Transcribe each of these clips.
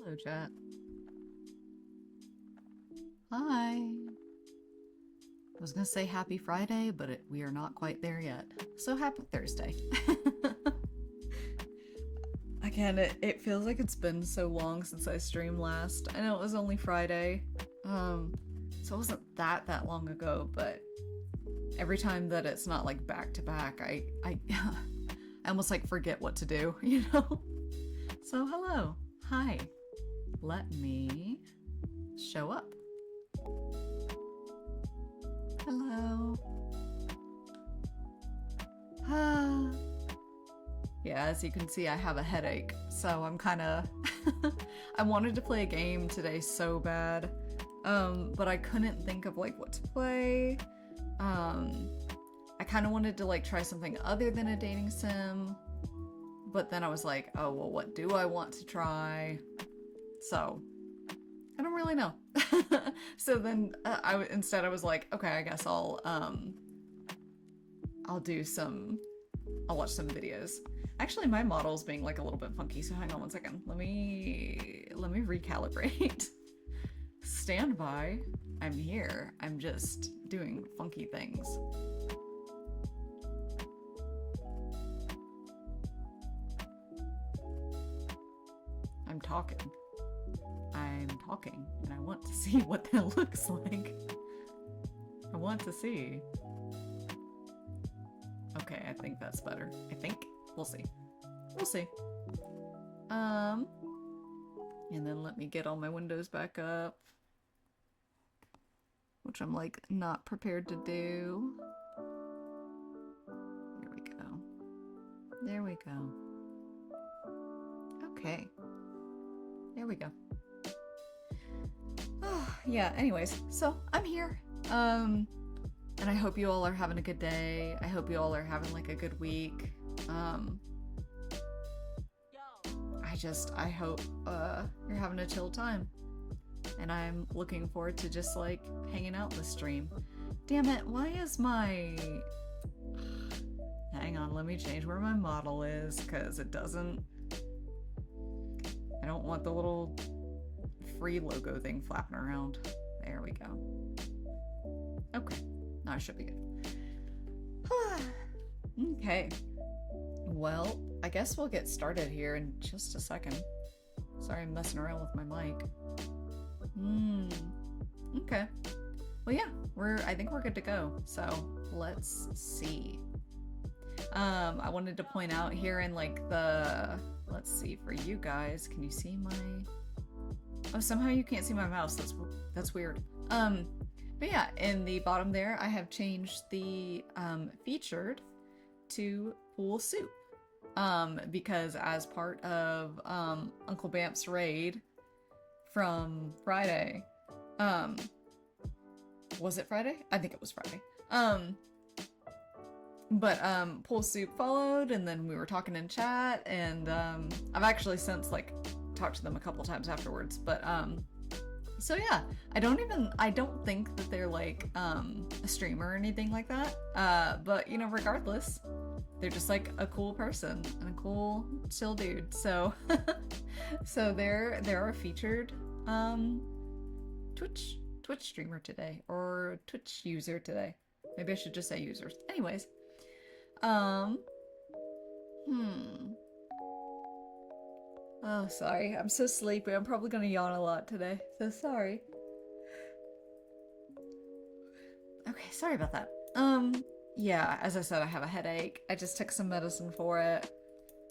Hello, chat. Hi. I was gonna say happy Friday, but we are not quite there yet. So happy Thursday. Again, it feels like it's been so long since I streamed last. I know it was only Friday, so it wasn't that long ago, but every time that it's not like back to back, I I almost like forget what to do, you know? So hello. Hi. Let me show up. Hello. Yeah, as you can see, I have a headache, so I'm kind of... I wanted to play a game today so bad, but I couldn't think of like what to play. I kind of wanted to like try something other than a dating sim, but then I was like, oh, well, what do I want to try? So, I don't really know. So then instead I was like, okay, I guess I'll watch some videos. Actually, my model's being like a little bit funky, so hang on one second. Let me recalibrate. Stand by. I'm here. I'm just doing funky things. I'm talking, and I want to see what that looks like. I want to see. Okay, I think that's better. I think. We'll see. We'll see. And then let me get all my windows back up. Which I'm like not prepared to do. There we go. There we go. Okay. There we go. Oh, yeah, anyways, so I'm here. And I hope you all are having a good day. I hope you all are having like a good week. I hope you're having a chill time. And I'm looking forward to just like hanging out this stream. Damn it, why is my... Hang on, let me change where my model is, because it doesn't... I don't want the little free logo thing flapping around. There we go. Okay, now I should be good. Okay. Well, I guess we'll get started here in just a second. Sorry I'm messing around with my mic. Okay. Well, yeah, I think we're good to go. So let's see. I wanted to point out here in like the, let's see, for you guys, can you see my, oh, somehow you can't see my mouse. That's weird. But yeah, in the bottom there, I have changed the featured to pool soup. Because as part of Uncle Bamp's raid from Friday, was it Friday? I think it was Friday. But pool soup followed, and then we were talking in chat, and I've actually since like talked to them a couple times afterwards. But so yeah, I don't think that they're like a streamer or anything like that. But you know, regardless, they're just like a cool person and a cool chill dude. So so they're our featured Twitch streamer today, or Twitch user today. Maybe I should just say users. Anyways, oh, sorry, I'm so sleepy. I'm probably gonna yawn a lot today, so sorry. Okay, sorry about that. Yeah, as I said, I have a headache. I just took some medicine for it.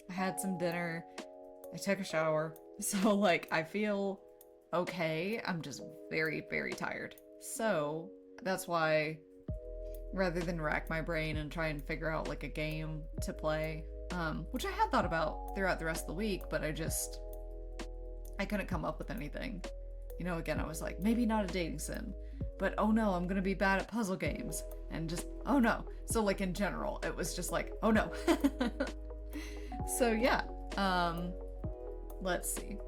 I had some dinner. I took a shower. So, like, I feel okay. I'm just very, very tired. So, that's why, rather than rack my brain and try and figure out, like, a game to play, which I had thought about throughout the rest of the week, but I couldn't come up with anything. You know, again, I was like, maybe not a dating sim, but oh no, I'm gonna be bad at puzzle games, and just, oh no. So like in general, it was just like, oh no. So yeah, let's see.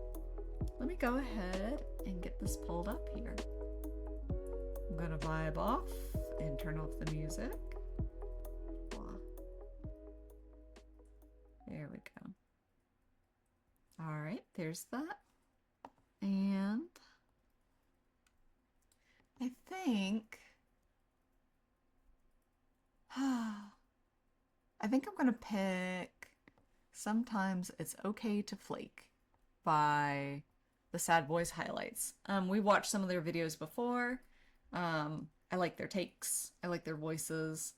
Let me go ahead and get this pulled up here. I'm gonna vibe off and turn off the music. There we go. All right, there's that. I think I'm gonna pick Sometimes It's Okay to Flake by the Sad Boys Highlights. We watched some of their videos before. I like their takes. I like their voices.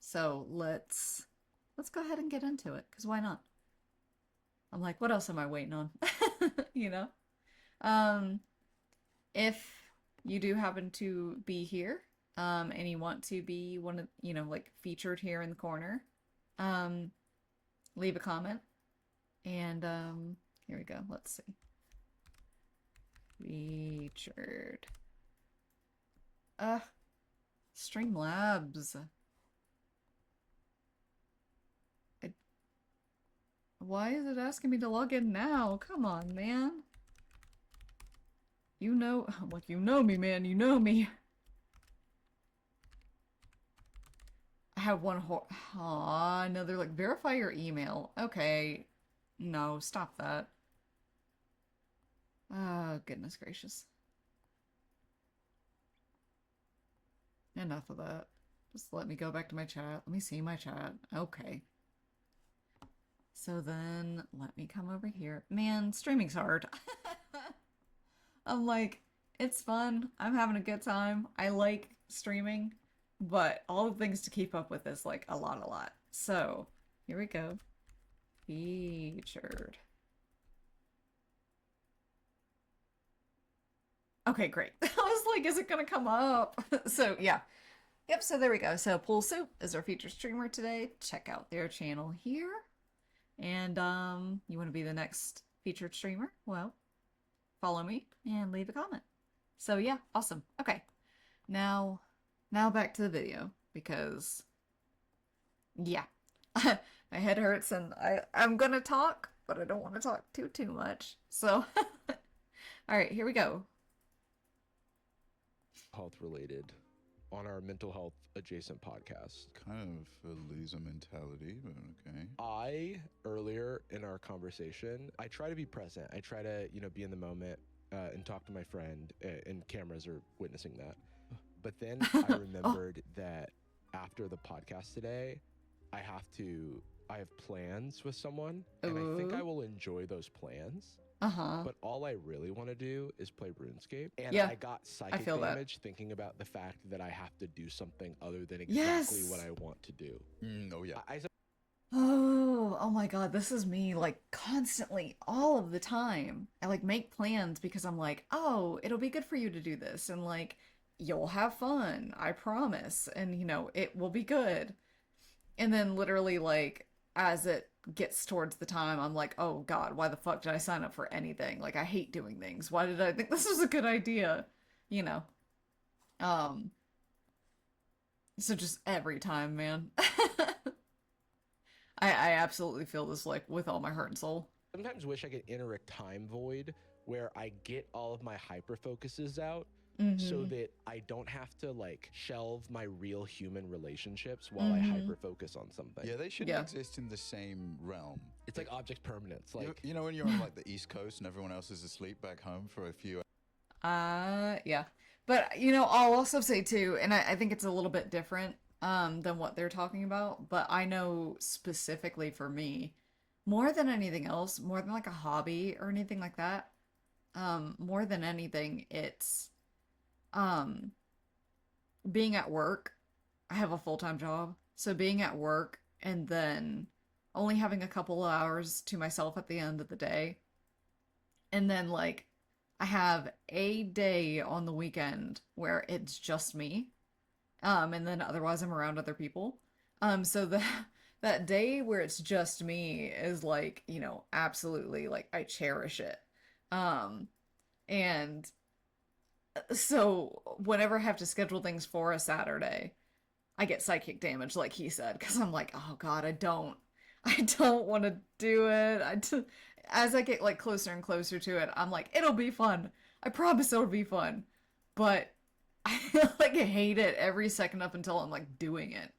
So let's go ahead and get into it, because why not? I'm like, what else am I waiting on? You know? Um, if you do happen to be here, and you want to be one of, like featured here in the corner, um, leave a comment. And here we go. Let's see. Featured. Streamlabs. Why is it asking me to log in now? Come on, man. You know, like, you know me, man. You know me. I have one Aw, no, they're like, verify your email. Okay. No, stop that. Oh, goodness gracious. Enough of that. Just let me go back to my chat. Let me see my chat. Okay. So then, let me come over here. Man, streaming's hard. I'm like, it's fun. I'm having a good time. I like streaming, but all the things to keep up with is like a lot. So, here we go. Featured. Okay, great. I was like, is it gonna come up? So, yeah. Yep, so there we go. So, Pool Soup is our featured streamer today. Check out their channel here. And, you want to be the next featured streamer? Well, follow me and leave a comment. So, yeah, awesome. Okay. Now back to the video, because, yeah. My head hurts and I'm gonna talk, but I don't want to talk too much. So, alright, here we go. Health related on our mental health adjacent podcast. Kind of a loser mentality, but okay. Earlier in our conversation, I try to be present. I try to, be in the moment and talk to my friend, and cameras are witnessing that. But then I remembered that after the podcast today, I have plans with someone, and I think I will enjoy those plans. But all I really want to do is play RuneScape. And yeah, I got psychic damage thinking about the fact that I have to do something other than exactly what I want to do. Oh, yeah. Oh my god, this is me, like, constantly, all of the time. I, like, make plans because I'm like, oh, it'll be good for you to do this, and, like, you'll have fun, I promise, and, it will be good. And then literally, like, as it gets towards the time, I'm like, oh god, why the fuck did I sign up for anything? Like, I hate doing things. Why did I think this was a good idea? So just every time, man. I absolutely feel this, like, with all my heart and soul. Sometimes wish I could enter a time void where I get all of my hyper focuses out, so that I don't have to, like, shelve my real human relationships while I hyper focus on something. Yeah, they shouldn't exist in the same realm. It's like object permanence. Like, you know when you're on like the East Coast and everyone else is asleep back home for a few Yeah. But, I'll also say too, and I think it's a little bit different than what they're talking about, but I know specifically for me, more than anything else, more than like a hobby or anything like that, more than anything, it's being at work. I have a full-time job, so being at work and then only having a couple of hours to myself at the end of the day, and then, like, I have a day on the weekend where it's just me, and then otherwise I'm around other people. So that day where it's just me is, like, absolutely, like, I cherish it. And so whenever I have to schedule things for a Saturday, I get psychic damage, like he said, because I'm like, oh god, I don't want to do it. As I get, like, closer and closer to it, I'm like, it'll be fun. I promise it'll be fun. But I like hate it every second up until I'm, like, doing it.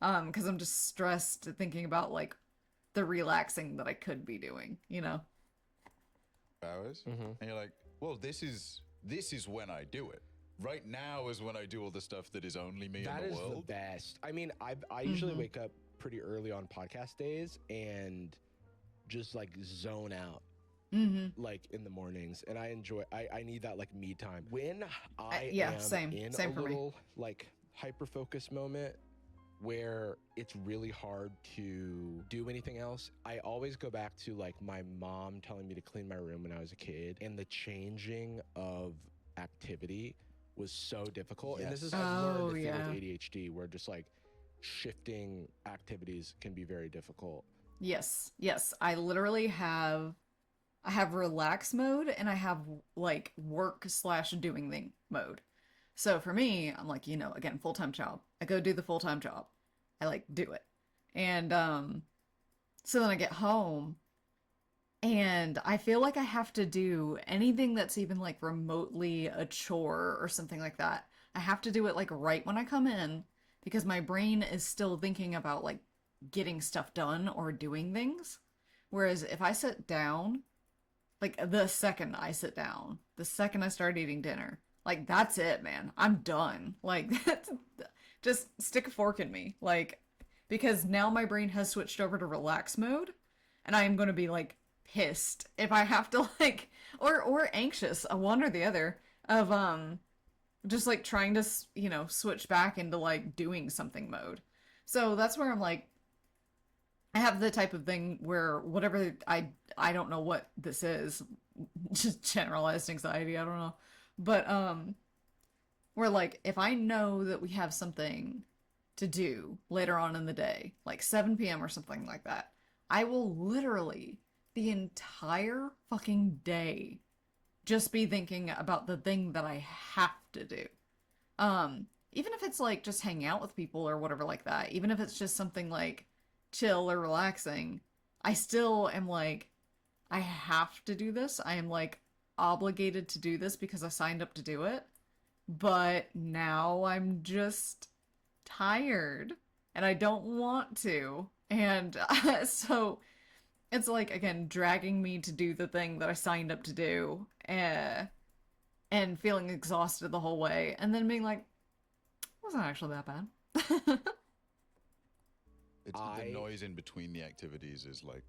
Because I'm just stressed thinking about, like, the relaxing that I could be doing, hours, and you're like, well, this is when I do it. Right now is when I do all the stuff that is only me That in the is world. the best. I mean, I usually wake up pretty early on podcast days and just like zone out like in the mornings, and I need that like me time when I Yeah, am same in for a me. little like hyper focus moment where it's really hard to do anything else. I always go back to like my mom telling me to clean my room when I was a kid, and the changing of activity was so difficult. And this is, Yes. I've learned Oh, the thing yeah. with ADHD where just like shifting activities can be very difficult. Yes, yes. I have relax mode and I have like work slash doing thing mode. So for me, I'm like, again, full-time job. I go do the full-time job. I like do it. And so then I get home and I feel like I have to do anything that's even like remotely a chore or something like that. I have to do it like right when I come in because my brain is still thinking about like getting stuff done or doing things. Whereas if I sit down, like the second I sit down, the second I start eating dinner, like that's it, man. I'm done. Like that's, just stick a fork in me. Like because now my brain has switched over to relax mode and I am going to be like pissed if I have to like or anxious, a one or the other of just like trying to, switch back into like doing something mode. So that's where I'm like I have the type of thing where whatever I don't know what this is, just generalized anxiety, I don't know. But where like if I know that we have something to do later on in the day, like 7 p.m. or something like that, I will literally the entire fucking day just be thinking about the thing that I have to do. Even if it's like just hang out with people or whatever like that, even if it's just something like chill or relaxing, I still am like, I have to do this. I am like obligated to do this because I signed up to do it. But now I'm just tired and I don't want to. And so it's like, again, dragging me to do the thing that I signed up to do and feeling exhausted the whole way. And then being like, wasn't actually that bad. The noise in between the activities is like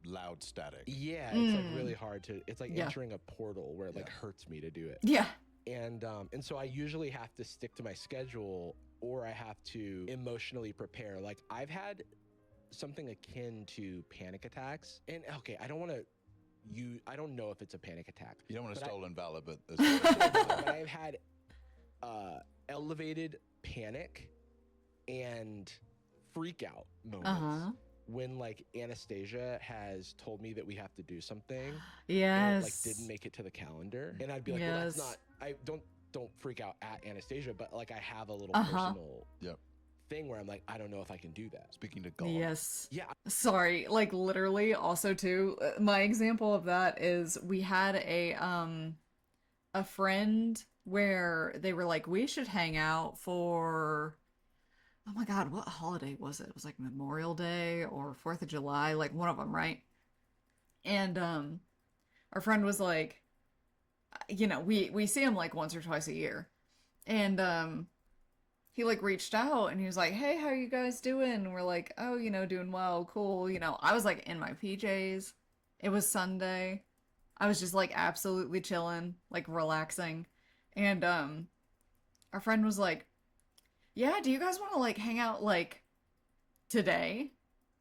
loud static. Yeah, it's like really hard to. It's like Yeah. entering a portal where it like hurts me to do it. Yeah. And so I usually have to stick to my schedule, or I have to emotionally prepare. Like I've had something akin to panic attacks, and okay, I don't want to. I don't know if it's a panic attack. You don't want but a stolen valor, but but I've had elevated panic and freak out moments when like Anastasia has told me that we have to do something. And it, like didn't make it to the calendar, and I'd be like, well, that's not. I don't freak out at Anastasia, but like I have a little personal thing where I'm like, I don't know if I can do that. Speaking to God. Yes. Yeah. Sorry, like literally also too, my example of that is we had a friend where they were like, we should hang out for, oh my God, what holiday was it? It was like Memorial Day or 4th of July, like one of them, right? And our friend was like, we see him like once or twice a year. And he like reached out and he was like, hey, how are you guys doing? And we're like, oh, doing well, cool. I was like in my PJs. It was Sunday. I was just like absolutely chilling, like relaxing. And our friend was like, yeah, do you guys want to like hang out like today?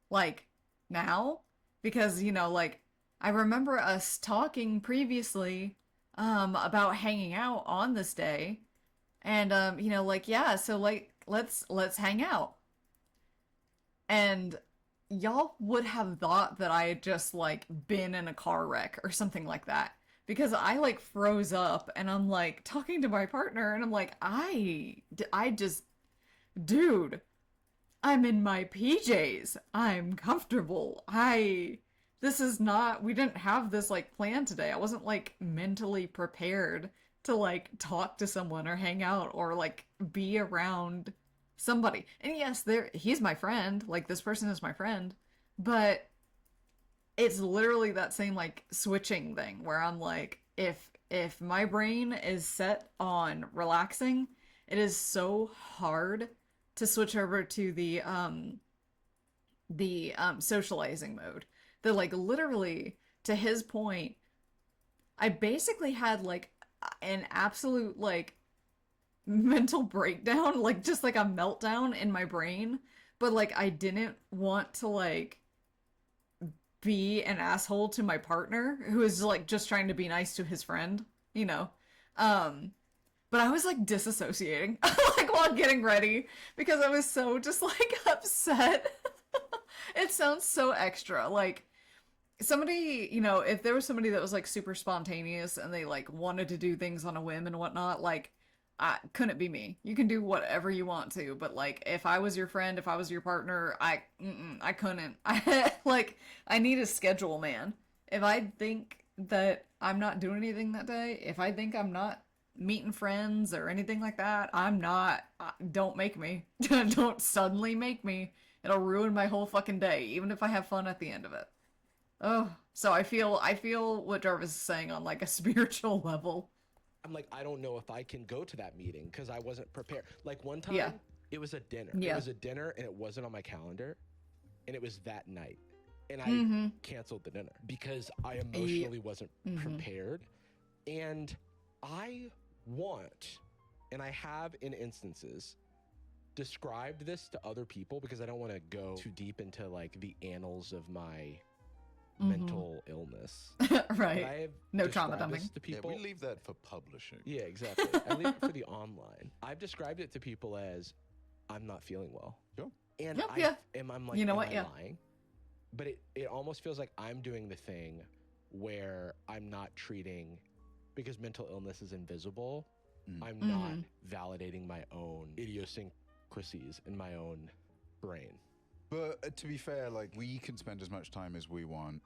Like now? Because, like I remember us talking previously about hanging out on this day. And like yeah, so like let's hang out. And y'all would have thought that I had just like been in a car wreck or something like that because I like froze up and I'm like talking to my partner and I'm like I just dude, I'm in my PJs. I'm comfortable. This is not, we didn't have this like plan today. I wasn't like mentally prepared to like talk to someone or hang out or like be around somebody. And yes, he's my friend. Like this person is my friend, but it's literally that same like switching thing where I'm like, if if my brain is set on relaxing, it is so hard to switch over to the socializing mode. That like literally to his point, I basically had like an absolute like mental breakdown, like just like a meltdown in my brain, but like I didn't want to like be an asshole to my partner who is like just trying to be nice to his friend, you know. Um but I was like disassociating like while getting ready because I was so just like upset. It sounds so extra. Like somebody, you know, if there was somebody that was like super spontaneous and they like wanted to do things on a whim and whatnot, like couldn't be me. You can do whatever you want to, but like if I was your friend, if I was your partner, I couldn't. I like I need a schedule, man. If I think that I'm not doing anything that day, if I think I'm not meeting friends or anything like that, I'm not. Don't make me. Don't suddenly make me. It'll ruin my whole fucking day, even if I have fun at the end of it. Oh, so I feel what Jarvis is saying on like a spiritual level. I'm like, I don't know if I can go to that meeting because I wasn't prepared. Like one time, Yeah. it was a dinner. Yeah. It was a dinner and it wasn't on my calendar, and it was that night, and I canceled the dinner because I emotionally wasn't prepared, and I want, and I have in instances described this to other people because I don't want to go too deep into like the annals of my mental illness. Right. I have No trauma described this dumping. to people. Yeah, we leave that for publishing. Yeah, exactly. I leave it for the online. I've described it to people as I'm not feeling well. Sure. And Yep, I yeah. I'm like, You know am what? I Yeah. lying? But it almost feels like I'm doing the thing where I'm not treating, because mental illness is invisible, I'm not validating my own idiosyncrasies in my own brain. But to be fair, like we can spend as much time as we want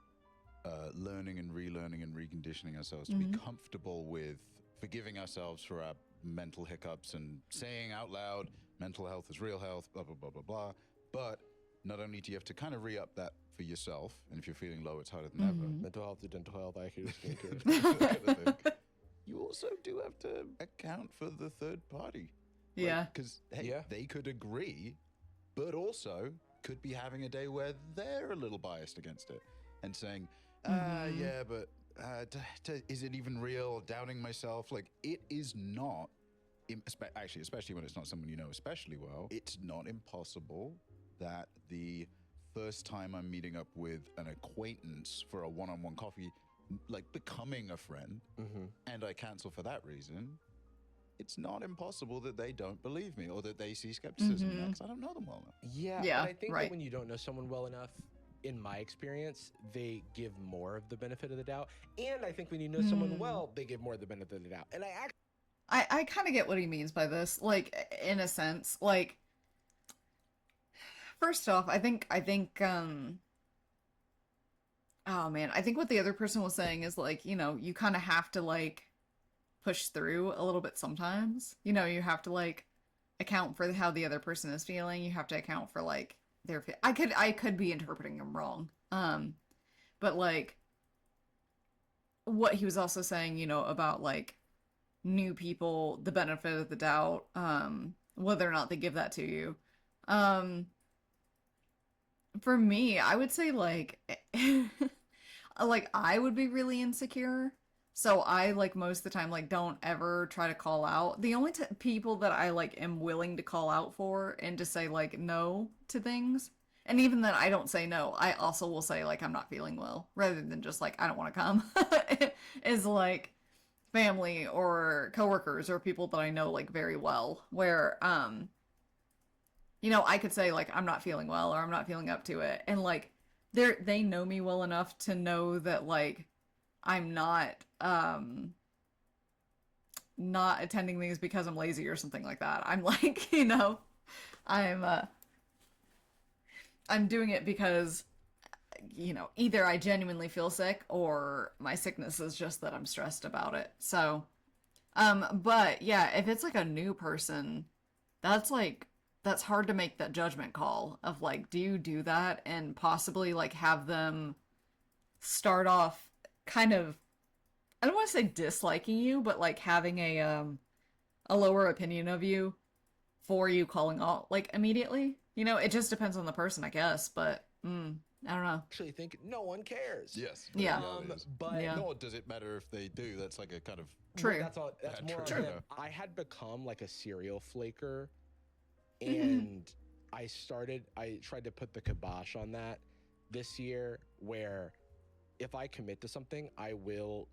learning and relearning and reconditioning ourselves to be comfortable with forgiving ourselves for our mental hiccups and saying out loud, mental health is real health, blah, blah, blah, blah, blah. But not only do you have to kind of re-up that for yourself, and if you're feeling low, it's harder than ever. Mental health to dental health, I hear skincare. You also do have to account for the third party. Yeah. Because hey, Yeah. they could agree, but also could be having a day where they're a little biased against it and saying, yeah, but is it even real? Doubting myself. Like, it is not, actually, especially when it's not someone you know especially well, it's not impossible that the first time I'm meeting up with an acquaintance for a one-on-one coffee, like becoming a friend, and I cancel for that reason, it's not impossible that they don't believe me or that they see skepticism in that because I don't know them well enough. Yeah, Yeah, but I think right. that when you don't know someone well enough, in my experience, they give more of the benefit of the doubt. And I think when you know someone well, they give more of the benefit of the doubt. And I kind of get what he means by this, like in a sense. Like first off, I think oh man, I think what the other person was saying is like, you know, you kind of have to like push through a little bit sometimes. You know, you have to like account for how the other person is feeling. You have to account for like their I could be interpreting him wrong. But like what he was also saying, you know, about like new people, the benefit of the doubt, whether or not they give that to you. For me, I would say like like I would be really insecure. So I like most of the time like don't ever try to call out. The only people that I like am willing to call out for and to say like no to things. And even then I don't say no. I also will say like I'm not feeling well rather than just like I don't want to come. Is like family or coworkers or people that I know like very well where you know, I could say like I'm not feeling well or I'm not feeling up to it, and like they know me well enough to know that like I'm not attending these because I'm lazy or something like that. I'm like, you know, I'm doing it because, you know, either I genuinely feel sick or my sickness is just that I'm stressed about it. So but yeah, if it's like a new person, that's hard to make that judgment call of like, do you do that and possibly like have them start off kind of I don't want to say disliking you, but like having a lower opinion of you for you calling out like immediately. You know, it just depends on the person, I guess, but I don't know. Actually think no one cares. Yes. Yeah. It is. But Yeah. Nor does it matter if they do. That's like a kind of True. that's all. That's Yeah, more true. on True. them. I had become like a serial flaker, Mm-hmm. and I tried to put the kibosh on that this year, where if I commit to something, I will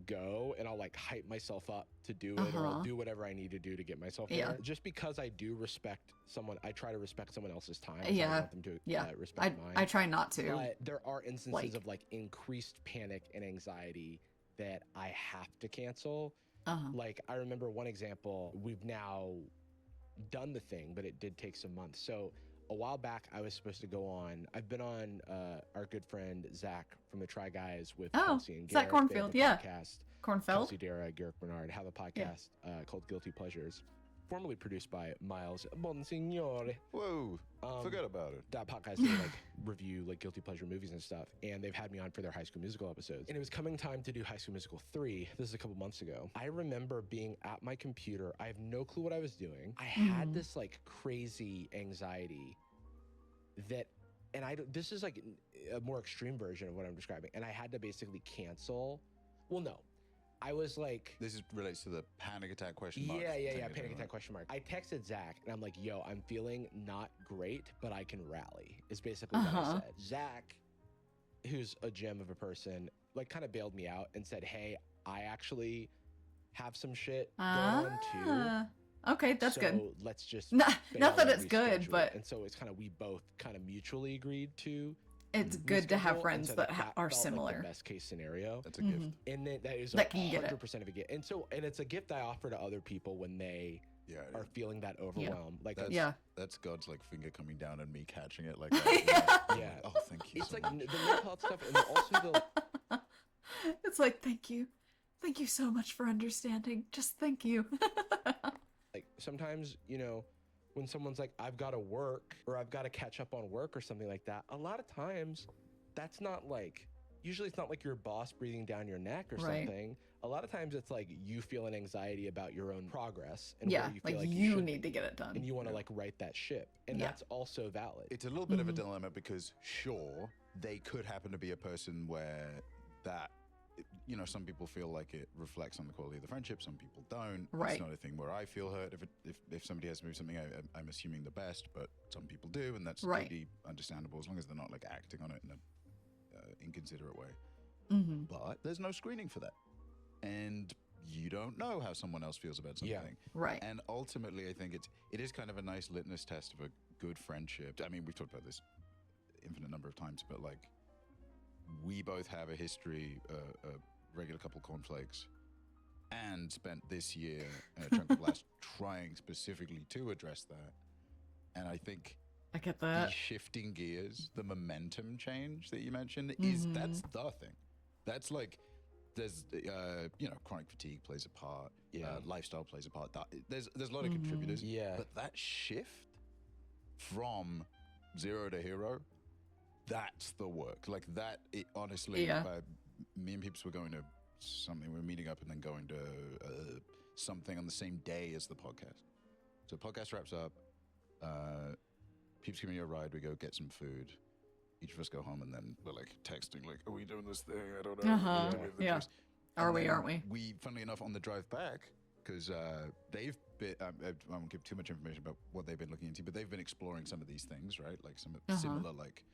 go and I'll like hype myself up to do it, or I'll do whatever I need to do to get myself Yeah. there. Just because I do respect someone, I try to respect someone else's time. I Yeah. want them to respect I mine. I try not to. But there are instances Like- of like increased panic and anxiety that I have to cancel. Uh-huh. Like I remember one example, we've now done the thing, but it did take some months. So a while back, I was supposed to go on. I've been on our good friend Zach from the Try Guys with Oh, Kelsey and Zach Garrett. They have Cornfield, a yeah. podcast. Cornfeld? Kelsey Dara, Garrett Bernard have a podcast called Guilty Pleasures, formerly produced by Miles Bonsignore. whoa. Forget about it. That podcast they like review like guilty pleasure movies and stuff, and they've had me on for their High School Musical episodes. And it was coming time to do High School Musical 3. This is a couple months ago. I remember being at my computer. I have no clue what I was doing. I had this like crazy anxiety that, and this is like a more extreme version of what I'm describing. And I had to basically cancel. Well, no. I was like, This relates to the panic attack question mark. yeah, thing, panic right? attack question mark. I texted Zach and I'm like, yo, I'm feeling not great, but I can rally, is basically what I said. Zach, who's a gem of a person, like kind of bailed me out and said, hey, I actually have some shit going on too. Okay, that's so good. let's just Not bail that and it's good, reschedule. but And so it's kind of, we both kind of mutually agreed to it's good to have reschedule, friends and so that that are felt like similar. the best case scenario. That's a gift. And then that is That can get it. 100% of a gift. And it's a gift I offer to other people when they Yeah. are feeling that overwhelm. Like That's, Yeah. That's God's like finger coming down and me catching it like that. yeah. Oh, thank you It's so like much. the mental health stuff, and then also the It's like, thank you. Thank you so much for understanding. Just thank you. like sometimes, you know, when someone's like, I've got to work or I've got to catch up on work or something like that, a lot of times that's not like, usually it's not like your boss breathing down your neck or Right. something. A lot of times it's like you feel an anxiety about your own progress and Yeah, where you feel like like you should need be, to get it done. and you want to like right that ship. And Yeah. that's also valid. It's a little bit of a dilemma because, sure, they could happen to be a person where that, you know, some people feel like it reflects on the quality of the friendship. Some people don't. Right. It's not a thing where I feel hurt if somebody has to move something. I'm assuming the best, but some people do, and that's Right. totally understandable as long as they're not like acting on it in a inconsiderate way. Mm-hmm. But there's no screening for that, and you don't know how someone else feels about something. Yeah. Right. And ultimately, I think it is kind of a nice litmus test of a good friendship. I mean, we've talked about this infinite number of times, but like, we both have a history, a regular couple cornflakes, and spent this year and a chunk of last trying specifically to address that. And I think I get the that. shifting gears, the momentum change that you mentioned, is that's the thing. That's like, there's you know, chronic fatigue plays a part. Yeah. Lifestyle plays a part. There's a lot of contributors. Yeah. But that shift from zero to hero, that's the work. Like that. It honestly. Yeah. Me and Peeps were going to something. We were meeting up and then going to something on the same day as the podcast. So podcast wraps up. Peeps give me a ride. We go get some food. Each of us go home, and then we're like texting, like, "Are we doing this thing? I don't know. Uh-huh. Do we have the Yeah. choice?" Are And we, then aren't we? We, funnily enough, on the drive back, because they've been, I won't give too much information about what they've been looking into, but they've been exploring some of these things, right? Like some similar, like,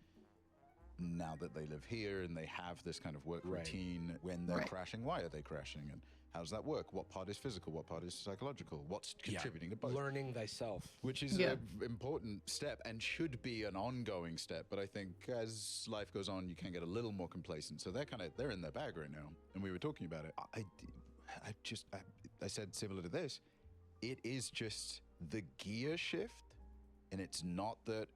now that they live here and they have this kind of work Right. routine, when they're Right. crashing, why are they crashing? And how does that work? What part is physical? What part is psychological? What's contributing to both? Learning thyself. Which is Yeah. an important step and should be an ongoing step. But I think as life goes on, you can get a little more complacent. So they're in their bag right now. And we were talking about it. I said similar to this. It is just the gear shift. And it's not that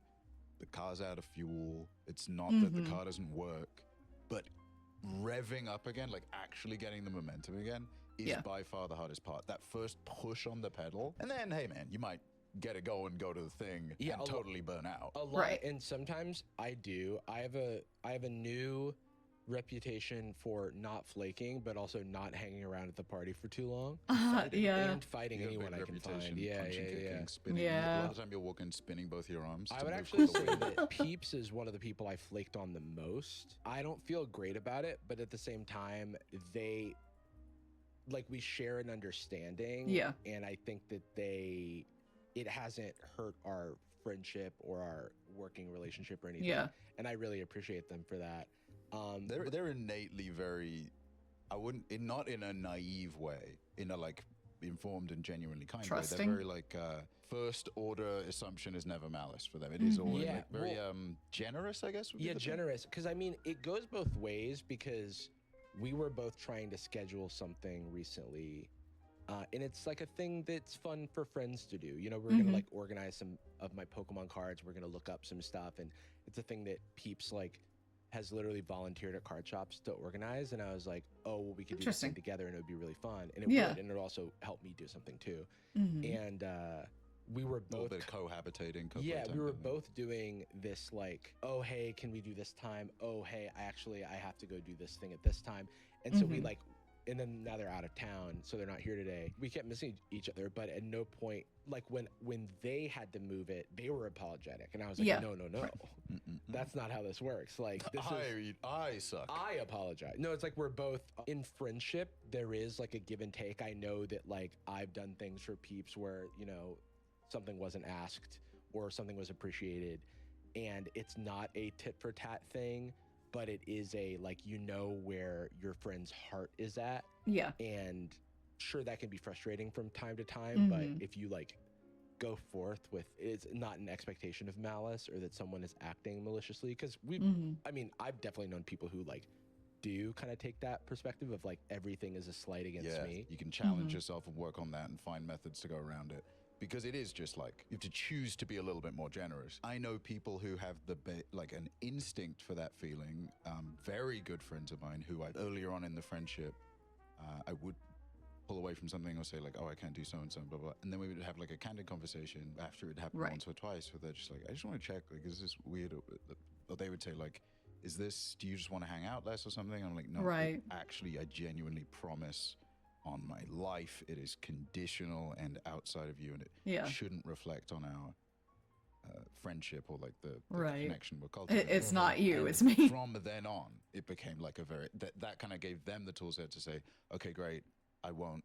the car's out of fuel. It's not that the car doesn't work. But revving up again, like actually getting the momentum again, is by far the hardest part. That first push on the pedal. And then, hey man, you might get it going, go to the thing, Yeah, and totally burn out. A lot, Right. and sometimes I do. I have a new reputation for not flaking, but also not hanging around at the party for too long. Yeah. And fighting You have a anyone big I can find. reputation, Yeah, punching, yeah, kicking, yeah. spinning. Yeah. A lot of the time you're walking, spinning both your arms. I to would move actually with the say wind. that Peeps is one of the people I flaked on the most. I don't feel great about it, but at the same time, they, like, we share an understanding. Yeah. And I think that it hasn't hurt our friendship or our working relationship or anything. Yeah. And I really appreciate them for that. They're innately very, I wouldn't, not in a naive way, in a like informed and genuinely kind way. Trusting. They're very like first order assumption is never malice for them. It is all Yeah, like very well, generous, I guess. Would be Yeah, the term. generous. Because I mean, it goes both ways because we were both trying to schedule something recently. And it's like a thing that's fun for friends to do. You know, we're going to like organize some of my Pokemon cards. We're going to look up some stuff. And it's a thing that Peeps like has literally volunteered at card shops to organize. And I was like, oh, well, we could do this thing together and it would be really fun. And it would. And it would also help me do something too. And we were A little both bit of cohabitating. yeah, we were co-parenting. both doing this like, oh hey, can we do this time? Oh hey, I have to go do this thing at this time. And so we like, and then now they're out of town, so they're not here today. We kept missing each other, but at no point, like when they had to move it, they were apologetic, and I was like, no, that's not how this works. Like this is I suck. I apologize. No, it's like we're both in friendship. There is like a give and take. I know that like I've done things for Peeps where, you know, something wasn't asked or something was appreciated, and it's not a tit for tat thing, but it is a like, you know, where your friend's heart is at. Yeah. And sure, that can be frustrating from time to time, but if you like go forth with, it's not an expectation of malice or that someone is acting maliciously, because I mean, I've definitely known people who like do kind of take that perspective of like everything is a slight against me. You can challenge yourself and work on that and find methods to go around it. Because it is just like, you have to choose to be a little bit more generous. I know people who have like an instinct for that feeling. Very good friends of mine who earlier on in the friendship, I would pull away from something or say like, oh, I can't do so and so, blah, blah. And then we would have like a candid conversation after it happened once or twice where they're just like, I just want to check, like, is this weird? Or they would say like, do you just want to hang out less or something? I'm like, no, actually, I genuinely promise on my life, it is conditional and outside of you, and it shouldn't reflect on our friendship or like the connection we're cultivating. It's not you, And it's me. From then on, it became like a very, that kind of gave them the tools there to say, okay, great, I won't,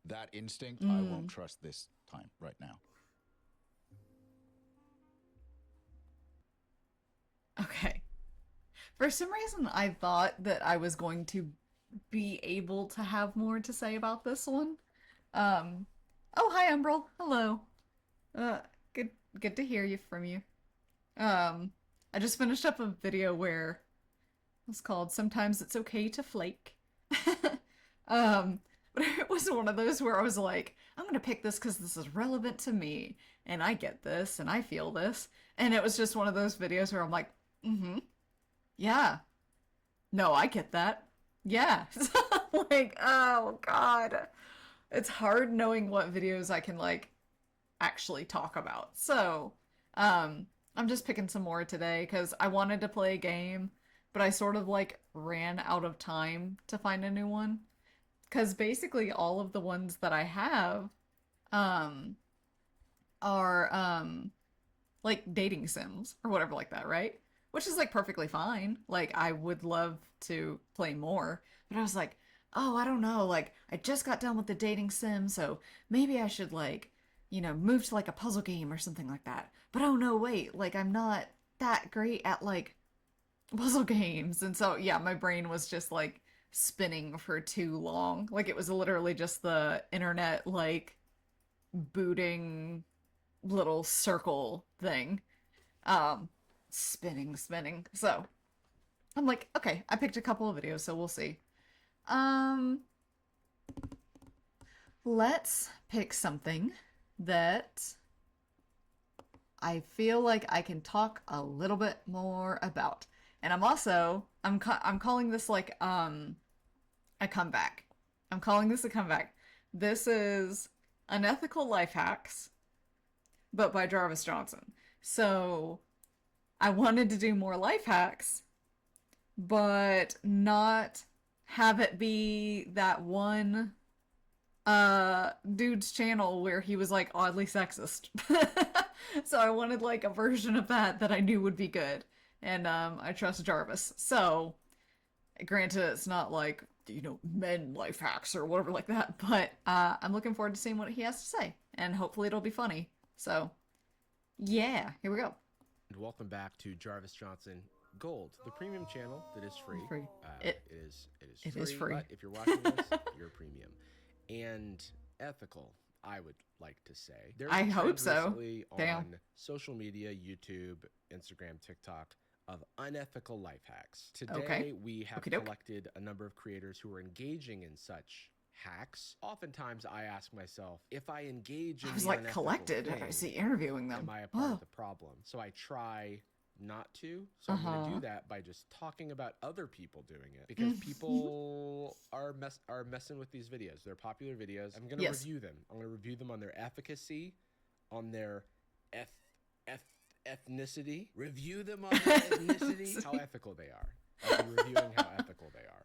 that instinct, I won't trust this time right now. Okay. For some reason, I thought that I was going to be able to have more to say about this one. Oh, hi, Umbral. Hello. Good to hear from you. I just finished up a video where it's called "Sometimes It's Okay to Flake." But it was one of those where I was like, I'm gonna pick this because this is relevant to me, and I get this, and I feel this, and it was just one of those videos where I'm like, yeah, no, I get that. Yeah. Like, oh god. It's hard knowing what videos I can like actually talk about. So, I'm just picking some more today because I wanted to play a game, but I sort of like ran out of time to find a new one. Because basically all of the ones that I have are like dating sims or whatever like that, right? Which is like perfectly fine. Like I would love to play more, but I was like, oh, I don't know, like I just got done with the dating sim, so maybe I should like, you know, move to like a puzzle game or something like that. But oh no, wait, like I'm not that great at like puzzle games. And so yeah, my brain was just like spinning for too long. Like it was literally just the internet like booting little circle thing. Spinning. So I'm like, okay, I picked a couple of videos, so we'll see. Let's pick something that I feel like I can talk a little bit more about. And I'm calling this like a comeback. I'm calling this a comeback. This is Unethical Life Hacks, but by Jarvis Johnson. So I wanted to do more life hacks, but not have it be that one dude's channel where he was like oddly sexist. So I wanted like a version of that I knew would be good. And I trust Jarvis. So granted it's not like, you know, men life hacks or whatever like that, but I'm looking forward to seeing what he has to say, and hopefully it'll be funny. So yeah, here we go. And welcome back to Jarvis Johnson Gold, the premium channel that is free. Free. It is free. But if you're watching this, you're premium and ethical, I would like to say. There's I a hope trend so. recently Damn. on social media, YouTube, Instagram, TikTok, of unethical life hacks. Today, we have Okey-doke. collected a number of creators who are engaging in such hacks. Oftentimes, I ask myself, if I engage in I was the like unethical collected. I thing, see interviewing them. am I a part Whoa. of the problem? So I try not to. So I'm going to do that by just talking about other people doing it, because people are messing with these videos. They're popular videos. I'm going to review them. I'm going to review them on their efficacy, on their ethnicity. Review them on their ethnicity. How ethical they are. I'll be reviewing how ethical they are.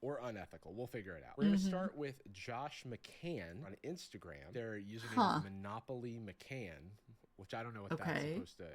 Or unethical. We'll figure it out. We're going to start with Josh McCann on Instagram. Their username is Monopoly McCann, which I don't know what that's supposed to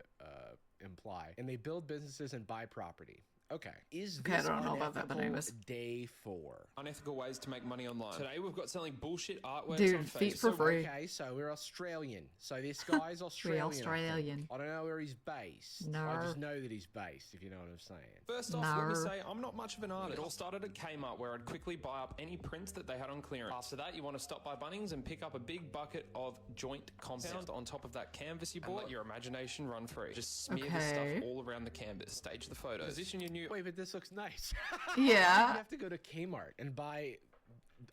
imply. And they build businesses and buy property. Okay. Is this I don't know about that, but anyways. day 4? Unethical ways to make money online. Today we've got selling bullshit artworks Dude, on feet Facebook. for free. Okay, so we're Australian. So this guy's Australian. I think. Australian. I don't know where he's based. No. I just know that he's based, if you know what I'm saying. First off, let me No. say I'm not much of an artist. It all started at Kmart, where I'd quickly buy up any prints that they had on clearance. After that, you want to stop by Bunnings and pick up a big bucket of joint compound on top of that canvas you bought. And let your imagination run free. Just smear the stuff all around the canvas. Stage the photos. Position your new... Wait, but this looks nice. Yeah. You have to go to Kmart and buy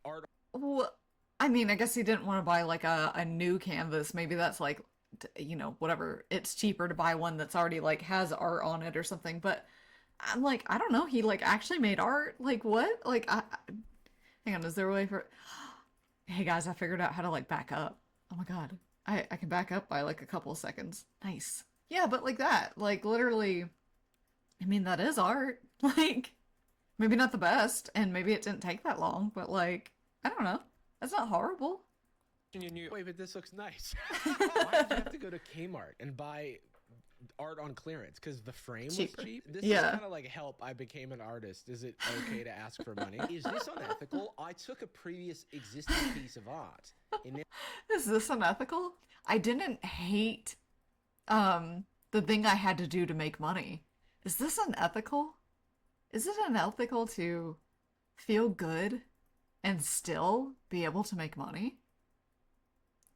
art. Well, I mean, I guess he didn't want to buy like a new canvas. Maybe that's like, you know, whatever. It's cheaper to buy one that's already like has art on it or something. But I'm like, I don't know. He like actually made art. Like what? Like, hang on. Is there a way for? Hey guys, I figured out how to like back up. Oh my god, I can back up by like a couple of seconds. Nice. Yeah, but like that, like literally. I mean, that is art. Like, maybe not the best, and maybe it didn't take that long, but like, I don't know. That's not horrible. Your new... Wait, but this looks nice. Why did you have to go to Kmart and buy art on clearance? Because the frame was cheap? This is kind of like help I became an artist. Is it okay to ask for money? Is this unethical? I took a previous existing piece of art. And Is this unethical? I didn't hate the thing I had to do to make money. Is this unethical? Is it unethical to feel good and still be able to make money?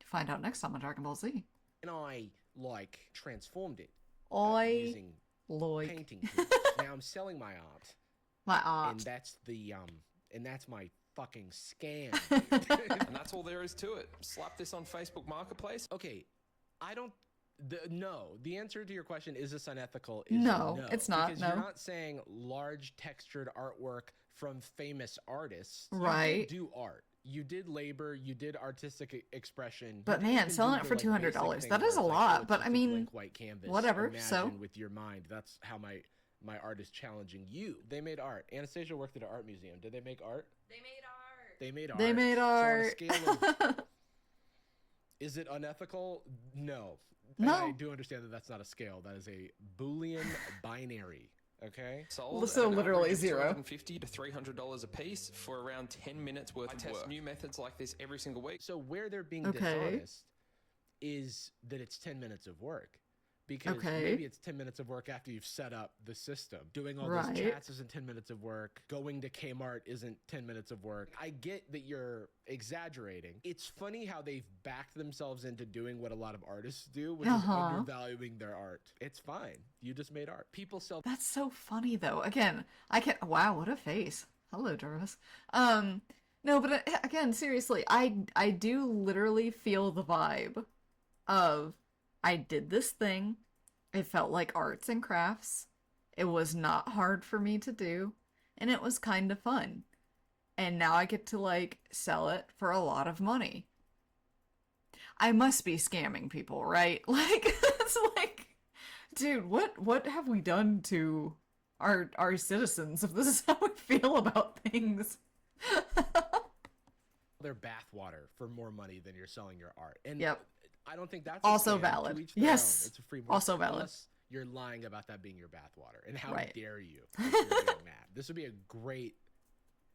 Find out next time on Dragon Ball Z. and I, like, transformed it Oi, using painting tools. Now I'm selling my art. my art. And that's the, and that's my fucking scam. And that's all there is to it. Slap this on Facebook Marketplace. Okay, I don't... no, the answer to your question, is this unethical, is No, it's not, Because no. you're not saying large textured artwork from famous artists. Right. You did do art. You did labor, you did artistic expression. But You didn't man, even selling do it for the, like, $200, basic that thing is where a it's lot, it's but just I a mean, blank white canvas. whatever, Imagine so. with your mind, that's how my art is challenging you. They made art. Anastasia worked at an art museum. Did they make art? They made art. They made art. They made art. So on a scale of, is it unethical? No. No. And I do understand that that's not a scale. That is a Boolean binary. Okay. Sold So at an literally average of zero. $250 to $300 a piece for around 10 minutes worth of work. New methods like this every single week. So where they're being Okay. dishonest is that it's 10 minutes of work. Because Okay. maybe it's 10 minutes of work after you've set up the system. Doing all Right. those chats isn't 10 minutes of work. Going to Kmart isn't 10 minutes of work. I get that you're exaggerating. It's funny how they've backed themselves into doing what a lot of artists do, which is undervaluing their art. It's fine. You just made art. People sell... That's so funny though. Again, I can wow, what a face. Hello, Jarvis. No, but again, seriously, I do literally feel the vibe of I did this thing. It felt like arts and crafts. It was not hard for me to do, and it was kind of fun. And now I get to like sell it for a lot of money. I must be scamming people, right? Like it's like, dude, what have we done to our citizens if this is how we feel about things. Their bathwater for more money than you're selling your art. And Yep. I don't think that's Also a scam. valid. To each their Yes. own. It's a free market. Also valid. Unless you're lying about that being your bathwater. And how Right. dare you if you're doing that? This would be a great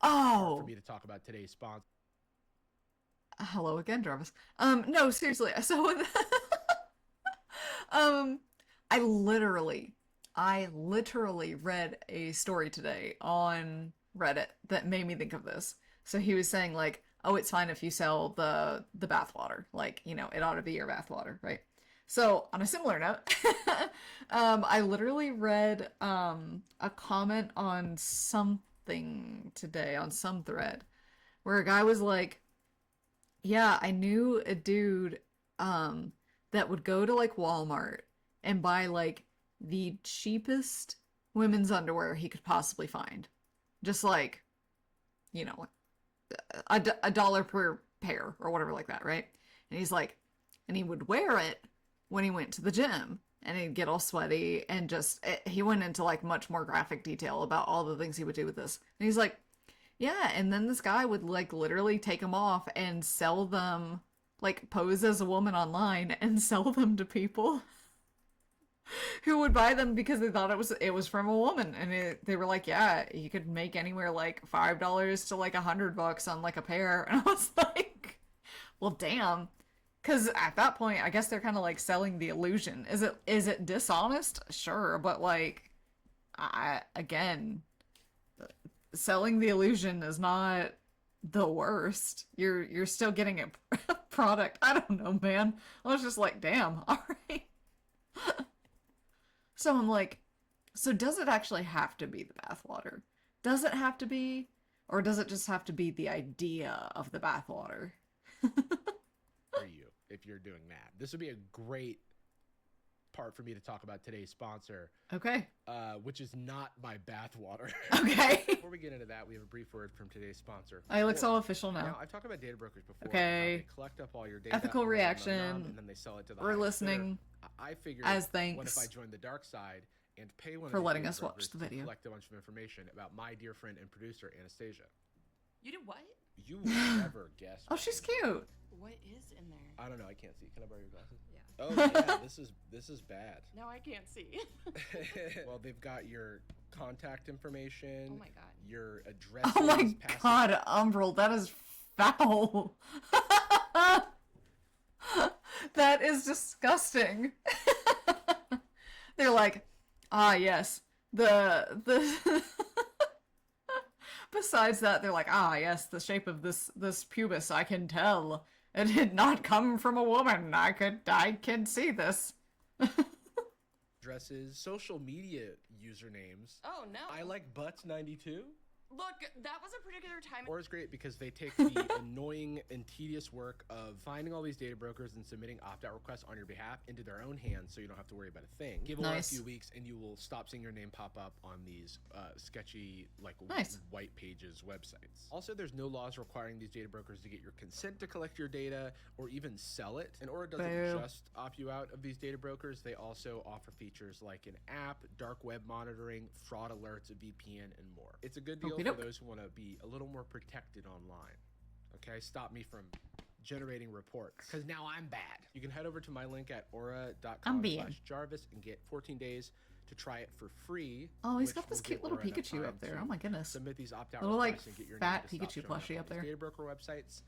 Oh, for me to talk about today's sponsor. hello again, Jarvis. No, seriously. So, I literally read a story today on Reddit that made me think of this. So he was saying like, oh, it's fine if you sell the bathwater. Like, you know, it ought to be your bathwater, right? So on a similar note, I literally read a comment on something today on some thread where a guy was like, yeah, I knew a dude that would go to like Walmart and buy like the cheapest women's underwear he could possibly find. Just like, you know, a dollar per pair or whatever like that, right? And he's like, and he would wear it when he went to the gym and he'd get all sweaty and just, he went into like much more graphic detail about all the things he would do with this. And he's like, yeah, and then this guy would like literally take them off and sell them, like pose as a woman online and sell them to people who would buy them because they thought it was from a woman. And they were like, yeah, you could make anywhere like $5 to like $100 on like a pair. And I was like, well, damn. Because at that point, I guess they're kind of like selling the illusion. Is it dishonest? Sure, but like, again, selling the illusion is not the worst. You're still getting a product. I don't know, man. I was just like, damn, all right. So I'm like, so does it actually have to be the bathwater? Does it have to be? Or does it just have to be the idea of the bathwater? For you, if you're doing that. This would be a great part for me to talk about today's sponsor. Okay. Which is not my bathwater. Okay. Before we get into that, we have a brief word from today's sponsor. I look so official now. Now, I've talked about data brokers before. Okay. They collect up all your data. Ethical and reaction. and then they sell it to the We're highest listening. bidder. I figured, as what if thanks I joined the dark side and pay one for of these letting data us watch brokers the to video. collect a bunch of information about my dear friend and producer Anastasia. You did what? You would never guess. Oh, she's cute. What is in there? I don't know. I can't see. Can I borrow your glasses? Yeah. Oh yeah, this is bad. No, I can't see. Well, they've got your contact information. Oh my god. Your address. Oh my god, Umbral, that is foul. That is disgusting. They're like, ah, yes, the besides that, they're like, ah, yes, the shape of this pubis, I can tell. It did not come from a woman. I can see this. Addresses, social media usernames. Oh no. I like butts 92. Look, that was a particular time. Or is great because they take the annoying and tedious work of finding all these data brokers and submitting opt-out requests on your behalf into their own hands so you don't have to worry about a thing. Give it a few weeks and you will stop seeing your name pop up on these sketchy, like white pages websites. Also, there's no laws requiring these data brokers to get your consent to collect your data or even sell it. And Aura doesn't just opt you out of these data brokers. They also offer features like an app, dark web monitoring, fraud alerts, a VPN, and more. It's a good deal for those who want to be a little more protected online. Okay, stop me from generating reports because now I'm bad. You can head over to my link at aura.com/Jarvis and get 14 days to try it for free. Oh, he's got this cute little Pikachu up there. Oh my goodness. Submit these opt-out little requests like and get your fat name to Pikachu stop plushie showing up there. Data broker websites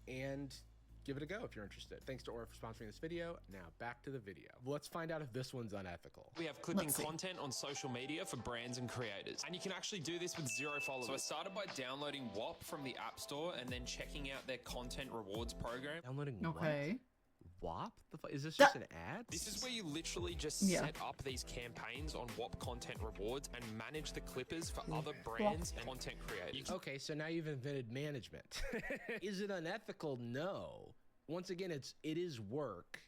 and give it a go if you're interested. Thanks to Aura for sponsoring this video. Now back to the video. Let's find out if this one's unethical. We have clipping content on social media for brands and creators. And you can actually do this with 0 followers. So I started by downloading WAP from the App Store and then checking out their content rewards program. Downloading Okay. WAP? Is this just an ad? This is where you literally just set up these campaigns on WAP content rewards and manage the clippers for other brands and content creators. Okay, so now you've invented management. Is it unethical? No. Once again, it is work,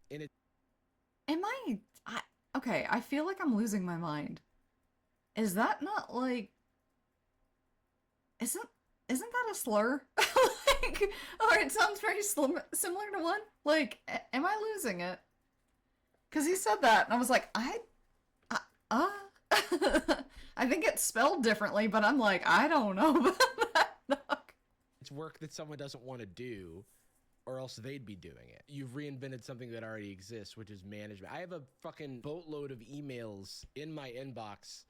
and it. Am I okay, I feel like I'm losing my mind. Is that not like... Isn't that a slur? Like, or it sounds very similar to one? Like, am I losing it? Because he said that, and I was like, I think it's spelled differently, but I'm like, I don't know about that. Dog. It's work that someone doesn't want to do, or else they'd be doing it. You've reinvented something that already exists, which is management. I have a fucking boatload of emails in my inbox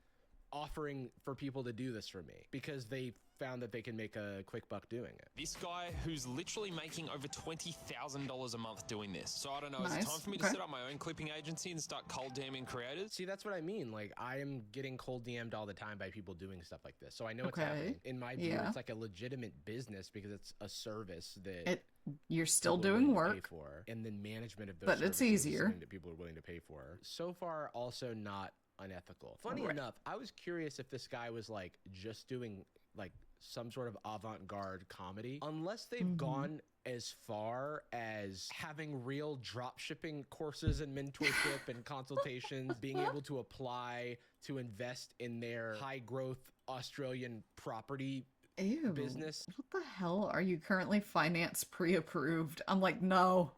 offering for people to do this for me because they found that they can make a quick buck doing it. This guy who's literally making over $20,000 a month doing this. So I don't know, is it Nice. time for me to set up my own clipping agency and start cold DMing creators? See, that's what I mean. Like, I am getting cold DM'd all the time by people doing stuff like this. So I know it's Okay. happening. In my view, Yeah. it's like a legitimate business because it's a service that You're still people are doing willing to pay work. for, and then management of those But it's services is easier. something that people are willing to pay for. So far, also not unethical. Funny Right. enough, I was curious if this guy was like just doing like some sort of avant-garde comedy, unless they've gone as far as having real drop shipping courses and mentorship and consultations, being able to apply to invest in their high growth Australian property Ew. business. What the hell are you currently finance pre-approved? I'm like, no.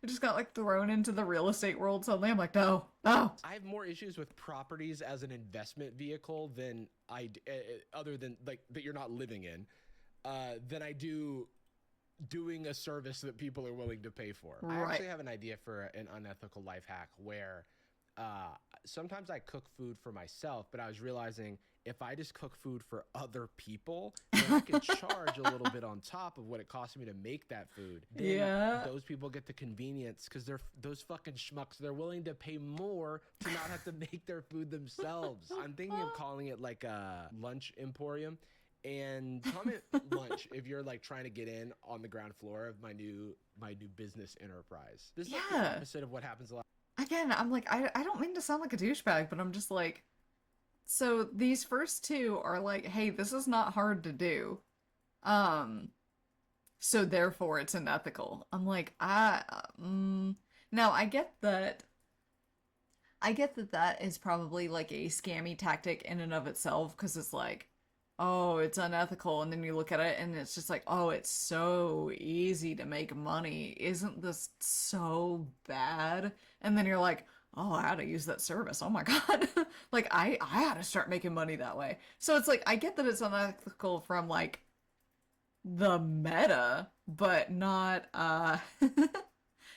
I just got like thrown into the real estate world suddenly. I'm like, no. I have more issues with properties as an investment vehicle than other than like that you're not living in, than I do doing a service that people are willing to pay for. I Right. actually have an idea for an unethical life hack where sometimes I cook food for myself, but I was realizing if I just cook food for other people, then I can charge a little bit on top of what it costs me to make that food. Then Yeah. those people get the convenience because they're those fucking schmucks. They're willing to pay more to not have to make their food themselves. I'm thinking of calling it like a lunch emporium. And comment lunch if you're like trying to get in on the ground floor of my new business enterprise. This is like the Yeah. opposite of what happens a lot. Again, I'm like, I don't mean to sound like a douchebag, but I'm just like, so these first two are like, hey, this is not hard to do. So therefore it's unethical. I'm like, now I get that that is probably like a scammy tactic in and of itself, because it's like, oh, it's unethical, and then you look at it and it's just like, oh, it's so easy to make money. Isn't this so bad? And then you're like, oh, I had to use that service. Oh my God. Like I had to start making money that way. So it's like, I get that it's unethical from like the meta, but not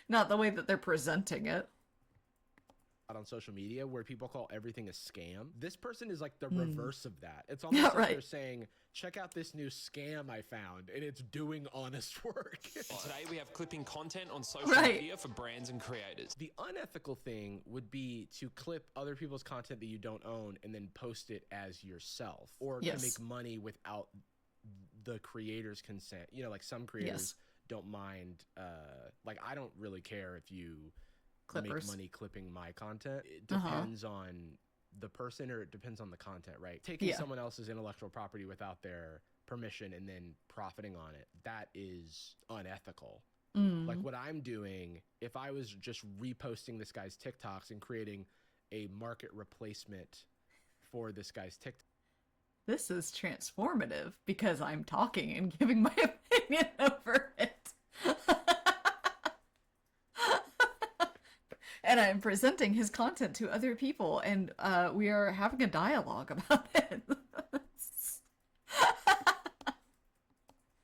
not the way that they're presenting it. On social media where people call everything a scam. This person is like the reverse of that. It's almost like right. they're saying, check out this new scam I found, and it's doing honest work. Today we have clipping content on social Right. media for brands and creators. The unethical thing would be to clip other people's content that you don't own and then post it as yourself, or Yes. to make money without the creator's consent. You know, like some creators don't mind, like I don't really care if you Clippers. make money clipping my content. It depends on the person, or it depends on the content, right? Taking Yeah. someone else's intellectual property without their permission and then profiting on it, that is unethical. Like what I'm doing, if I was just reposting this guy's TikToks and creating a market replacement for this guy's TikTok. This is transformative because I'm talking and giving my opinion over it. And I'm presenting his content to other people, and we are having a dialogue about it.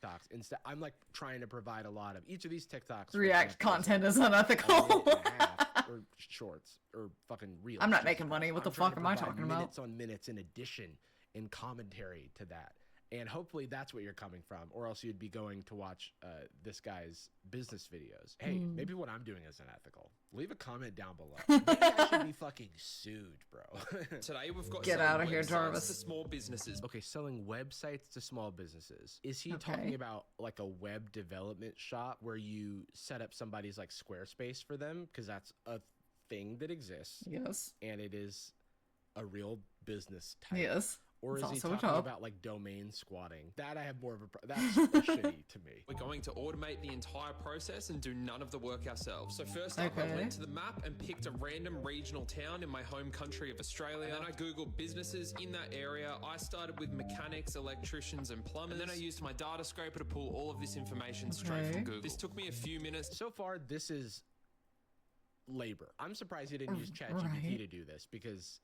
TikToks. Instead, I'm like trying to provide a lot of each of these TikToks. for React example, content is a unethical. minute and a half, or shorts, or fucking reels. I'm not Jesus making money. Christ. What the I'm trying fuck to am I provide talking about? Minutes on minutes in addition in commentary to that. And hopefully that's what you're coming from, or else you'd be going to watch this guy's business videos. Hey, maybe what I'm doing is unethical. Leave a comment down below. Maybe I should be fucking sued, bro. Today we've got Get selling outta here, websites Jarvis. to small businesses. Okay, selling websites to small businesses. Is he Okay. talking about like a web development shop where you set up somebody's like Squarespace for them? Because that's a thing that exists, Yes. and it is a real business type. Yes. Or It's is he also a talking job. about like domain squatting? That I have more of a that's shitty to me. We're going to automate the entire process and do none of the work ourselves. So first up, I Okay. went to the map and picked a random regional town in my home country of Australia. And then I Googled businesses in that area. I started with mechanics, electricians, and plumbers. And then I used my data scraper to pull all of this information straight Okay. from Google. This took me a few minutes. So far, this is labor. I'm surprised he didn't use ChatGPT Right. to do this, because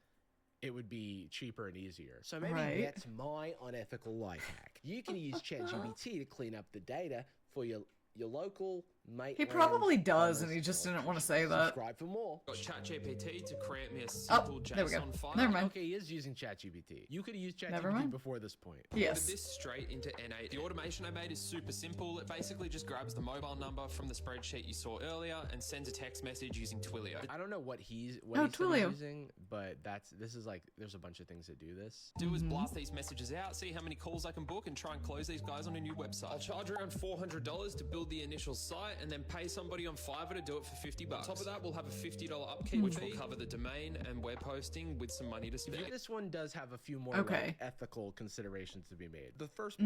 it would be cheaper and easier. So maybe Right. that's my unethical life hack. You can use ChatGPT to clean up the data for your local mate. He probably does, and he just didn't want to say that. Subscribe for more. Got ChatGPT to create me a simple there we go. JSON file. Never mind. Okay, he is using ChatGPT. You could have used Never ChatGPT mind. before this point. Ordered Yes. this straight into N8. The automation I made is super simple. It basically just grabs the mobile number from the spreadsheet you saw earlier and sends a text message using Twilio. I don't know what he's Oh, Twilio. using, but this is like there's a bunch of things that do this. Do is blast these messages out, see how many calls I can book, and try and close these guys on a new website. I'll charge around $400 to build the initial site, and then pay somebody on Fiverr to do it for $50. On top of that, we'll have a $50 upkeep, which will cover the domain and web hosting with some money to spare. This one does have a few more Okay. like, ethical considerations to be made. The first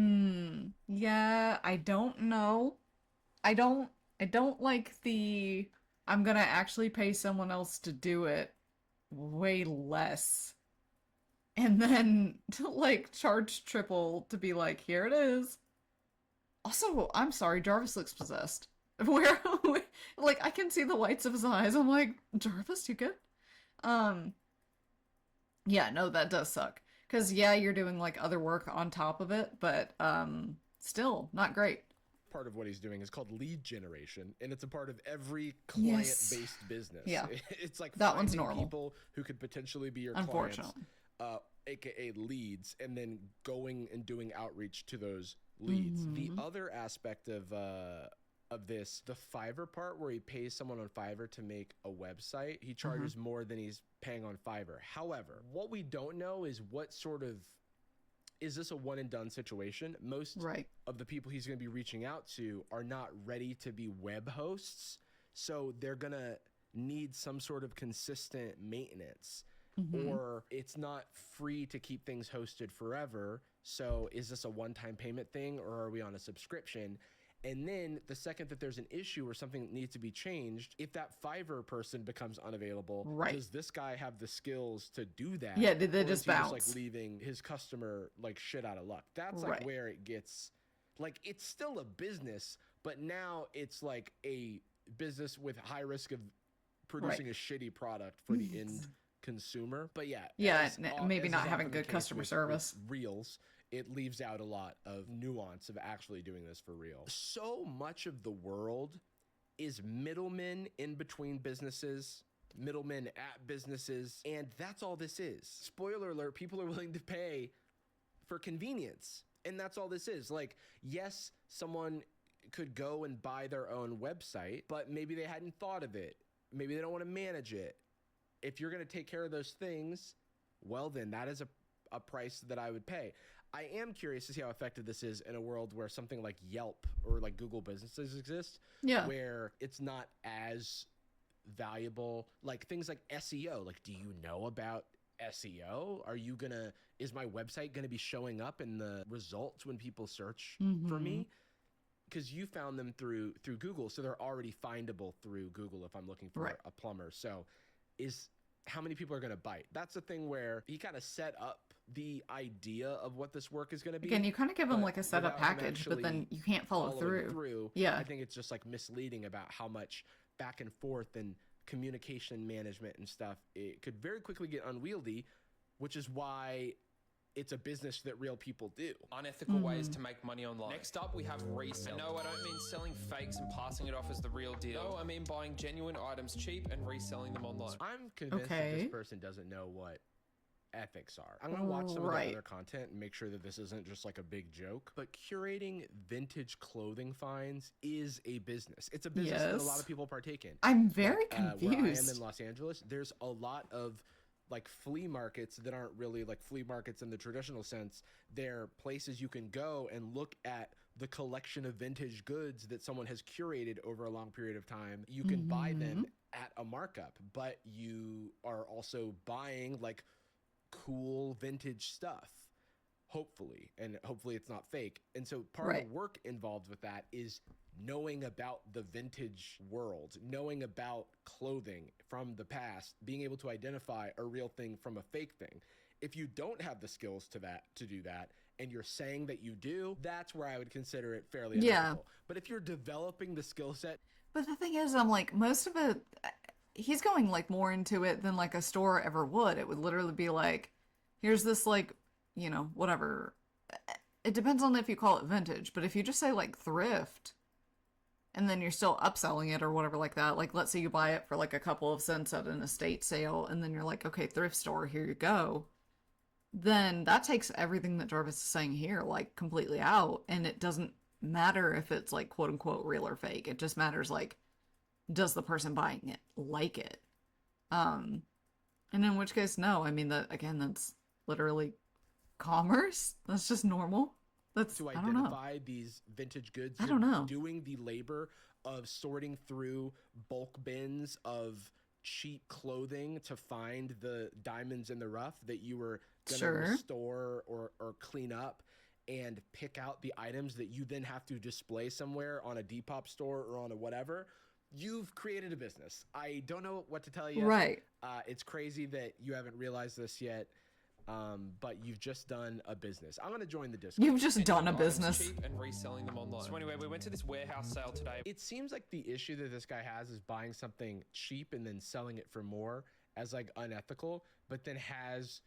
Yeah, I don't know. I don't like the I'm gonna actually pay someone else to do it way less. And then to like charge triple to be like, here it is. Also, I'm sorry, Jarvis looks possessed. Where like I can see the whites of his eyes. I'm like, Jarvis, you good? Yeah, no, that does suck. Cause yeah, you're doing like other work on top of it, but still not great. part of what he's doing is called lead generation, and it's a part of every client-based business. Yeah. It's like That one's finding normal. people who could potentially be your clients, Unfortunately. aka leads, and then going and doing outreach to those leads. The other aspect of this, the Fiverr part, where he pays someone on Fiverr to make a website, he charges more than he's paying on Fiverr. However, what we don't know is what sort of, is this a one and done situation? Most Right. of the people he's going to be reaching out to are not ready to be web hosts, so they're going to need some sort of consistent maintenance. Or it's not free to keep things hosted forever. So is this a one-time payment thing, or are we on a subscription? And then the second that there's an issue or something that needs to be changed, if that Fiverr person becomes unavailable, Right. does this guy have the skills to do that? Yeah, did they Or just is he bounce? like leaving his customer like shit out of luck? That's like Right. where it gets, like, it's still a business, but now it's like a business with high risk of producing a shitty product for the end consumer. But yeah, Yeah, as maybe is not often having the good case customer with service. Reels, it leaves out a lot of nuance of actually doing this for real. So much of the world is middlemen in between businesses, middlemen at businesses, and that's all this is. Spoiler alert, people are willing to pay for convenience, and that's all this is. Like, yes, someone could go and buy their own website, but maybe they hadn't thought of it. Maybe they don't want to manage it. If you're going to take care of those things, well, then that is a price that I would pay. I am curious to see how effective this is in a world where something like Yelp or like Google businesses exist, Yeah. where it's not as valuable. Like things like SEO. Like, do you know about SEO? Is my website going to be showing up in the results when people search for me? Because you found them through Google, so they're already findable through Google if I'm looking for Right. a plumber. So how many people are going to bite? That's the thing where he kind of set up the idea of what this work is going to be. Again, you kind of give them but like a setup without him package, but then actually you can't follow following through. Yeah. I think it's just like misleading about how much back and forth and communication management and stuff, it could very quickly get unwieldy, which is why it's a business that real people do. Unethical ways to make money online. Next up, we have resale. No, I don't mean selling fakes and passing it off as the real deal. No, I mean buying genuine items cheap and reselling them online. I'm convinced that Okay. this person doesn't know what ethics are. I'm going to watch some of Right. the other content and make sure that this isn't just like a big joke. But curating vintage clothing finds is a business. It's a business that a lot Yes. of people partake in. I'm very Where I am confused. in Los Angeles, there's a lot of like flea markets that aren't really like flea markets in the traditional sense. They're places you can go and look at the collection of vintage goods that someone has curated over a long period of time. You can buy them at a markup, but you are also buying like cool vintage stuff. Hopefully, and hopefully it's not fake. And so part of Right. the work involved with that is knowing about the vintage world, knowing about clothing from the past, being able to identify a real thing from a fake thing. If you don't have the skills to do that, and you're saying that you do, that's where I would consider it fairly Yeah. unethical. But if you're developing the skill set, But the thing is, I'm like, most of it, he's going like more into it than like a store ever would. It would literally be like, here's this like, you know, whatever. It depends on if you call it vintage, but if you just say like thrift and then you're still upselling it or whatever like that, like let's say you buy it for like a couple of cents at an estate sale and then you're like, okay, thrift store, here you go. Then that takes everything that Jarvis is saying here like completely out, and it doesn't matter if it's like quote unquote real or fake. It just matters like, does the person buying it like it? And in which case, no. I mean, that again, that's literally commerce. That's just normal. That's To I don't know. identify these vintage goods. I don't know. Doing the labor of sorting through bulk bins of cheap clothing to find the diamonds in the rough that you were gonna Sure. restore or clean up, and pick out the items that you then have to display somewhere on a Depop store or on a whatever. You've created a business. I don't know what to tell you. Right. It's crazy that you haven't realized this yet, but you've just done a business. I'm gonna join the Discord. You've just done a Items business. cheap and reselling them online. So anyway, we went to this warehouse sale today. It seems like the issue that this guy has is buying something cheap and then selling it for more as like unethical, but then has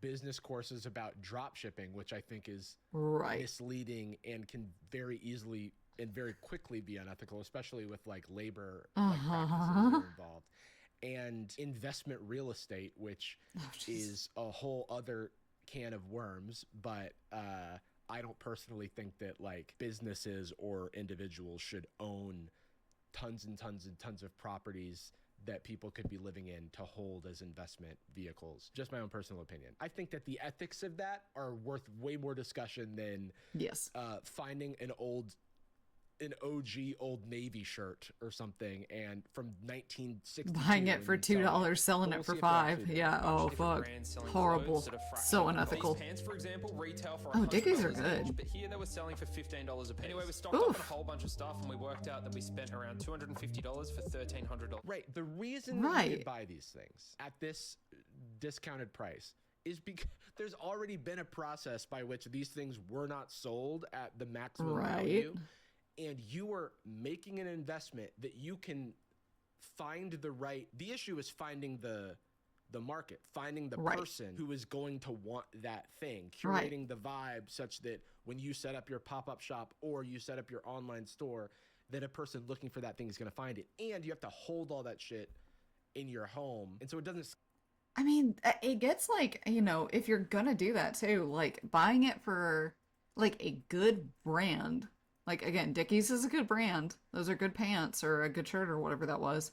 business courses about drop shipping, which I think is Right. misleading and can very easily and very quickly be unethical, especially with like labor like practices that are involved. And investment real estate, which is a whole other can of worms, but I don't personally think that like businesses or individuals should own tons and tons and tons of properties that people could be living in to hold as investment vehicles. Just my own personal opinion. I think that the ethics of that are worth way more discussion than Yes. finding an OG Old Navy shirt or something, and from 1960, Buying it for $2, selling it for $5. Yeah. Oh fuck. Horrible. So unethical. These pants, for example, retail for Oh, Dickies are $100 good. each, but here they were selling for $15 a piece. Anyway, we stocked Oof. up on a whole bunch of stuff, and we worked out that we spent around $250 for $1,300. Right. The reason that you Right. could buy these things at this discounted price is because there's already been a process by which these things were not sold at the maximum value. And you are making an investment that you can find the issue is finding the market, finding the Right. person who is going to want that thing, Right. curating the vibe such that when you set up your pop-up shop or you set up your online store, that a person looking for that thing is going to find it. And you have to hold all that shit in your home. And so it doesn't I mean, it gets like, you know, if you're gonna do that too, like buying it for like a good brand. Like again, Dickies is a good brand. Those are good pants or a good shirt or whatever that was.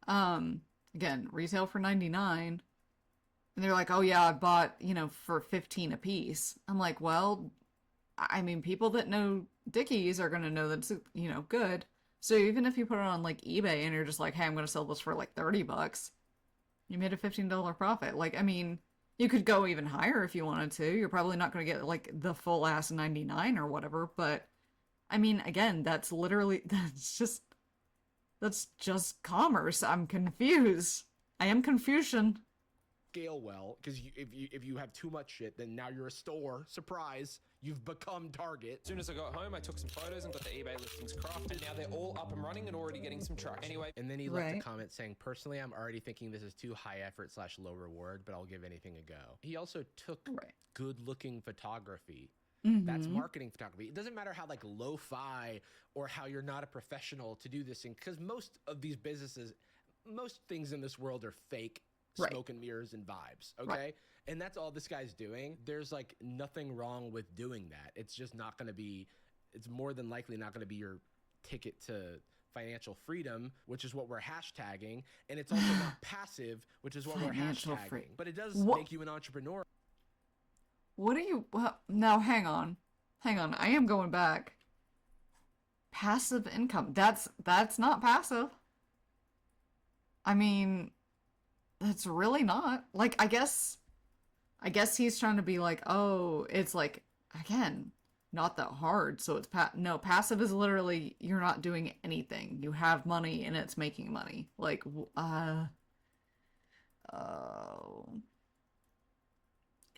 Again, retail for 99. And they're like, "Oh yeah, I bought, you know, for 15 a piece." I'm like, "Well, I mean, people that know Dickies are going to know that it's, you know, good. So even if you put it on like eBay and you're just like, "Hey, I'm going to sell this for like $30." You made a $15 profit. Like, I mean, you could go even higher if you wanted to. You're probably not going to get like the full ass 99 or whatever, but I mean, again, that's just commerce. I'm confused. I am Confucian. scale well, because if you have too much shit, then now you're a store. Surprise, you've become Target. As soon as I got home, I took some photos and got the eBay listings crafted. Now they're all up and running and already getting some traction. Anyway, And then he left a Right. comment saying, "Personally, I'm already thinking this is too high effort / low reward, but I'll give anything a go." He also took Right. good looking photography. Mm-hmm. That's marketing photography. It doesn't matter how like lo-fi or how you're not a professional to do this thing, because most of these businesses, most things in this world are fake Right. smoke and mirrors and vibes. Okay. Right. And that's all this guy's doing. There's like nothing wrong with doing that. It's just not going to be, it's more than likely not going to be your ticket to financial freedom, which is what we're hashtagging. And it's also not passive, which is what we're Financial hashtagging. freedom. But it does What- make you an entrepreneur. What are you? Well, now, hang on. I am going back. Passive income. That's not passive. I mean, that's really not. Like, I guess he's trying to be like, oh, it's like, again, not that hard. So it's no, passive is literally you're not doing anything. You have money and it's making money. Like,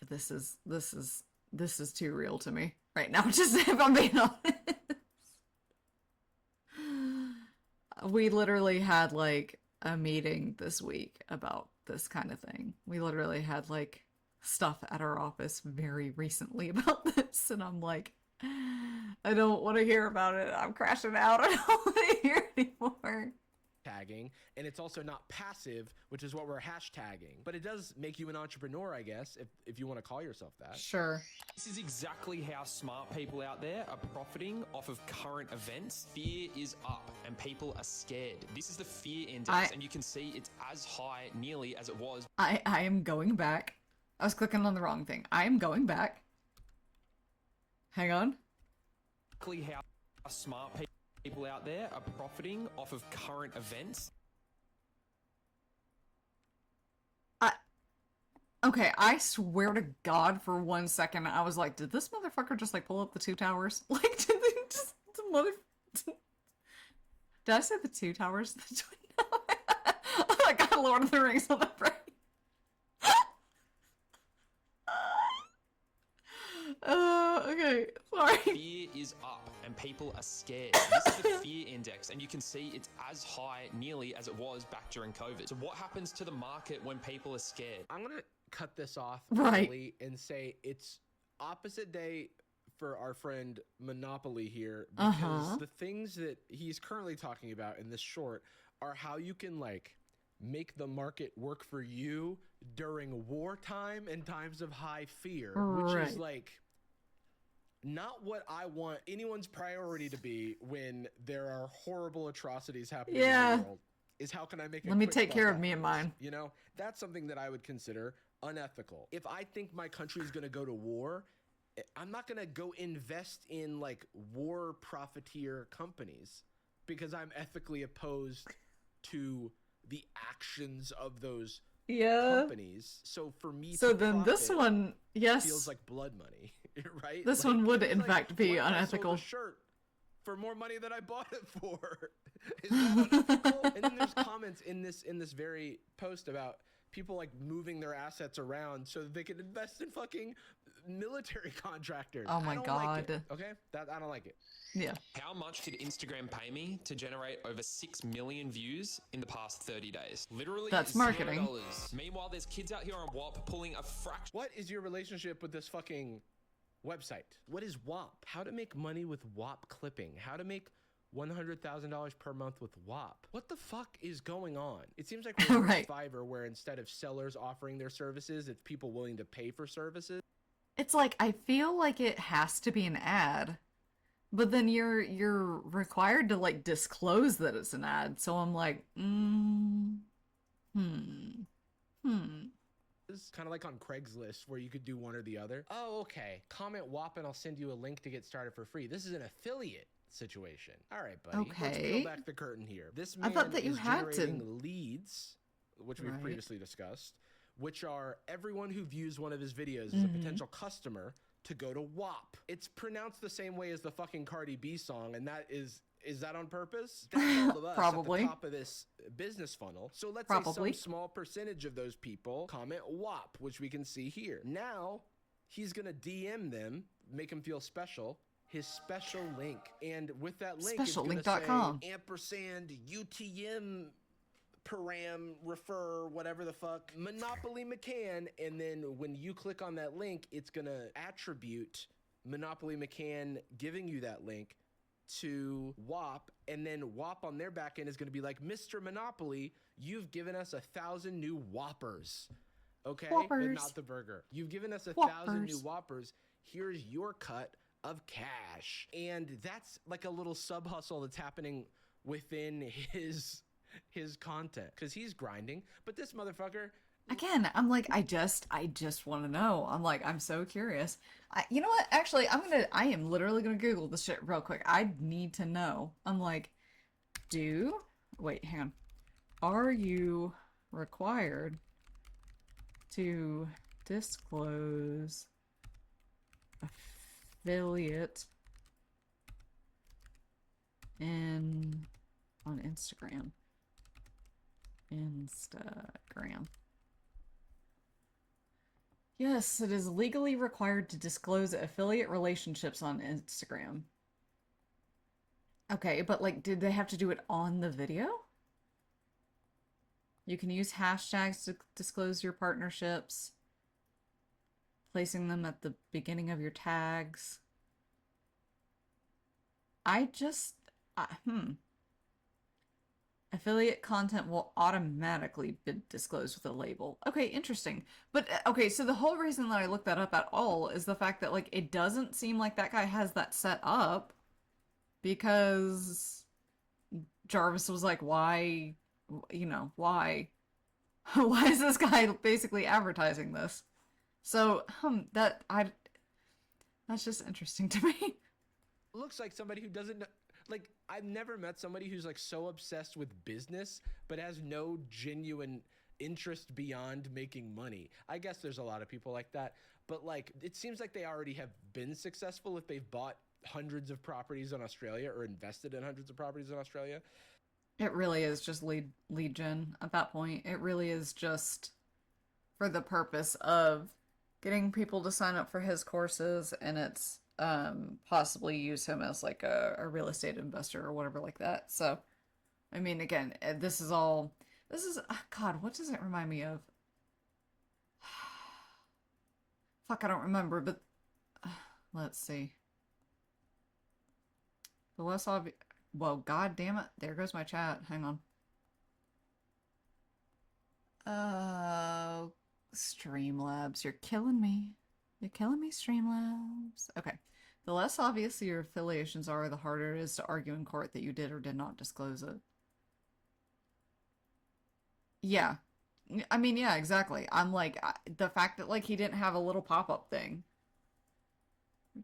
this is too real to me right now, just if I'm being honest. We literally had like a meeting this week about this kind of thing. We literally had like stuff at our office very recently about this, and I'm like, I don't want to hear about it. I'm crashing out. I don't want to hear anymore. Tagging, and it's also not passive, which is what we're hashtagging. But it does make you an entrepreneur, I guess, if you want to call yourself that. Sure. This is exactly how smart people out there are profiting off of current events. Fear is up and people are scared. This is the fear index, and you can see it's as high nearly as it was. I am going back. I was clicking on the wrong thing. I am going back. Hang on. Exactly how smart people out there are profiting off of current events. Okay, I swear to God, for 1 second, I was like, did this motherfucker just like pull up the two towers? Like, did they just the mother? Did I say the two towers? The twin towers? Oh my God, Lord of the Rings on the brain. Okay, sorry. Fear is up and people are scared. This is the fear index, and you can see it's as high nearly as it was back during COVID. So what happens to the market when people are scared? I'm gonna cut this off Right. early and say it's opposite day for our friend Monopoly here, because the things that he's currently talking about in this short are how you can like make the market work for you during wartime and times of high fear, which is like not what I want anyone's priority to be when there are horrible atrocities happening in the world. Is how can I make it? Let me take care of me and mine. You know, that's something that I would consider unethical. If I think my country is going to go to war, I'm not going to go invest in like war profiteer companies because I'm ethically opposed to the actions of those companies. So for me, so then this one, yes, feels like blood money, right? This like, one would in like, fact be what if I sold unethical. a shirt for more money than I bought it for. Is that unethical? And then there's comments in this very post about people like moving their assets around so that they can invest in fucking military contractors. Oh my I don't God. Like it, okay, I don't like it. Yeah. How much did Instagram pay me to generate over 6 million views in the past 30 days? Literally, That's marketing. $0. Meanwhile, there's kids out here on WAP pulling a fraction. What is your relationship with this fucking website? What is WAP? How to make money with WAP clipping? How to make $100,000 per month with WAP? What the fuck is going on? It seems like we're Right. Fiverr, where instead of sellers offering their services, it's people willing to pay for services. It's like, I feel like it has to be an ad, but then you're required to like disclose that it's an ad. So I'm like, It's kind of like on Craigslist where you could do one or the other. Oh, okay. Comment WAP and I'll send you a link to get started for free. This is an affiliate situation. All right, buddy. Let's peel Okay. back the curtain here. This I man thought that you is had to- generating leads, which we've Right. previously discussed, which are everyone who views one of his videos as a potential customer to go to WAP. It's pronounced the same way as the fucking Cardi B song, and that is that on purpose? That's all of us Probably. at the top of this business funnel. So let's Probably. say some small percentage of those people comment WAP, which we can see here. Now, he's gonna DM them, make them feel special, his special link. And with that link, Speciallink.com. it's gonna say ampersand UTM param refer whatever the fuck Monopoly McCann, and then when you click on that link, it's gonna attribute Monopoly McCann giving you that link to WAP, and then WAP on their back end is going to be like, Mr. Monopoly, you've given us 1,000 new Whoppers. Okay? Whoppers. And not the burger. You've given us 1,000 new Whoppers. Whoppers. Here's your cut of cash. And that's like a little sub hustle that's happening within his content, because he's grinding. But this motherfucker, Again, I'm like, I just want to know. I'm like, I'm so curious. You know what? Actually, I am literally gonna Google this shit real quick. I need to know. I'm like, wait, hang on. Are you required to disclose affiliate on Instagram? Instagram. Yes, it is legally required to disclose affiliate relationships on Instagram. Okay, but like, did they have to do it on the video? You can use hashtags to disclose your partnerships, placing them at the beginning of your tags. Affiliate content will automatically be disclosed with a label. Okay, interesting. But okay, so the whole reason that I looked that up at all is the fact that like it doesn't seem like that guy has that set up, because Jarvis was like, why, why why is this guy basically advertising this? So, that's just interesting to me. Looks like somebody who doesn't know, like, I've never met somebody who's like so obsessed with business but has no genuine interest beyond making money. I guess there's a lot of people like that, but like it seems like they already have been successful if they've bought hundreds of properties in Australia or invested in hundreds of properties in Australia. It really is just lead gen at that point. It really is just for the purpose of getting people to sign up for his courses, and it's possibly use him as like a real estate investor or whatever like that. So, I mean, again, this is God, what does it remind me of? Fuck, I don't remember, but let's see. The less obvious. Well, god damn it. There goes my chat. Hang on. Streamlabs. You're killing me. You're killing me, Streamlabs. Okay. The less obvious your affiliations are, the harder it is to argue in court that you did or did not disclose it. Yeah. I mean, yeah, exactly. I'm like, the fact that, like, he didn't have a little pop-up thing.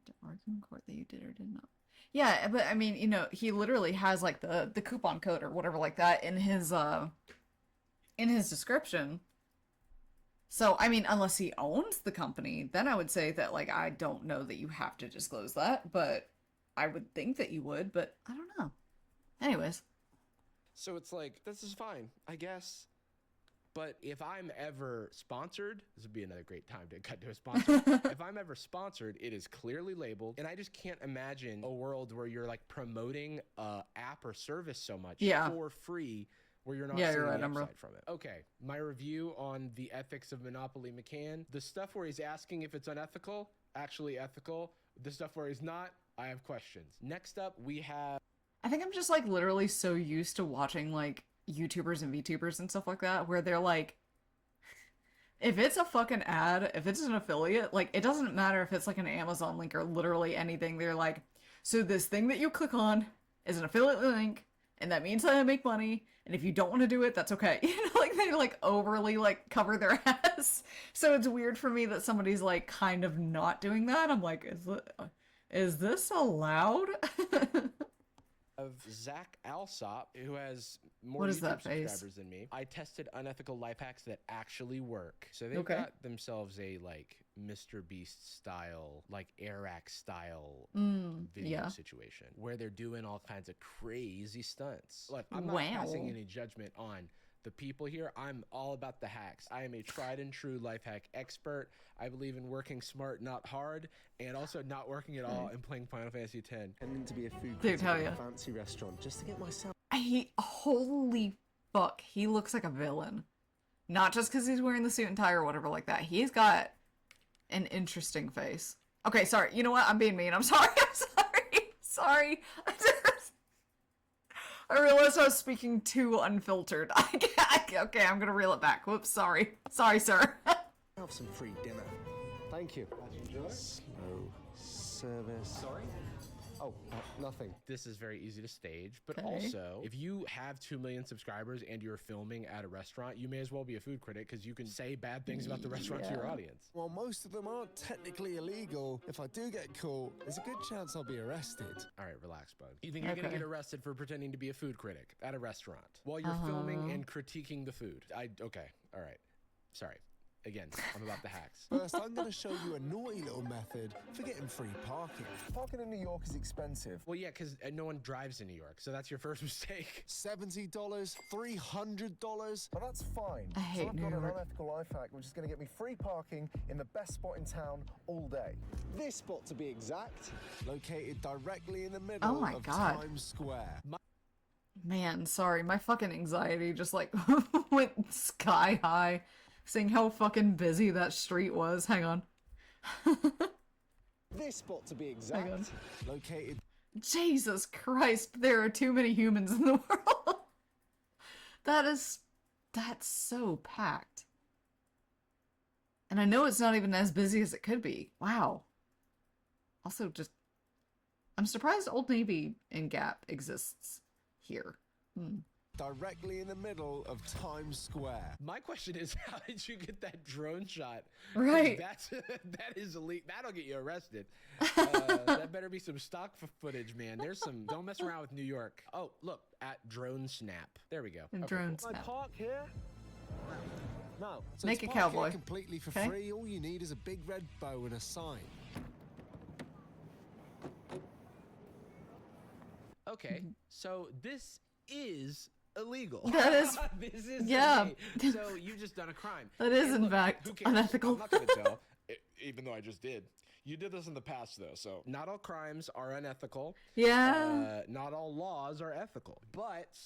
To argue in court that you did or did not. Yeah, but I mean, he literally has like the coupon code or whatever like that in his description. So, I mean, unless he owns the company, then I would say that like I don't know that you have to disclose that, but I would think that you would, but I don't know. Anyways, So it's like, this is fine, I guess. But if I'm ever sponsored, this would be another great time to cut to a sponsor. If I'm ever sponsored, it is clearly labeled. And I just can't imagine a world where you're like promoting a app or service so much for free where you're not seeing the upside from it. Okay, my review on the ethics of Monopoly McCann. The stuff where he's asking if it's unethical, actually ethical. The stuff where he's not, I have questions. Next up, we have... I think I'm just like literally so used to watching like YouTubers and VTubers and stuff like that, where they're like, if it's a fucking ad, if it's an affiliate, like it doesn't matter if it's like an Amazon link or literally anything, they're like, so this thing that you click on is an affiliate link, and that means that I make money, and if you don't want to do it, that's okay. Like they like overly like cover their ass. So it's weird for me that somebody's like kind of not doing that. I'm like, is this allowed? Of Zach Alsop, who has more YouTube subscribers than me. I tested unethical life hacks that actually work. So they got themselves a like Mr. Beast style, like Airac style video situation where they're doing all kinds of crazy stunts. Look, I'm not passing any judgment on the people here. I'm all about the hacks. I am a tried and true life hack expert. I believe in working smart, not hard, and also not working at all and playing Final Fantasy X. Intending to be a food critic at a fancy restaurant just to get myself. Holy fuck, he looks like a villain. Not just because he's wearing the suit and tie or whatever like that. He's got an interesting face. Okay, sorry. You know what? I'm being mean. I'm sorry. Sorry. I realized I was speaking too unfiltered. Okay, I'm gonna reel it back. Whoops, sorry. Sorry, sir. Have some free dinner. Thank you. Slow service. Sorry? Oh, nothing. This is very easy to stage, but also, if you have 2 million subscribers and you're filming at a restaurant, you may as well be a food critic because you can say bad things about the restaurant to your audience. Well, most of them aren't technically illegal. If I do get caught, there's a good chance I'll be arrested. All right, relax, bud. You think you're gonna get arrested for pretending to be a food critic at a restaurant while you're filming and critiquing the food? Okay, all right. Sorry. Again, I'm about the hacks. First, I'm going to show you a naughty little method for getting free parking. Parking in New York is expensive. Well, yeah, because no one drives in New York, so that's your first mistake. $70, $300, but that's fine. I hate New I've got York. an unethical life hack, which is going to get me free parking in the best spot in town all day. This spot, to be exact, located directly in the middle of Times Square. Man, sorry, my fucking anxiety just like went sky high, seeing how fucking busy that street was. Hang on. This spot, to be Hang exact, on. located Jesus Christ, there are too many humans in the world. That's so packed. And I know it's not even as busy as it could be. Wow. Also, just, I'm surprised Old Navy in Gap exists here. directly in the middle of Times Square. My question is, how did you get that drone shot? 'Cause Right. that is elite. That'll get you arrested. That better be some stock footage, man. There's some. Don't mess around with New York. Oh, look at Drone Snap. There we go. And Okay, drone cool. I snap. park here? No. So Make to a park here cowboy. completely for Okay. free. All you need is a big red bow and a sign. Okay, so this is illegal. That is- this is yeah. okay. So you just done a crime. That is, And in look, fact, who cares? unethical. I'm not gonna tell. Even though I just did. You did this in the past, though, so. Not all crimes are unethical. Yeah. Not all laws are ethical, but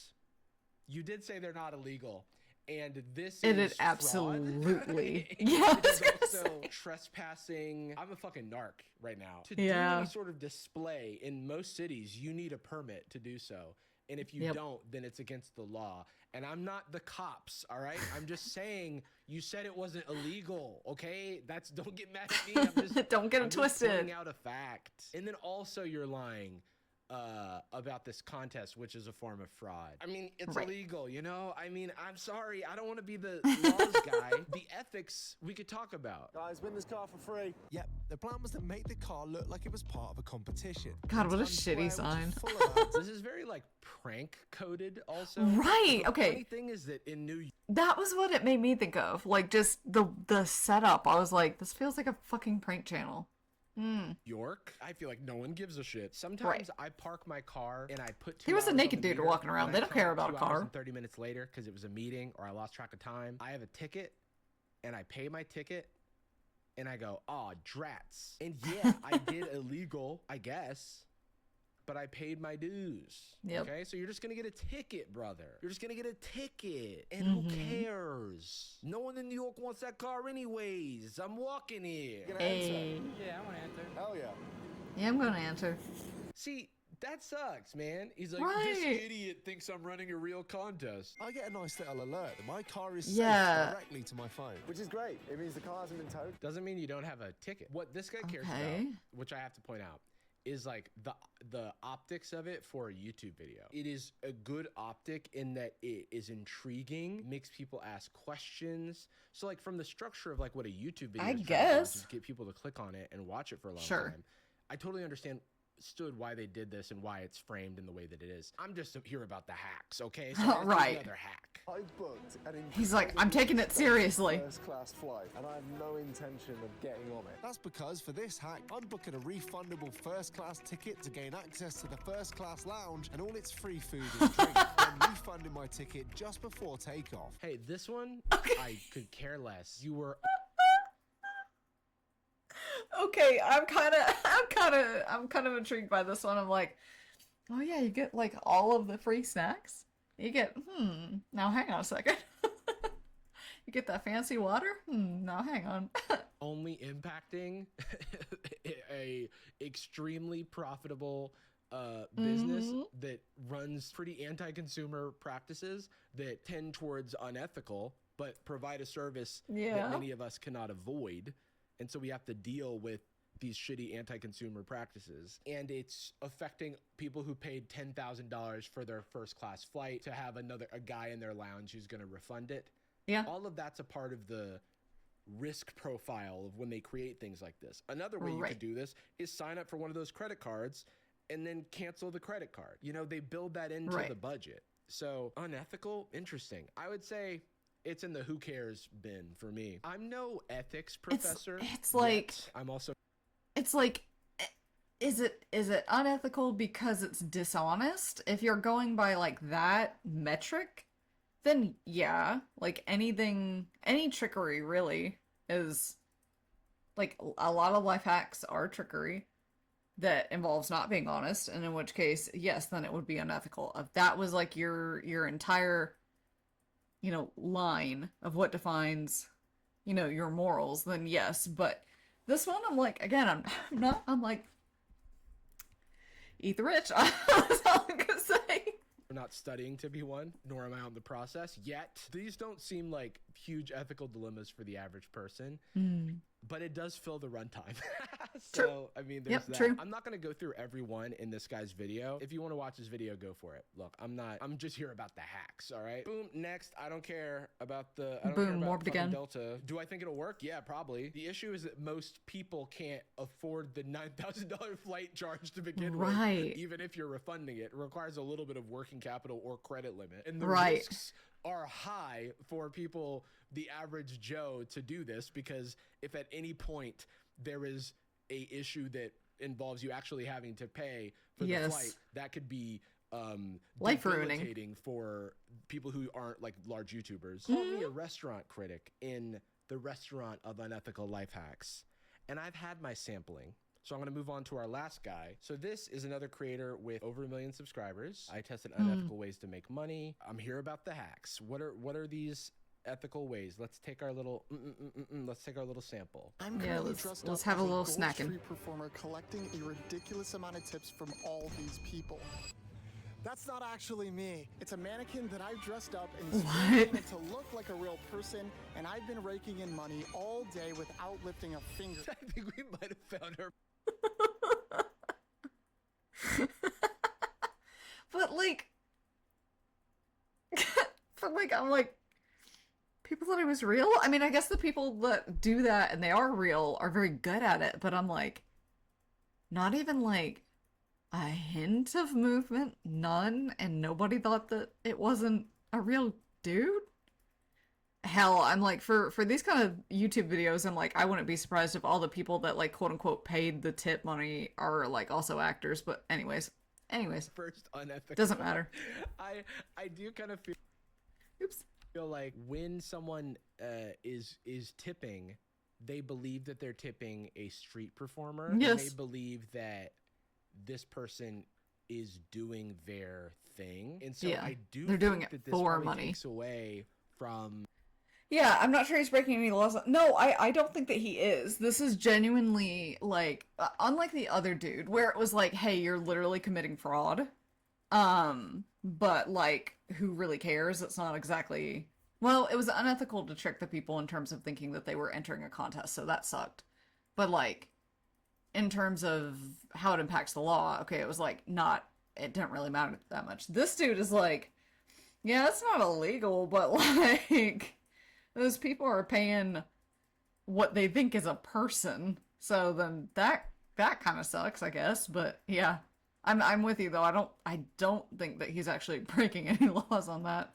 you did say they're not illegal. And this It is is absolutely. fraud. Yeah, I It was is gonna also say. trespassing. I'm a fucking narc right now. To Yeah. do any sort of display in most cities, you need a permit to do so. And if you Yep. don't, then it's against the law. And I'm not the cops, all right? I'm just saying you said it wasn't illegal, okay? Don't get mad at me. I'm just Don't get it I'm just twisted. pointing out a fact. And then also you're lying about this contest, which is a form of fraud. I mean, it's Right. illegal, you know? I mean, I'm sorry. I don't want to be the laws guy. The ethics we could talk about. Guys, win this car for free. Yep, the plan was to make the car look like it was part of a competition. God, what a Times shitty Square, which sign. is full of ads. This is very like prank coded also. Right, The okay. funny thing is that in New That was what it made me think of. Like, just the setup. I was like, this feels like a fucking prank channel. York, I feel like no one gives a shit. Sometimes Right. I park my car and I put 2 There was a hours on naked the dude meter, walking around. and They I don't come care out about a 2 hours car. and 30 minutes later because it was a meeting or I lost track of time. I have a ticket and I pay my ticket and I go, oh, drats. And yeah, I did illegal, I guess, but I paid my dues. Yep. Okay, so you're just gonna get a ticket, brother. You're just gonna get a ticket. And who cares? No one in New York wants that car anyways. I'm walking here. Gonna Hey. enter. Hell yeah. Yeah, I'm gonna enter. See, that sucks, man. He's like, Right. this idiot thinks I'm running a real contest. I get a nice little alert that my car is Yeah. safe directly to my phone. Which is great. It means the car hasn't been towed. Doesn't mean you don't have a ticket. What this guy cares Okay. about, which I have to point out, is like the optics of it for a YouTube video. It is a good optic in that it is intriguing, makes people ask questions. So like from the structure of like what a YouTube video I is trying to do, guess. which is get people to click on it and watch it for a long Sure. time. I totally understand why they did this and why it's framed in the way that it is. I'm just here about the hacks, okay? So I'll do Right. another hack. I've booked an He's like, I'm taking it seriously. first-class flight, and I have no intention of getting on it. That's because for this hack, I'm booking a refundable first-class ticket to gain access to the first-class lounge and all its free food and drink, and refunding my ticket just before takeoff. Hey, this one, I could care less. You were Okay, I'm kind of intrigued by this one. I'm like, oh yeah, you get like all of the free snacks. You get, now hang on a second. You get that fancy water? Now hang on. only impacting a extremely profitable business that runs pretty anti-consumer practices that tend towards unethical but provide a service Yeah. that many of us cannot avoid, and so we have to deal with these shitty anti-consumer practices, and it's affecting people who paid $10,000 for their first class flight to have a guy in their lounge who's going to refund it. Yeah. All of that's a part of the risk profile of when they create things like this. Another way you Right. could do this is sign up for one of those credit cards and then cancel the credit card. You know, they build that into Right. the budget. So unethical, interesting. I would say it's in the who cares bin for me. I'm no ethics professor. it's like- yet. I'm also It's like, is it unethical because it's dishonest? If you're going by like that metric, then yeah, like any trickery really is, like, a lot of life hacks are trickery. that involves not being honest, and in which case, yes, then it would be unethical. If that was like your entire, you know, line of what defines, you know, your morals, then yes. But this one, I'm like, again, I'm not, I'm like, eat the rich. That's all I'm gonna say. We're not studying to be one, nor am I on the process yet. These don't seem like huge ethical dilemmas for the average person, but it does fill the runtime. So, True. I mean, there's Yep, that. true. I'm not going to go through every one in this guy's video. If you want to watch his video, go for it. Look, I'm just here about the hacks, all right? Boom, next. I don't care about the, I don't care Boom, about warped fucking again. Delta. Do I think it'll work? Yeah, probably. The issue is that most people can't afford the $9,000 flight charge to begin with. Right. Even if you're refunding it, it requires a little bit of working capital or credit limit. And the Right. risks are high for people, the average Joe, to do this, because if at any point there is a issue that involves you actually having to pay for the Yes. flight, that could be Life-ruining. debilitating for people who aren't like large YouTubers. Call me a restaurant critic in the restaurant of unethical life hacks, and I've had my sampling. So I'm going to move on to our last guy. So this is another creator with over 1 million subscribers. I tested unethical ways to make money. I'm here about the hacks. What are these ethical ways? Let's take our little sample. I'm Yeah, currently let's- dressed let's up have a as little gold snacking. street performer collecting a ridiculous amount of tips from all these people. That's not actually me. It's a mannequin that I dressed up and What? painted to look like a real person, and I've been raking in money all day without lifting a finger. I think we might have found her. But like, but like, I'm like, people thought it was real. I mean, I guess the people that do that and they are real are very good at it, but I'm like, not even like a hint of movement, none, and nobody thought that it wasn't a real dude. Hell, I'm like, for these kind of YouTube videos, I'm like, I wouldn't be surprised if all the people that like quote unquote paid the tip money are like also actors. But anyways, First unethical. doesn't matter. I do kind of Oops. feel like when someone is tipping, they believe that they're tipping a street performer. Yes. And they believe that this person is doing their thing, and so Yeah, I do. they're doing think it that this for probably money. Takes away from. Yeah, I'm not sure he's breaking any laws. No, I don't think that he is. This is genuinely like, unlike the other dude, where it was like, hey, you're literally committing fraud. But like, who really cares? It's not exactly. Well, it was unethical to trick the people in terms of thinking that they were entering a contest, so that sucked. But like, in terms of how it impacts the law, okay, it was like not. It didn't really matter that much. This dude is like, yeah, it's not illegal, but like. Those people are paying what they think is a person, so then that kind of sucks, I guess. But yeah, I'm with you though. I don't think that he's actually breaking any laws on that.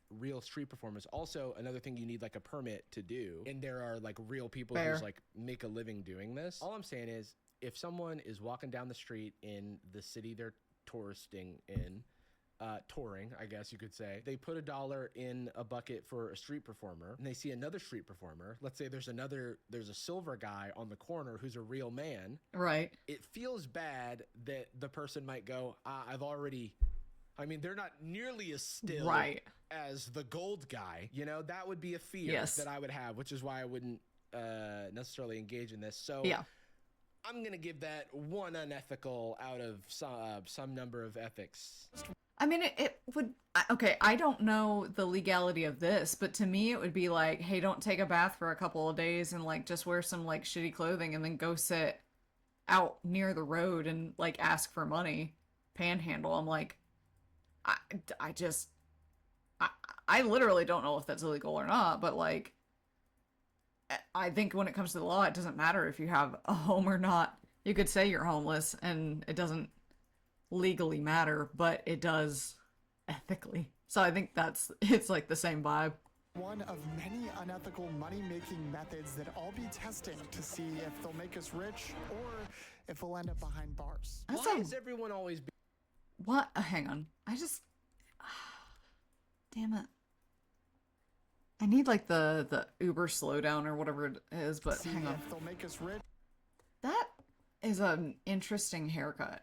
Real street performers. Also, another thing you need like a permit to do, and there are like real people Fair. who's like make a living doing this. All I'm saying is, if someone is walking down the street in the city they're touristing in, touring, I guess you could say, they put $1 in a bucket for a street performer, and they see another street performer. Let's say there's a silver guy on the corner who's a real man. Right. It feels bad that the person might go, I mean, they're not nearly as still Right. as the gold guy. You know, that would be a fear Yes. that I would have, which is why I wouldn't necessarily engage in this. So Yeah. I'm going to give that one unethical out of some number of ethics. I mean, it would. Okay, I don't know the legality of this, but to me, it would be like, hey, don't take a bath for a couple of days and like just wear some like shitty clothing and then go sit out near the road and like ask for money, panhandle. I'm like, I literally don't know if that's illegal or not, but like, I think when it comes to the law, it doesn't matter if you have a home or not. You could say you're homeless and it doesn't legally matter, but it does ethically. So I think it's like the same vibe. One of many unethical money-making methods that I'll be testing to see if they'll make us rich or if we'll end up behind bars. That's Why a- is everyone always What? Hang on. Damn it. I need like the Uber slowdown or whatever it is, but See hang on. if they'll make us rich. That is an interesting haircut.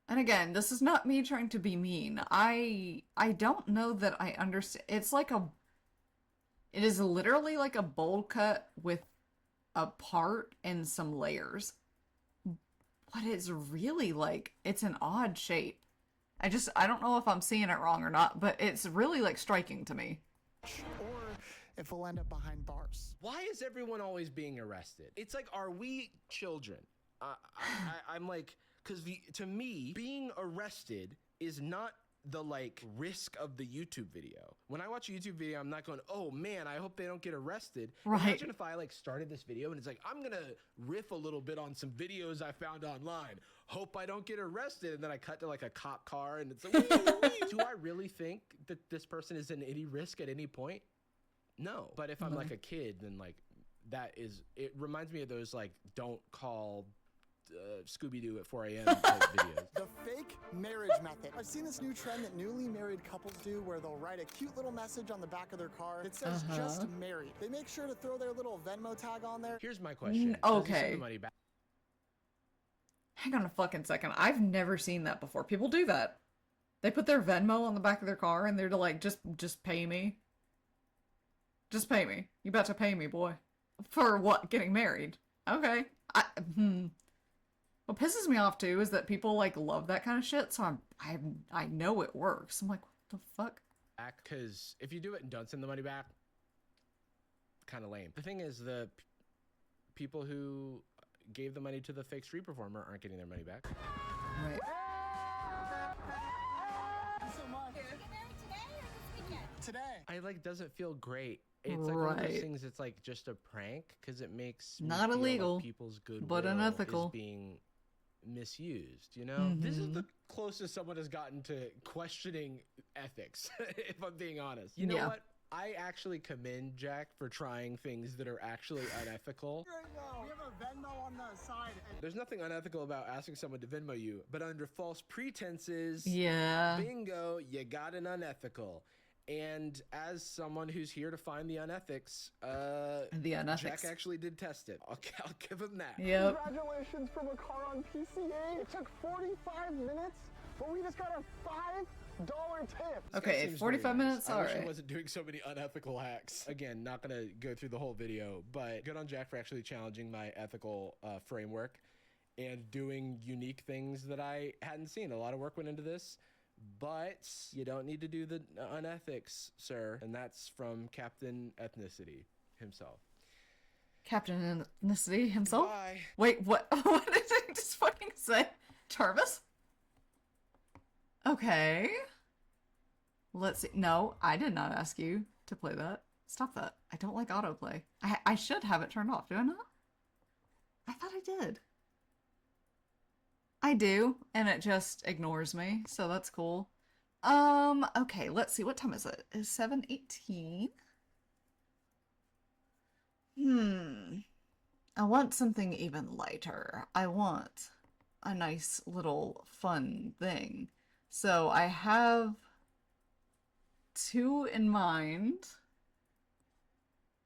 And again, this is not me trying to be mean. I don't know that I understand. It's like it is literally like a bowl cut with a part and some layers. But it's really like, it's an odd shape. I don't know if I'm seeing it wrong or not, but it's really like striking to me. Or if we'll end up behind bars. Why is everyone always being arrested? It's like, are we children? I'm like, because to me, being arrested is not the like risk of the YouTube video. When I watch a YouTube video, I'm not going, oh man, I hope they don't get arrested. Right. Imagine if I like started this video and it's like, I'm gonna riff a little bit on some videos I found online. Hope I don't get arrested. And then I cut to like a cop car and it's like, do I really think that this person is in any risk at any point? No. But if I'm like a kid, then like it reminds me of those like don't call Scooby-Doo at 4 a.m. type videos. The fake marriage method. I've seen this new trend that newly married couples do where they'll write a cute little message on the back of their car that says just married. They make sure to throw their little Venmo tag on there. Here's my question. Okay. Does he send the money back? Hang on a fucking second. I've never seen that before. People do that. They put their Venmo on the back of their car and they're like, just pay me. Just pay me. You about to pay me, boy. For what? Getting married. Okay. What pisses me off too is that people like love that kind of shit, so I know it works. I'm like, what the fuck? Because if you do it and don't send the money back, kind of lame. The thing is, the people who gave the money to the fake street performer aren't getting their money back. Right. Today. I like doesn't feel great. It's like one of those things. It's like just a prank because it makes me not feel illegal, like people's goodwill but unethical is being misused. You know, this is the closest someone has gotten to questioning ethics. If I'm being honest, you know what? I actually commend Jack for trying things that are actually unethical. We have a Venmo on the side. There's nothing unethical about asking someone to Venmo you, but under false pretenses, bingo, you got an unethical. And as someone who's here to find the unethics, Jack actually did test it. I'll give him that. Yep. Congratulations from a car on PCA. It took 45 minutes, but we just got a $5 tip. Okay, 45 minutes? I wish Alright. I wasn't doing so many unethical hacks. Again, not gonna go through the whole video, but good on Jack for actually challenging my ethical framework and doing unique things that I hadn't seen. A lot of work went into this. But you don't need to do the unethics, sir. And that's from Captain Ethnicity himself. Captain Ethnicity himself? Bye. Wait, what? What did I just fucking say? Jarvis? Okay. Let's see. No, I did not ask you to play that. Stop that. I don't like autoplay. I should have it turned off, do I not? I thought I did. I do, and it just ignores me, so that's cool. Okay, let's see. What time is it? It's 7:18. I want something even lighter. I want a nice little fun thing. So I have two in mind.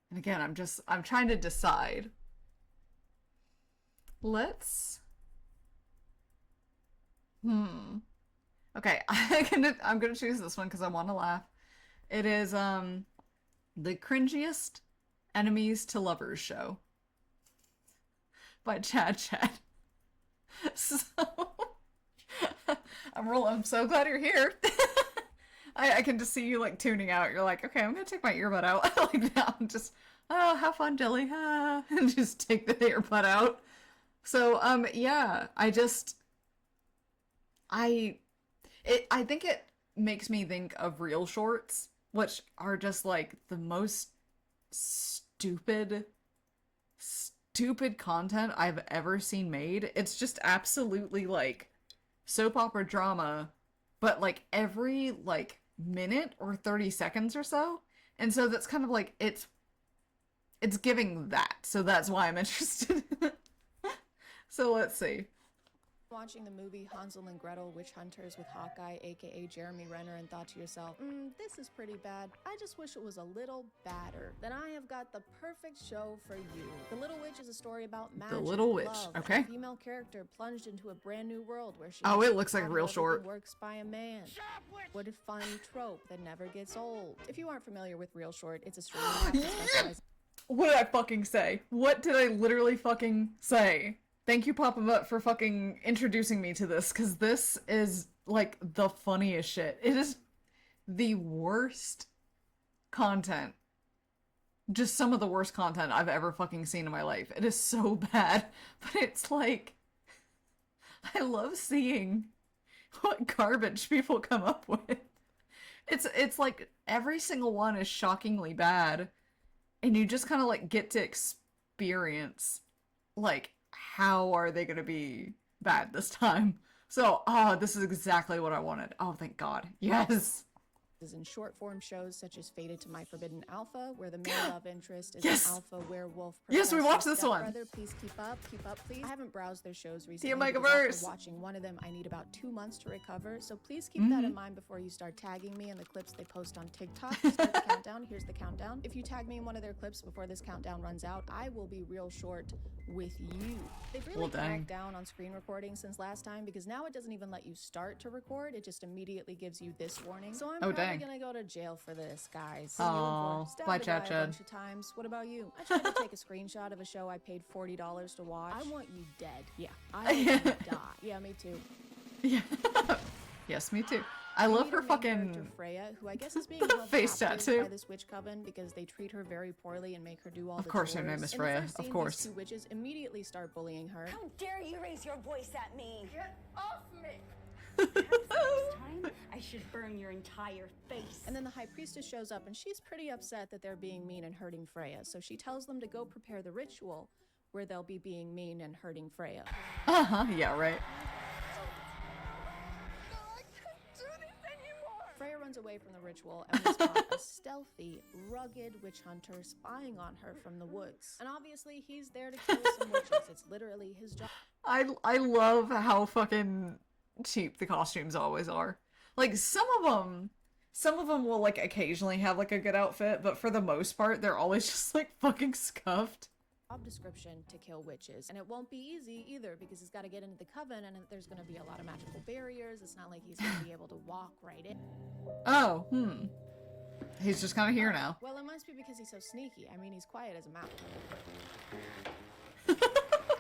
And again, I'm trying to decide. Let's... Okay, I'm gonna choose this one because I want to laugh. It is the cringiest enemies to lovers show by Chad. So I'm so glad you're here. I can just see you like tuning out. You're like, okay, I'm gonna take my earbud out. I like that. I'm just, oh, have fun, Jelly, and just take the earbud out. So yeah, I think it makes me think of reel shorts, which are just like the most stupid content I've ever seen made. It's just absolutely like soap opera drama, but like every like minute or 30 seconds or so. And so that's kind of like, it's giving that. So that's why I'm interested in it. So let's see. Watching the movie Hansel and Gretel Witch Hunters with Hawkeye, aka Jeremy Renner, and thought to yourself, this is pretty bad. I just wish it was a little badder. Then I have got the perfect show for you. The Little Witch is a story about magic, The Little Witch, love, okay. and a female character plunged into a brand new world where she Oh, has it to looks like follow real everything short. works by a man. What a fun trope that never gets old. If you aren't familiar with Real Short, it's a streaming app that specializes. What did I fucking say? What did I literally fucking say? Thank you, Papa Mutt, for fucking introducing me to this, because this is, like, the funniest shit. It is the worst content. Just some of the worst content I've ever fucking seen in my life. It is so bad, but it's like... I love seeing what garbage people come up with. It's like, every single one is shockingly bad, and you just kind of, like, get to experience, like, how are they gonna be bad this time? So, this is exactly what I wanted. Oh, thank God. Yes! In short form shows such as Fated to My Forbidden Alpha, where the main love interest is Yes! an alpha werewolf. Yes, we watched this one! Brother, please keep up, please. I haven't browsed their shows recently. The because Omegaverse! after watching one of them, I need about 2 months to recover, so please keep that in mind before you start tagging me in the clips they post on TikTok. Start the countdown. Here's the countdown. If you tag me in one of their clips before this countdown runs out, I will be real short with you. They've really cracked down on screen recording since last time, because now it doesn't even let you start to record, it just immediately gives you this warning. So I'm probably gonna go to jail for this, guys. Aw, bye, Chad a Chad. bunch of times. What about you? I tried to take a screenshot of a show I paid $40 to watch. I want you dead. Yeah, I want you die. Yeah, me too. Yeah. Yes, me too. I love her Main fucking character, Freya, who I guess is being held face captive tattoo. by this witch coven because they treat her very poorly and make her do all the Of course, her chores. name is In the Freya. first Of scene, course. these two witches immediately start bullying her. How dare you raise your voice at me? Get off me! Perhaps next time I should burn your entire face. And then the high priestess shows up and she's pretty upset that they're being mean and hurting Freya. So she tells them to go prepare the ritual where they'll be being mean and hurting Freya. Yeah, right. Freya runs away from the ritual and we spot a stealthy, rugged witch hunter spying on her from the woods. And obviously he's there to kill some witches. It's literally his job. I love how fucking cheap the costumes always are. Like, some of them will, like, occasionally have, like, a good outfit, but for the most part, they're always just, like, fucking scuffed. Job description to kill witches, and it won't be easy either because he's got to get into the coven and there's going to be a lot of magical barriers. It's not like he's going to be able to walk right in. Oh, He's just kind of here now. Well, it must be because he's so sneaky. I mean, he's quiet as a mouse.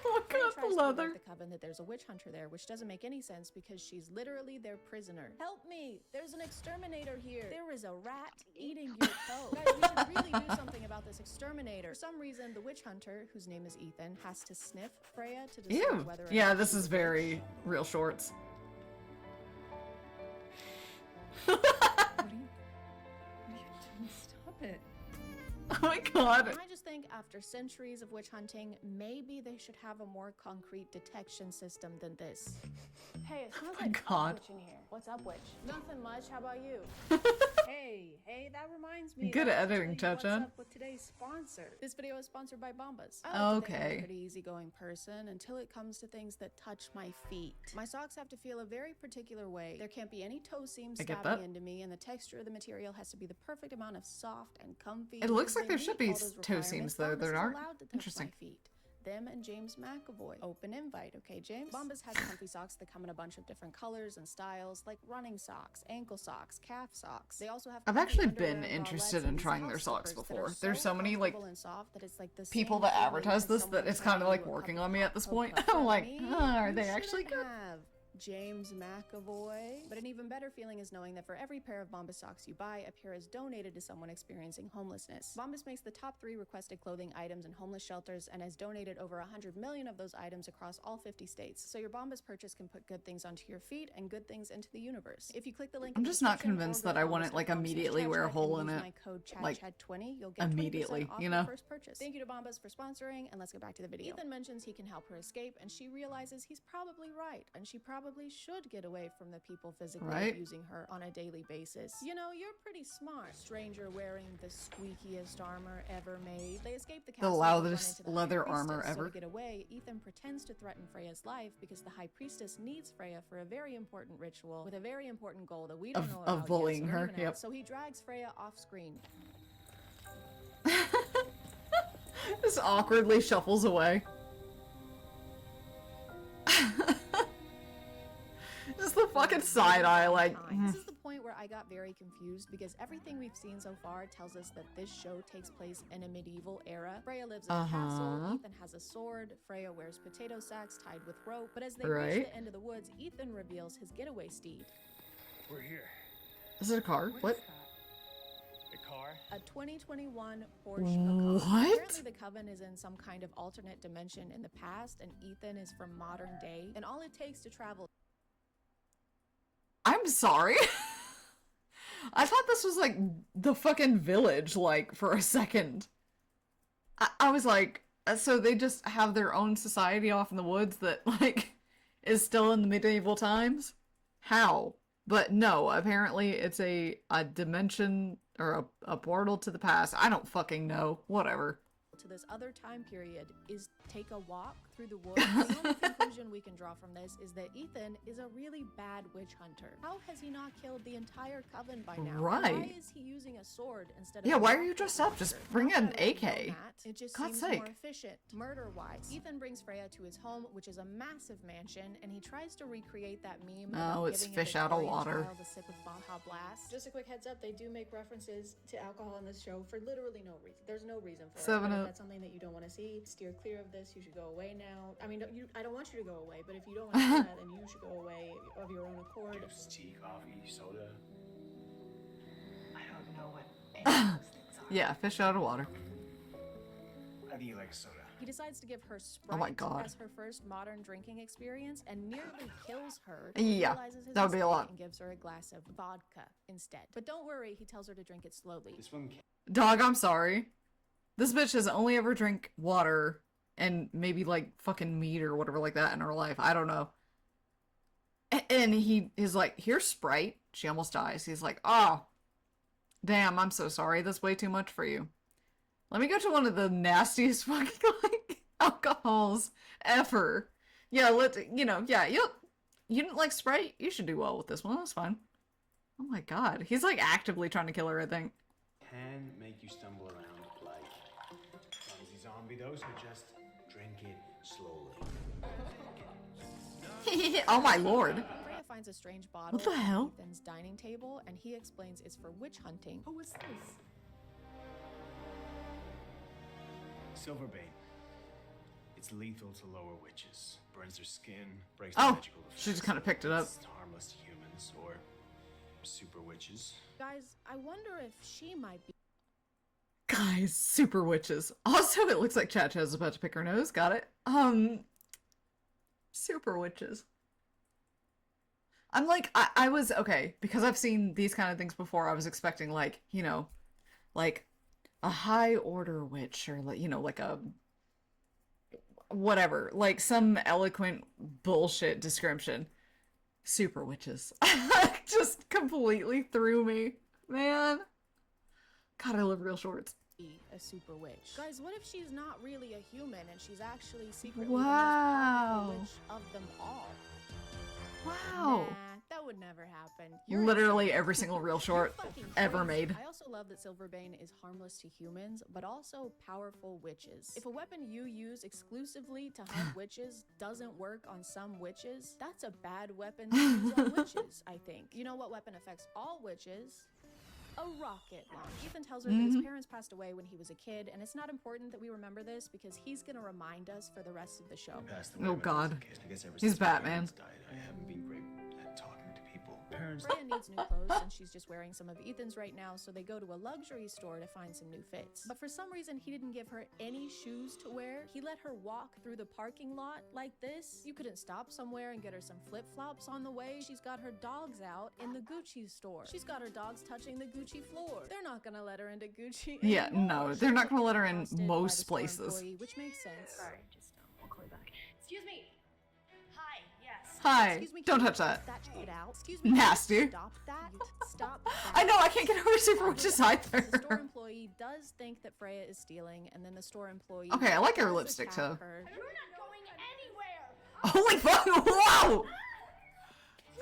Oh my God, Tries the to leather. alert the coven that there's a witch hunter there, which doesn't make any sense because she's literally their prisoner. Help me! There's an exterminator here. There is a rat eating your toe. Guys, we should really do something about this exterminator. For some reason, the witch hunter, whose name is Ethan, has to sniff Freya to decide Ew. whether or Yeah, not this she's is a very Real Shorts. What are you doing? Stop it. Oh my God. And I just think after centuries of witch hunting, maybe they should have a more concrete detection system than this. Hey, it smells like God. up witch in here. What's up, witch? Nothing much. How about you? Hey, that reminds me. Good I have to editing, tell you what's Cha-Chan. up with today's sponsor. This video is sponsored by Bombas. Okay. I like to think I'm a pretty easygoing person until it comes to things that touch my feet. My socks have to feel a very particular way. There can't be any toe seams I get stabbing that. into me, and the texture of the material has to be the perfect amount of soft and comfy. It looks like They there meet should be all those toe seams, requirements. though. Bombas There is aren't. allowed to touch Interesting. my feet. Them and James McAvoy. Open invite, okay, James? Bombas has comfy socks that come in a bunch of different colors and styles, like running socks, ankle socks, calf socks. They also have I've comfy actually underwear been and interested bralettes in and trying house their socks slippers that before. are There's so many, like, comfortable and soft that it's like the people same that feeling advertise as this someone that it's kind of handing like you a working cup on of me hot at this point. cocoa. I'm like, Me, are you they should actually good? have James McAvoy. But an even better feeling is knowing that for every pair of Bombas socks you buy, a pair is donated to someone experiencing homelessness. Bombas makes the top 3 requested clothing items in homeless shelters and has donated over 100 million of those items across all 50 states. So your Bombas purchase can put good things onto your feet and good things into the universe. If you click the link, I'm in the just not description or convinced go that to I want it, like, bombas.com/ChatChat immediately wear a and hole in use it. my code Like, ChatChat20, you'll get 20% immediately, off you your know? first purchase. Thank you to Bombas for sponsoring, and let's get back to the video. Ethan mentions he can help her escape, and she realizes he's probably right, and she probably probably should get away from the people physically Right. abusing her on a daily basis. You know, you're pretty smart. Stranger wearing the squeakiest armor ever made. They escape the castle. loudest and run into the leather High armor Priestess. So ever. to get away, Ethan pretends to threaten Freya's life because the High Priestess needs Freya for a very important ritual with a very important goal that we don't know about Of bullying yet, so her, don't even yep. ask. So he drags Freya off screen. Just awkwardly shuffles away. Just the fucking side eye, like. This is the point where I got very confused because everything we've seen so far tells us that this show takes place in a medieval era. Freya lives in a castle, Ethan has a sword, Freya wears potato sacks tied with rope, but as they reach Right. the end of the woods, Ethan reveals his getaway steed. We're here. Is it a car? What? A car? A 2021 Porsche Macan. What? Apparently the Coven is in some kind of alternate dimension in the past, and Ethan is from modern day, and all it takes to travel. I'm sorry. I thought this was like the fucking village, like, for a second. I was like, so they just have their own society off in the woods that, like, is still in the medieval times? How? But no, apparently it's a dimension or a portal to the past. I don't fucking know. Whatever. To this other time period is take a walk through the woods. The only conclusion we can draw from this is that Ethan is a really bad witch hunter. How has he not killed the entire coven by now? Right. Why is he using a sword instead of Yeah, a why are rock you dressed launcher? up? Just bring Not an that I wouldn't know AK. that. It just God's seems sake. more efficient, murder-wise. Ethan brings Freya to his home, which is a massive mansion, and he tries to recreate that meme. Oh, about it's giving fish a out of Victorian water. child a sip of Baja Blast. Just a quick heads up, they do make references to alcohol in this show for literally no reason. There's no reason for it. 7 But if Up. that's something that you don't want to see, steer clear of this. You should go away now. I mean, I don't want you to go away, but if you don't want to see that, then you should go away of your own accord. Juice, tea, coffee, soda. I don't know what any of those things are. Yeah, fish out of water. How do you like soda? He decides to give her Sprite Oh my God. as her first modern drinking experience and nearly kills her. Yeah, He realizes his that would be a mistake lot. and gives her a glass of vodka instead. But don't worry, he tells her to drink it slowly. This one Dog, I'm sorry. This bitch has only ever drank water and maybe like fucking meat or whatever like that in her life. I don't know. And he is like, here's Sprite. She almost dies. He's like, oh, damn, I'm so sorry. That's way too much for you. Let me go to one of the nastiest fucking like alcohols ever. Yeah, yeah, you didn't like Sprite? You should do well with this one. That's fine. Oh my god. He's like actively trying to kill her, I think. can make you stumble around like clumsy zombie. Those who just drink it slowly. Oh my lord. Freya finds a strange bottle What the on hell? Ethan's dining table, and he explains it's for witch hunting. Oh, what's this? Silverbait. It's lethal to lower witches. Burns their skin, breaks Oh, their magical effects. she just kind of picked it up. It's harmless to humans or super witches. Guys, I wonder if she might be. Guys, super witches. Also, it looks like Chacha's about to pick her nose. Got it. Super witches. I'm like, I was, okay, because I've seen these kind of things before, I was expecting, like, you know, like a high order witch or, like, you know, like a, whatever, like some eloquent bullshit description. Super witches. Just completely threw me. Man. God, I love real shorts. A super witch. Guys, what if she's not really a human and she's actually secretly Wow. the most powerful witch of them all? Wow. Nah, that would never happen. Literally every single real short fucking ever crazy. made. I also love that Silverbane is harmless to humans, but also powerful witches. If a weapon you use exclusively to hunt witches doesn't work on some witches, that's a bad weapon to use on witches, I think. You know what weapon affects all witches? A rocket launch. Ethan tells her that his parents passed away when he was a kid, and it's not important that we remember this because he's gonna remind us for the rest of the show. Passed away Oh when I was god. a kid. I guess ever He's since my Batman. parents died, I haven't been great at talking to people. Parents. Freya needs new clothes, and she's just wearing some of Ethan's right now, so they go to a luxury store to find some new fits. But for some reason, he didn't give her any shoes to wear. He let her walk through the parking lot like this. You couldn't stop somewhere and get her some flip-flops on the way. She's got her dogs out in the Gucci store. She's got her dogs touching the Gucci floor. They're not gonna let her into Gucci Yeah, anymore. no, they're not gonna let her in Accosted by most the store places. employee, which makes sense. Sorry, just I'll call you back. Excuse me. Hi, yes. Hi. Excuse me, Don't can you touch that. That shit out. Excuse me. can you Nasty. Stop that. Stop that. I know, I can't get over Superwitch's either. The store employee does think that Freya is stealing, and then the store employee. Okay, I like her does lipstick, attack too. her. You're not going anywhere. Holy fuck!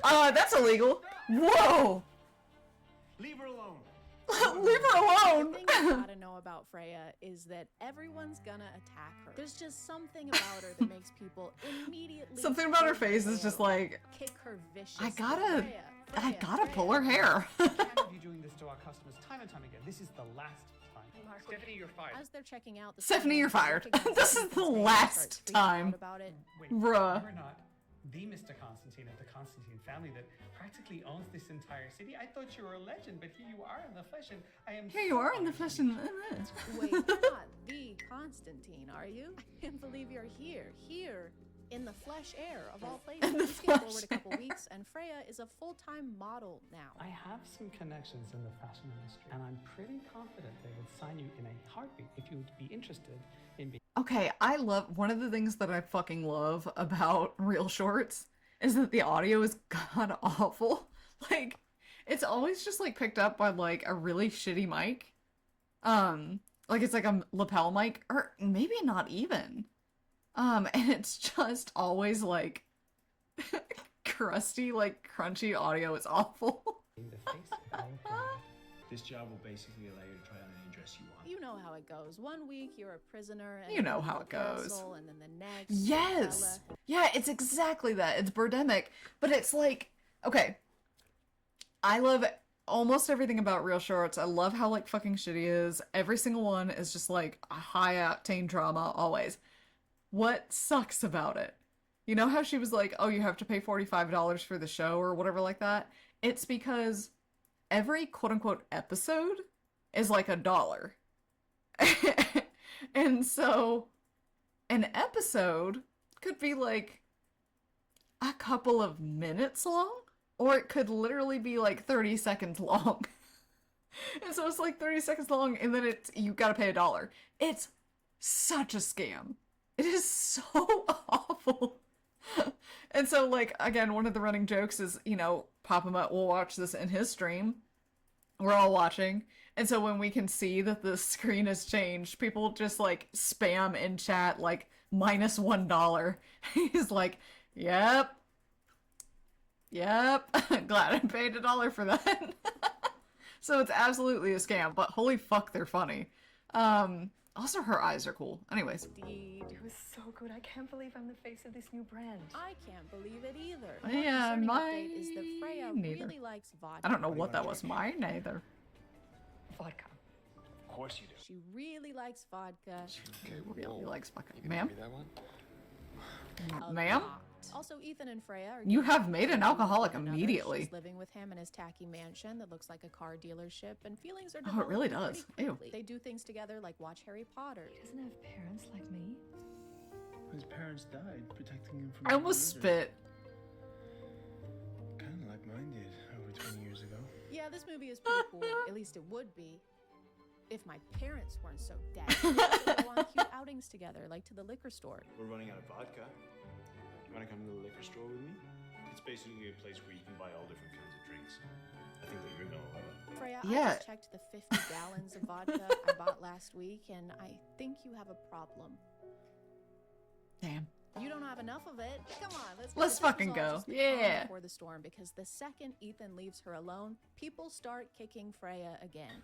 Whoa! That's illegal. Whoa! Leave her alone. Leave her alone. The thing you gotta know about Freya is that everyone's gonna attack her. There's just something about her that makes people immediately. Something about her turn face is pale, just like, kick her viciously. I gotta Freya, pull her hair. Can't have you doing this to our customers time and time again. This is the last time. Stephanie, you're fired. As they're checking out, the Stephanie, you're store fired. recognizes This is that the Freya last starts freaking time. out about it. Wait, Bruh. you're not the Mr. Constantine of the Constantine family that practically owns this entire city. I thought you were a legend, but here you are in the flesh, and I am. Here you are in the flesh and. Wait, you're not the Constantine, are you? I can't believe you're here in the flesh air of all places. You skip forward a couple weeks, and Freya is a full-time model now. I have some connections in the fashion industry, and I'm pretty confident they would sign you in a heartbeat if you would be interested in being. Okay, I love one of the things that I fucking love about Real Shorts is that the audio is god awful. Like, it's always just like picked up by like a really shitty mic. Like it's like a lapel mic, or maybe not even. And it's just always like crusty, like crunchy audio. It's awful. This job will basically allow you to try on any dress you want. You know how it goes. 1 week you're a prisoner, and You know then how you're it goes. a and then the next. Yes. Yeah, it's exactly that. It's Birdemic, but it's like, okay. I love almost everything about Real Shorts. I love how like fucking shitty it is. Every single one is just like a high octane drama always. What sucks about it? You know how she was like, oh, you have to pay $45 for the show or whatever like that? It's because every quote-unquote episode is like $1. And so an episode could be like a couple of minutes long, or it could literally be like 30 seconds long. And so it's like 30 seconds long, and then you gotta pay $1. It's such a scam. It is so awful. And so, like, again, one of the running jokes is, you know, Pop-A-Mutt will watch this in his stream. We're all watching. And so when we can see that the screen has changed, people just, like, spam in chat, like, -$1. He's like, yep. Glad I paid $1 for that. So it's absolutely a scam, but holy fuck, they're funny. Also, her eyes are cool. Anyways. Indeed. It was so good. I can't believe I'm the face of this new brand. I can't believe it either. Yeah, One concerning my update is that Freya neither. really likes vodka. I don't know what that was. Mine neither. Vodka. Of course you do. She really likes vodka. She really likes vodka. Ma'am? That one? A Ma'am? lot. Also, Ethan and Freya are You getting have made an to know alcoholic one another. immediately. She's living with him in his tacky mansion that looks like a car dealership, and feelings are Oh, it really developing does. pretty Ew. quickly. They do things together like watch Harry Potter. He doesn't have parents like me. His parents died protecting him from. I almost spit. Kind of like mine did over 20 years ago. Yeah, this movie is pretty cool. At least it would be. If my parents weren't so dead. They go on cute outings together, like to the liquor store. We're running out of vodka. You want to come to the liquor store with me? It's basically a place where you can buy all different kinds of drinks. I think that you're gonna love it. Freya, Yeah. I just checked the 50 gallons of vodka I bought last week, and I think you have a problem. Damn. You don't have enough of it. Come on, let's Let's this was fucking all go. just the calm Yeah. Before the storm, because the second Ethan leaves her alone, people start kicking Freya again.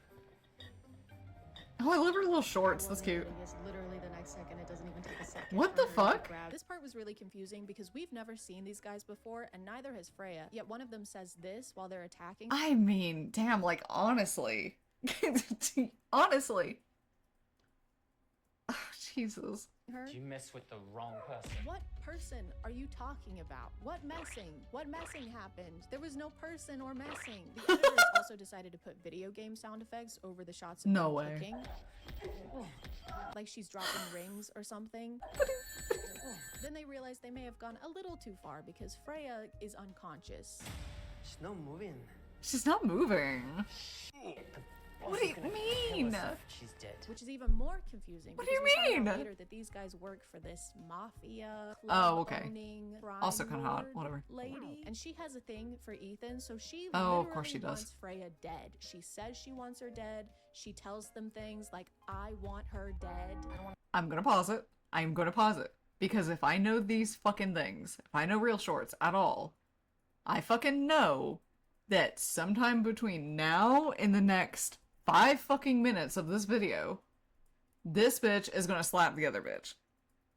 Oh, I love her little shorts. That's cute. It's literally the next second. It doesn't even take a second. What for the her to fuck? grab. This part was really confusing because we've never seen these guys before, and neither has Freya. Yet one of them says this while they're attacking. I mean, damn, like, honestly. Honestly. Oh, Jesus. Her? You mess with the wrong person. What person are you talking about? What messing? What messing happened? There was no person or messing. The editors also decided to put video game sound effects over the shots of No them way. kicking. Like she's dropping rings or something. Then they realized they may have gone a little too far because Freya is unconscious. She's not moving. She's not moving. What do you mean? She's dead. Which is even more confusing. What do you because we find mean? out later that these guys work for this mafia, Oh, okay. owning, Also kind of hot. crime Whatever. lord lady, and she has a thing for Ethan, so she Oh, of literally course she does. wants Freya dead. She says she wants her dead. She tells them things like, "I want her dead." I'm gonna pause it. I'm gonna pause it. Because if I know these fucking things, if I know Real Shorts at all, I fucking know that sometime between now and the next 5 fucking minutes of this video, this bitch is gonna slap the other bitch.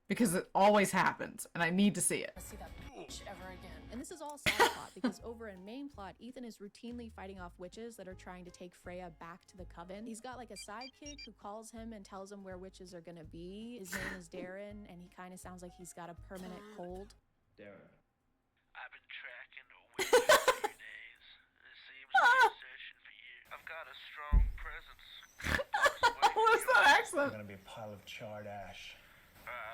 Because it always happens, and I need to see it. See that bitch ever again. And this is all side plot because over in main plot, Ethan is routinely fighting off witches that are trying to take Freya back to the coven. He's got like a sidekick who calls him and tells him where witches are gonna be. His name is Darren, and he kind of sounds like he's got a permanent cold. Darren. I've been tracking a witch for a few days. It seems to be a session for you. I've got a strong presence. What was that I'm accent? gonna be a pile of charred ash.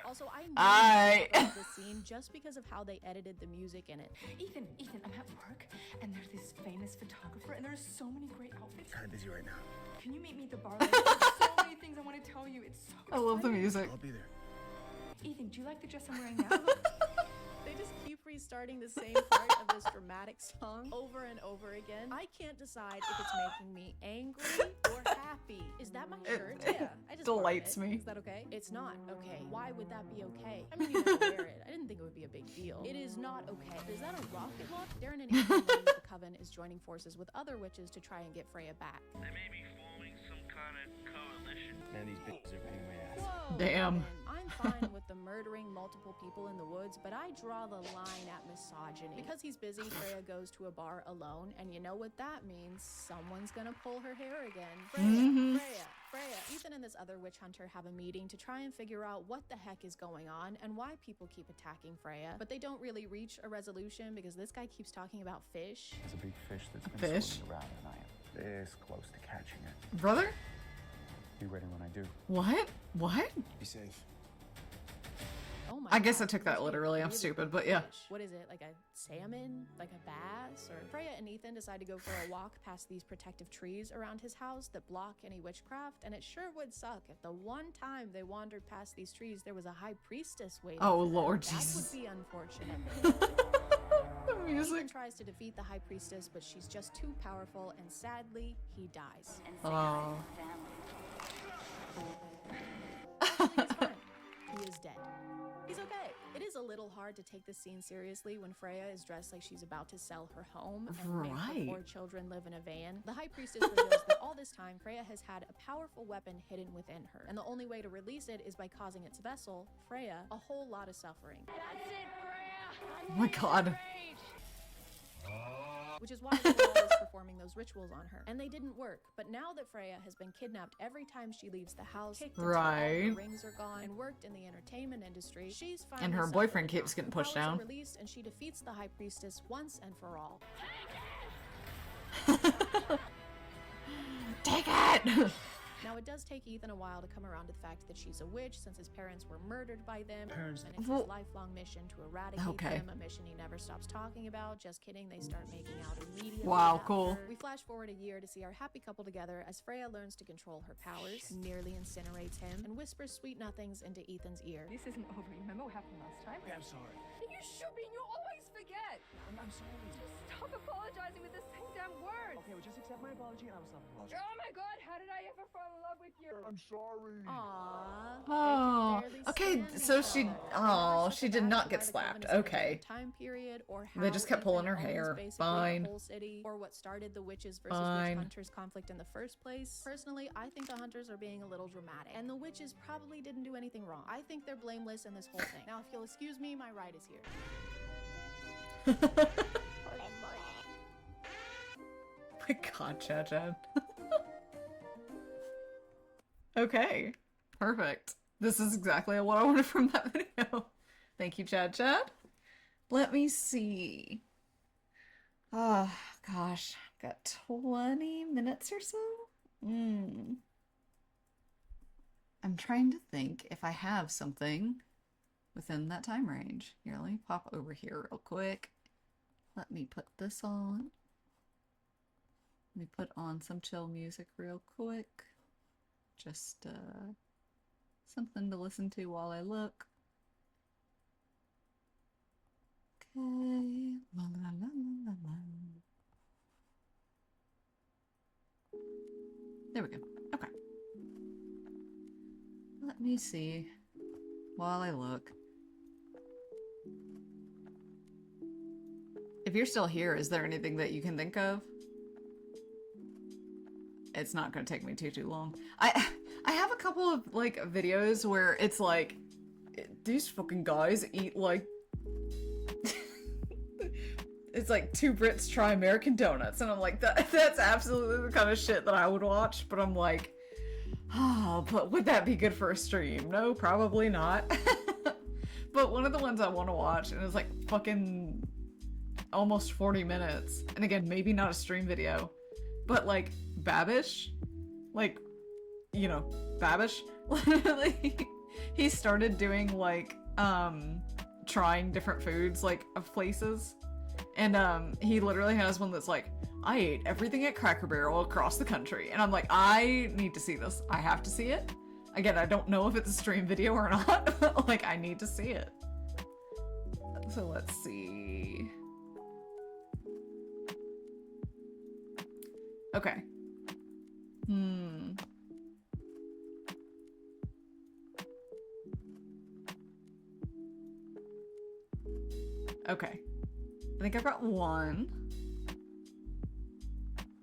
Also, I I- love the scene just because of how they edited the music in it. Ethan, I'm at work, and there's this famous photographer, and there's so many great outfits. Kind of busy right now. Can you meet me at the bar? Like, there's so many things I want to tell you. It's so I love the exciting. music. I'll be there. Ethan, do you like the dress I'm wearing now? They just keep restarting the same part of this dramatic song over and over again. I can't decide if it's making me angry or happy. Is that my shirt? Yeah, I just delights borrowed it. me. Is that okay? It's not okay. Why would that be okay? I mean, you never wear it. I didn't think it would be a big deal. It is not okay. Is that a rocket look? Darren and Ethan learn that the coven is joining forces with other witches to try and get Freya back. They may be forming some kind of coalition. Man, these bitches are paying my ass. Whoa, Damn. Ethan, I'm fine with the murdering multiple people in the woods, but I draw the line at misogyny. Because he's busy, Freya goes to a bar alone, and you know what that means. Someone's gonna pull her hair again. Freya. Ethan and this other witch hunter have a meeting to try and figure out what the heck is going on and why people keep attacking Freya. But they don't really reach a resolution because this guy keeps talking about fish. There's a big fish that's been Fish? swimming around, and I am this close to catching it. Brother? Be ready when I do. What? What? Be safe. Oh my I guess God, I took that these are literally. I'm really stupid, big but yeah. fish. What is it? Like a salmon? Like a bass? Or Freya and Ethan decide to go for a walk past these protective trees around his house that block any witchcraft, and it sure would suck if the one time they wandered past these trees there was a high priestess waiting. Oh, for them. Lord That Jesus. would be unfortunate. The music. Ethan tries to defeat the high priestess, but she's just too powerful, and sadly, he dies. Oh. He's fine. He is dead. He's okay. It is a little hard to take this scene seriously when Freya is dressed like she's about to sell her home and make her Right. 4 children live in a van. The High Priestess reveals that all this time Freya has had a powerful weapon hidden within her, and the only way to release it is by causing its vessel, Freya, a whole lot of suffering. That's it, Freya. Oh my God. Which is why they were always performing those rituals on her. And they didn't work. But now that Freya has been kidnapped every time she leaves the house, kicked until all her Right. rings are gone, and worked in the entertainment industry, she's finally And her suffered boyfriend enough. keeps getting Her pushed powers are down. released, and she defeats the High Priestess once and for all. Take it! Now, it does take Ethan a while to come around to the fact that she's a witch, since his parents were murdered by them, Parents- and it's Well- his lifelong mission to eradicate Okay. them, a mission he never stops talking about. Just kidding, they start making out immediately. Wow, after. cool. We flash forward a year to see our happy couple together as Freya learns to control her powers, nearly incinerates him, and whispers sweet nothings into Ethan's ear. This isn't over. Remember what happened last time? Yeah, I'm sorry. You should be. You always forget. I'm sorry. Just stop apologizing with the same damn words. Okay, well, just accept my apology and I will stop apologizing. Oh my God! How did I ever fall in love with you? I'm sorry. Aww. Oh. They can barely Okay, stand so each she. other. Oh, Never she shut did the not back get why the slapped. coven is in a Okay. different time period, or They just kept how pulling her Ethan hair. owns basically Fine. the whole city, or what started the witches versus Fine. witch hunters conflict in the first place. Personally, I think the hunters are being a little dramatic, and the witches probably didn't do anything wrong. I think they're blameless in this whole thing. Now, if you'll excuse me, my ride is here. My God, Chad. Okay, perfect. This is exactly what I wanted from that video. Thank you, Chad. Let me see. Oh, gosh. Got 20 minutes or so? I'm trying to think if I have something within that time range. Here, let me pop over here real quick. Let me put this on. Let me put on some chill music real quick. Just something to listen to while I look. Okay. La, la, la, la, la, la. There we go. Okay. Let me see while I look. If you're still here, is there anything that you can think of? It's not gonna take me too long. I have a couple of like videos where it's like these fucking guys eat like it's like two Brits try American donuts, and I'm like that's absolutely the kind of shit that I would watch. But I'm like, but would that be good for a stream? No, probably not. But one of the ones I want to watch, and it's like fucking almost 40 minutes, and again, maybe not a stream video, but like Babish, like, you know, Babish, literally, he started doing like, trying different foods, like, of places, and, he literally has one that's like, I ate everything at Cracker Barrel across the country, and I'm like, I need to see this, I have to see it. Again, I don't know if it's a stream video or not, but, like, I need to see it. So let's see. Okay. Okay. I think I've got one.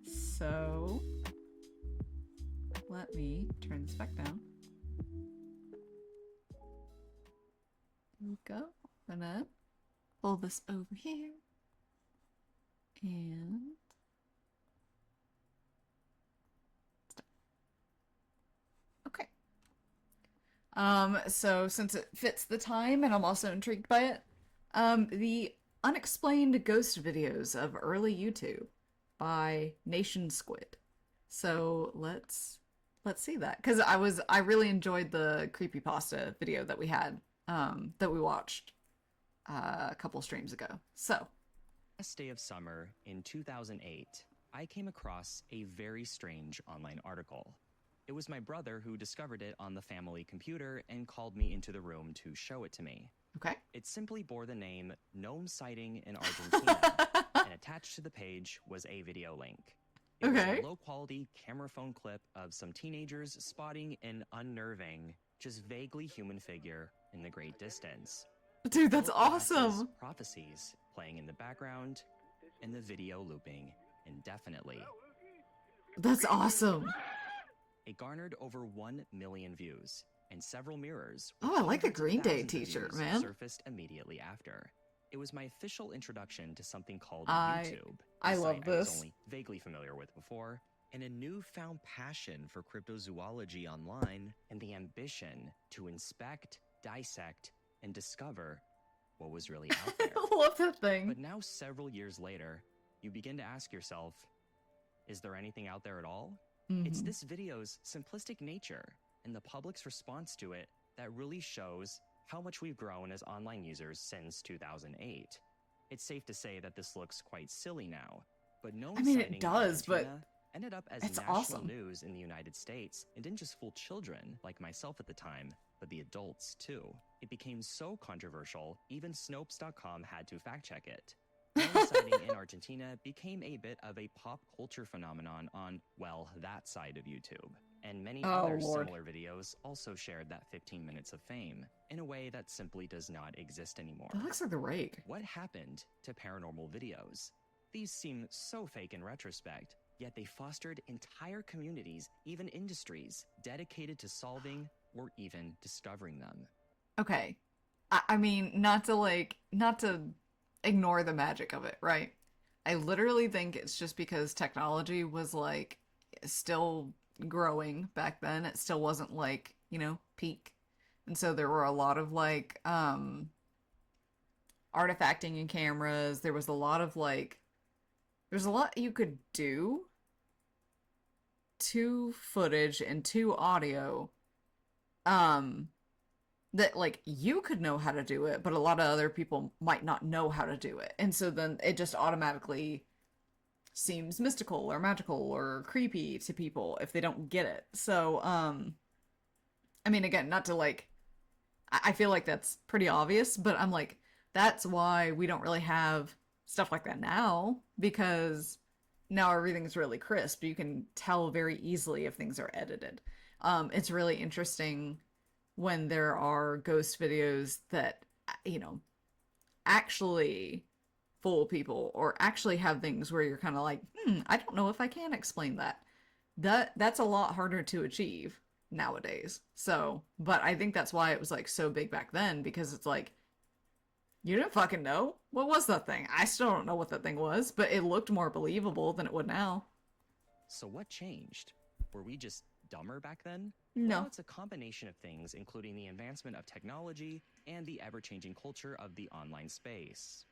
So let me turn this back down. There we go. I'm gonna pull this over here. And okay. So since it fits the time and I'm also intrigued by it, the unexplained ghost videos of early YouTube by Nation Squid. So let's see that, because I really enjoyed the creepypasta video that we had, that we watched a couple streams ago. So Last day of summer in 2008, I came across a very strange online article. It was my brother who discovered it on the family computer and called me into the room to show it to me. Okay. It simply bore the name Gnome Sighting in Argentina, and attached to the page was a video link. It was a low-quality camera phone clip of some teenagers spotting an unnerving, just vaguely human figure in the great distance. Dude, that's awesome! Prophecies playing in the background, and the video looping indefinitely. That's awesome! It garnered over 1 million views, and several mirrors. Oh, I like the Green Day t-shirt, man. Surfaced immediately after. It was my official introduction to something called I YouTube. love I was this. only vaguely familiar with before, and a newfound passion for cryptozoology online, and the ambition to inspect, dissect, and discover what was really out there. I love that thing. But now, several years later, you begin to ask yourself, is there anything out there at all? It's this video's simplistic nature and the public's response to it that really shows how much we've grown as online users since 2008. It's safe to say that this looks quite silly now, but no I mean, it does, but ended up as it's national awesome. news in the United States, and didn't just fool children like myself at the time, but the adults too. It became so controversial, even Snopes.com had to fact check it. Gnome sighting in Argentina became a bit of a pop culture phenomenon on, well, that side of YouTube. And many other similar videos also shared that 15 minutes of fame in a way that simply does not exist anymore. That looks like the rake. What happened to paranormal videos? These seem so fake in retrospect, yet they fostered entire communities, even industries, dedicated to solving or even discovering them. Okay. I mean, not to ignore the magic of it, right? I literally think it's just because technology was like still growing back then. It still wasn't like, you know, peak. And so there were a lot of like artifacting in cameras. There was a lot of like, there's a lot you could do to footage and to audio that like you could know how to do it, but a lot of other people might not know how to do it. And so then it just automatically seems mystical or magical or creepy to people if they don't get it. So, I mean, again, not to like, I feel like that's pretty obvious, but I'm like, that's why we don't really have stuff like that now, because now everything's really crisp. You can tell very easily if things are edited. It's really interesting when there are ghost videos that, you know, actually fool people or actually have things where you're kind of like, I don't know if I can explain that. That's a lot harder to achieve nowadays. So, but I think that's why it was like so big back then, because it's like, you didn't fucking know. What was that thing? I still don't know what that thing was, but it looked more believable than it would now. So what changed? Were we just dumber back then? No. Well, it's a combination of things, including the advancement of technology and the ever-changing culture of the online space.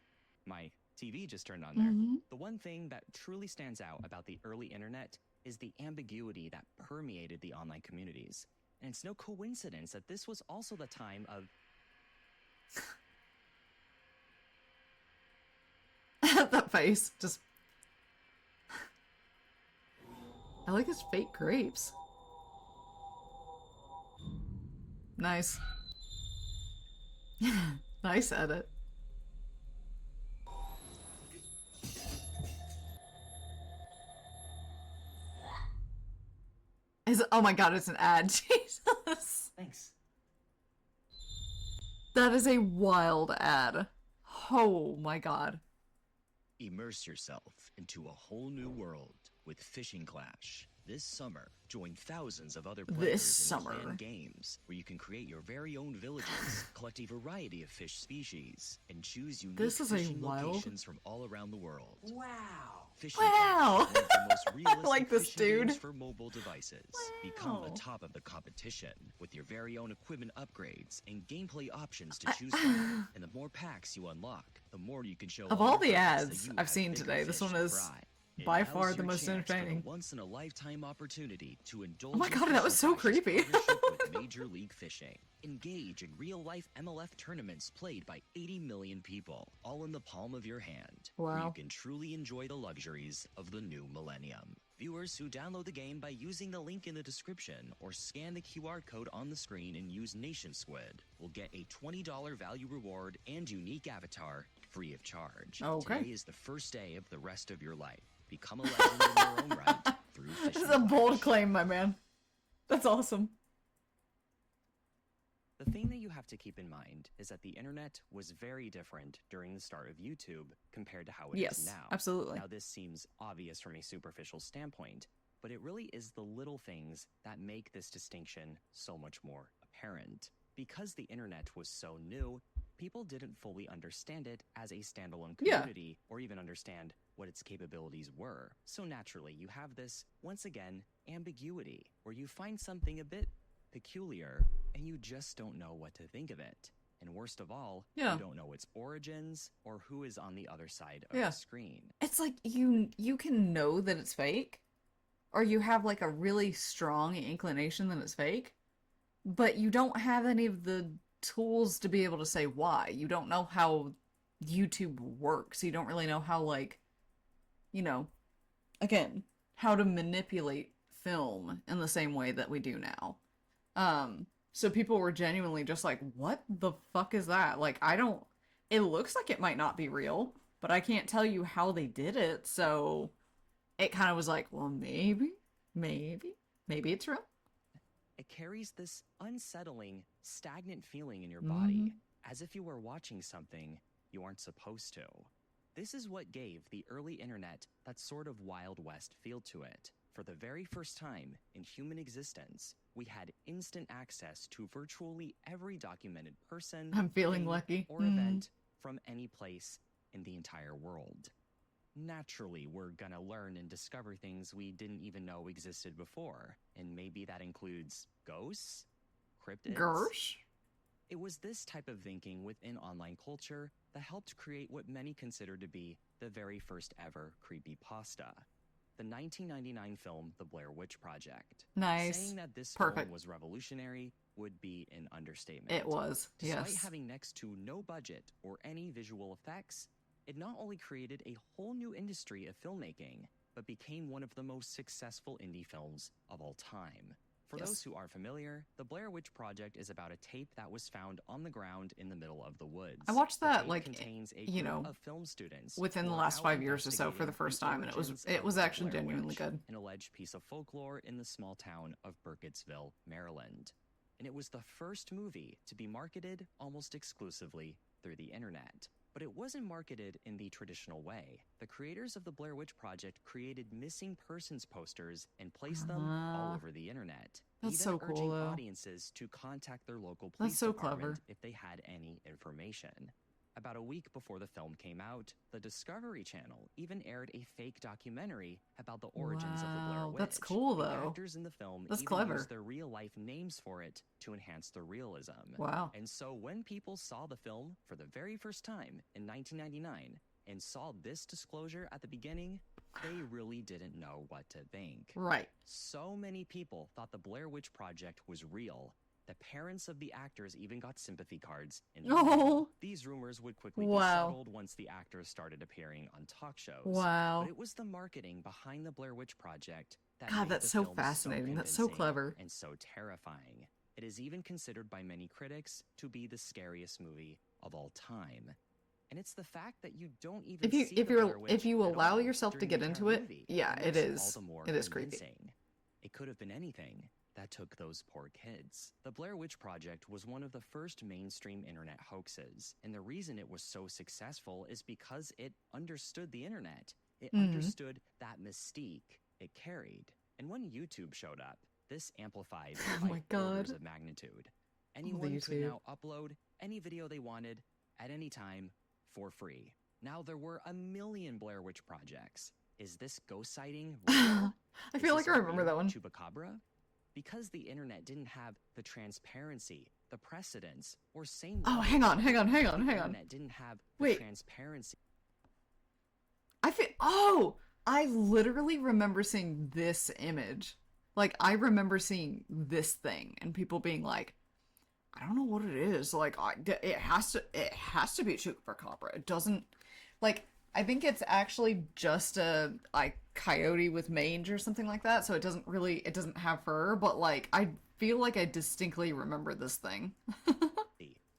My TV just turned on there. The one thing that truly stands out about the early internet is the ambiguity that permeated the online communities. And it's no coincidence that this was also the time of... That face, just... I like his fake grapes. Nice. Nice edit. Oh my god, it's an ad. Jesus. Thanks. That is a wild ad. Oh my god. Immerse yourself into a whole new world with Fishing Clash. This summer, join thousands of other players in planned games where you can create your very own villages, collect a variety of fish species, and choose unique fishing locations from all around the world. Wow. Fishing Clash is one of the most I realistic like this fishing games dude. for mobile devices. Become the top of the competition with your very own equipment upgrades and gameplay options to choose from. And the more packs you unlock, the more you can show Of all the ads I've seen today, this one is by far the most entertaining. Once in a lifetime opportunity to indulge. Oh my in god, that was so Fishing Clash's creepy. partnership with Major League Fishing. Engage in real-life MLF tournaments played by 80 million people, all in the palm of your hand. Where you Wow. can truly enjoy the luxuries of the new millennium. Viewers who download the game by using the link in the description or scan the QR code on the screen and use NationSquid will get a $20 value reward and unique avatar free of charge. Okay. Today is the first day of the rest of your life. Become a legend in your own right through This Fishing is a bold Clash. claim, my man. That's awesome. The thing that you have to keep in mind is that the internet was very different during the start of YouTube compared to how it is Yes, now. absolutely. Now, this seems obvious from a superficial standpoint, but it really is the little things that make this distinction so much more apparent. Because the internet was so new, people didn't fully understand it as a standalone Yeah. community or even understand what its capabilities were. So naturally, you have this, once again, ambiguity, where you find something a bit peculiar and you just don't know what to think of it. And worst of all, Yeah. you don't know its origins or who is on the other side of Yeah. the screen. It's like you can know that it's fake, or you have like a really strong inclination that it's fake, but you don't have any of the tools to be able to say why. You don't know how YouTube works. You don't really know how, like, you know, again, how to manipulate film in the same way that we do now. So people were genuinely just like, what the fuck is that? Like, it looks like it might not be real, but I can't tell you how they did it. So it kind of was like, well, maybe it's real. It carries this unsettling, stagnant feeling in your body, as if you were watching something you aren't supposed to. This is what gave the early internet that sort of Wild West feel to it. For the very first time in human existence, we had instant access to virtually every documented person, I'm feeling thing, lucky. or event from any place in the entire world. Naturally, we're gonna learn and discover things we didn't even know existed before, and maybe that includes ghosts, cryptids. Gersh? It was this type of thinking within online culture that helped create what many consider to be the very first ever creepypasta. The 1999 film The Blair Witch Project. Nice. Saying that this Perfect. film was revolutionary would be an understatement. It was, Despite yes. having next to no budget or any visual effects, It not only created a whole new industry of filmmaking, but became one of the most successful indie films of all time. For Yes. those who aren't familiar, the Blair Witch Project is about a tape that was found on the ground in the middle of the woods. I watched The that, tape like, contains a you group know, of film students within who the are last out 5 years or so for the investigating first the time, and it origins was of the actually Blair genuinely Witch, good. an alleged piece of folklore in the small town of Burkittsville, Maryland. And it was the first movie to be marketed almost exclusively through the internet. But it wasn't marketed in the traditional way. The creators of the Blair Witch Project created missing persons posters and placed them all over the internet, That's even so cool, urging though. audiences to contact their local police That's so department clever. if they had any information. About a week before the film came out, the Discovery Channel even aired a fake documentary about the origins of the Blair Wow, Witch. that's cool, The though. actors in the film That's even clever. used their real-life names for it to enhance the realism. Wow. And so when people saw the film for the very first time in 1999 and saw this disclosure at the beginning, they really didn't know what to think. Right. So many people thought the Blair Witch Project was real. The parents of the actors even got sympathy cards in the mail. Oh. These rumors would quickly be Wow. settled once the actors started appearing on talk shows. Wow. But it was the marketing behind the Blair Witch Project that God, made that's the so film fascinating. That's so convincing clever. and so terrifying. It is even considered by many critics to be the scariest movie of all time. And it's the fact that you don't even If you see if the you're Blair Witch if you at allow all yourself to during the get into entire it, movie yeah, that it makes is. all the more It is creepy. convincing. It could have been anything that took those poor kids. The Blair Witch Project was one of the first mainstream internet hoaxes, and the reason it was so successful is because it understood the internet. It Mhm. understood that mystique it carried. And when YouTube showed up, this amplified Oh by my God. orders of magnitude. Anyone could YouTube. now upload any video they wanted at any time for free. Now there were a million Blair Witch projects. Is this ghost sighting real? I Is feel this like I a remember real that one. Chupacabra? Because the internet didn't have the transparency, the precedence, or same. Oh, level hang on, of hang on, hang the on, hang on. internet didn't have the Wait. transparency. I feel. Oh, I literally remember seeing this image. Like, I remember seeing this thing and people being like, I don't know what it is. Like, it has to be a chupacabra. It doesn't, like, I think it's actually just a, like, coyote with mange or something like that. So it doesn't have fur, but, like, I feel like I distinctly remember this thing.